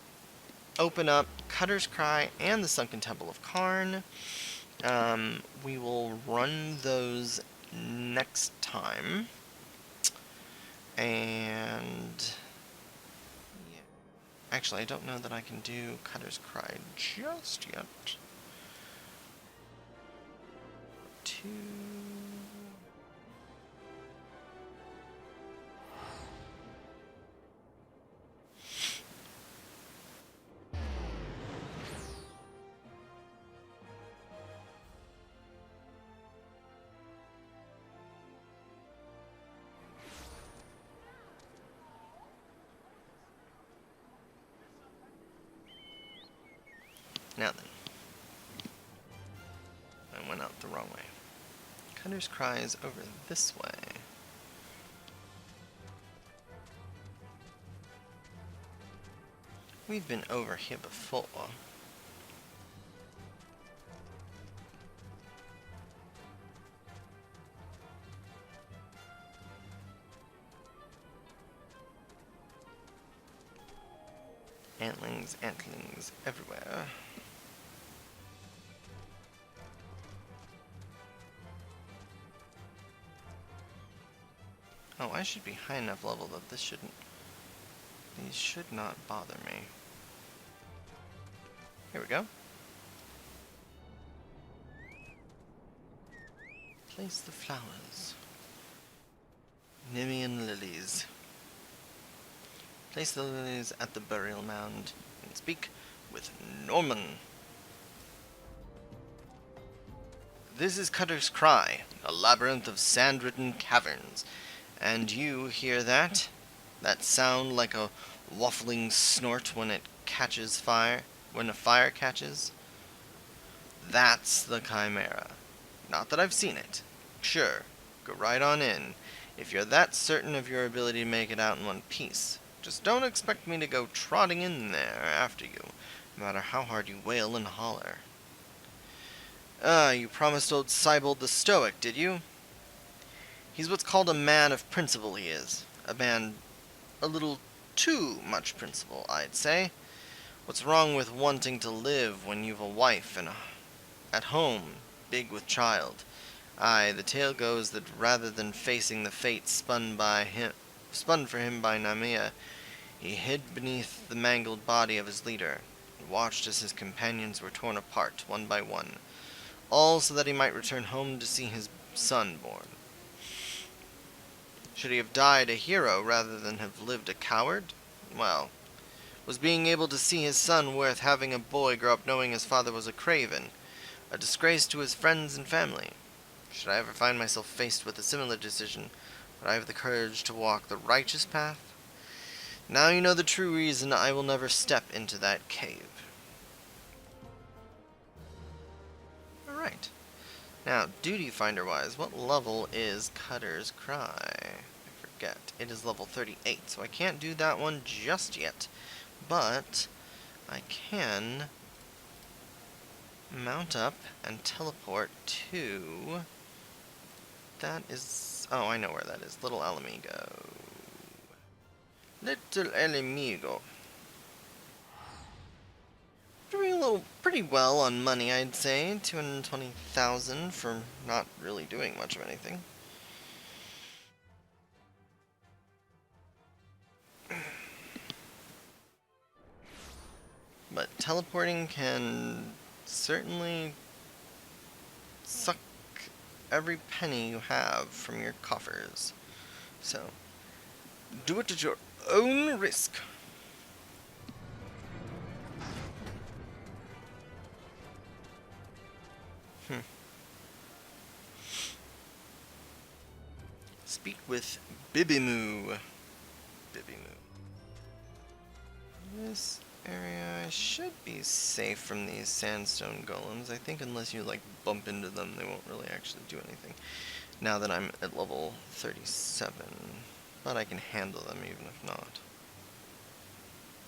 open up Cutter's Cry and the Sunken Temple of Karn. We will run those next time. And yeah. Actually, I don't know that I can do Cutter's Cry just yet. Now then. I went out the wrong way. Cutter's Cry is over this way. We've been over here before. Antlings everywhere. Oh, I should be high enough level that these should not bother me. Here we go. Place the flowers. Nemean lilies. Place the lilies at the burial mound and speak with Norman. This is Cutter's Cry, a labyrinth of sand-ridden caverns. And you hear that? That sound like a waffling snort when it catches fire, when a fire catches? That's the Chimera. Not that I've seen it. Sure, go right on in, if you're that certain of your ability to make it out in one piece. Just don't expect me to go trotting in there after you, no matter how hard you wail and holler. You promised old Cybold the Stoic, did you? He's what's called a man of principle, he is. A man a little too much principle, I'd say. What's wrong with wanting to live when you've a wife and at home, big with child? Aye, the tale goes that rather than facing the fate spun by him, spun for him by Namia, he hid beneath the mangled body of his leader, and watched as his companions were torn apart, one by one, all so that he might return home to see his son born. Should he have died a hero rather than have lived a coward? Well, was being able to see his son worth having a boy grow up knowing his father was a craven, a disgrace to his friends and family? Should I ever find myself faced with a similar decision, would I have the courage to walk the righteous path? Now you know the true reason I will never step into that cave. Alright. Now, duty finder wise, what level is Cutter's Cry? I forget. It is level 38, so I can't do that one just yet. But I can mount up and teleport to... That is... Oh, I know where that is. Little Alamigo. Little Alamigo. Doing pretty well on money, I'd say. 220,000 for not really doing much of anything. But teleporting can certainly suck every penny you have from your coffers. So, do it at your own risk. Speak with Bibimu. This area should be safe from these sandstone golems. I think unless you like bump into them, they won't really actually do anything. Now that I'm at level 37. But I can handle them even if not.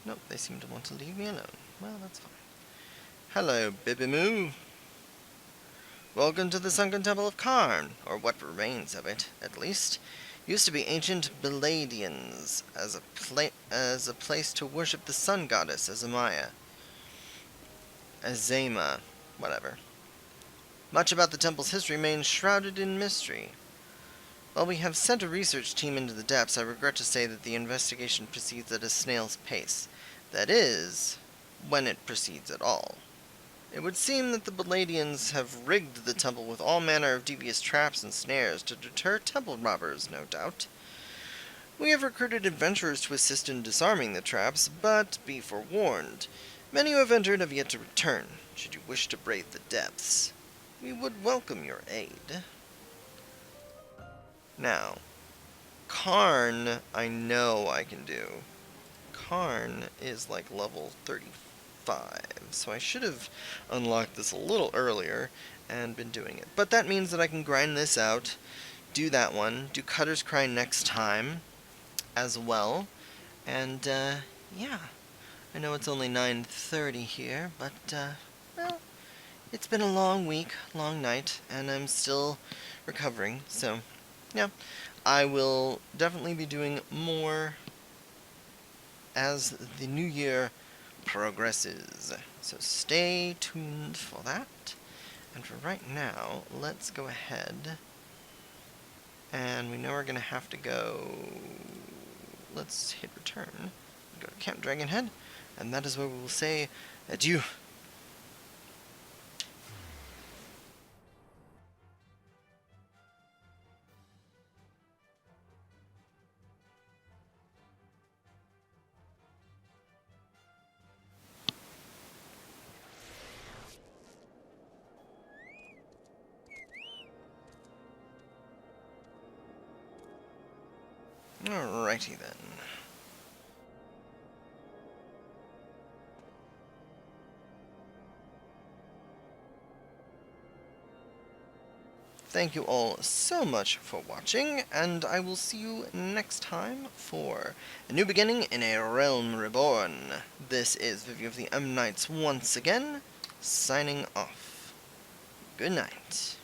Nope, they seem to want to leave me alone. Well, that's fine. Hello, Bibimu. Welcome to the Sunken Temple of Karn, or what remains of it, at least. Used to be ancient Beladians, as a place to worship the sun goddess Azema, whatever. Much about the temple's history remains shrouded in mystery. While we have sent a research team into the depths, I regret to say that the investigation proceeds at a snail's pace. That is, when it proceeds at all. It would seem that the Beladians have rigged the temple with all manner of devious traps and snares to deter temple robbers, no doubt. We have recruited adventurers to assist in disarming the traps, but be forewarned. Many who have entered have yet to return. Should you wish to brave the depths, we would welcome your aid. Now, Karn, I know I can do. Karn is like level 35, so I should have unlocked this a little earlier and been doing it. But that means that I can grind this out, do that one, do Cutter's Cry next time as well, and yeah. I know it's only 9:30 here, but well, it's been a long week, long night, and I'm still recovering, so yeah, I will definitely be doing more as the new year progresses. So stay tuned for that. And for right now, let's go ahead. And we know we're going to have to go... Let's hit return. Go to Camp Dragonhead. And that is where we will say adieu. Alrighty then. Thank you all so much for watching, and I will see you next time for a new beginning in a Realm Reborn. This is Vivi of the M Knights once again, signing off. Good night.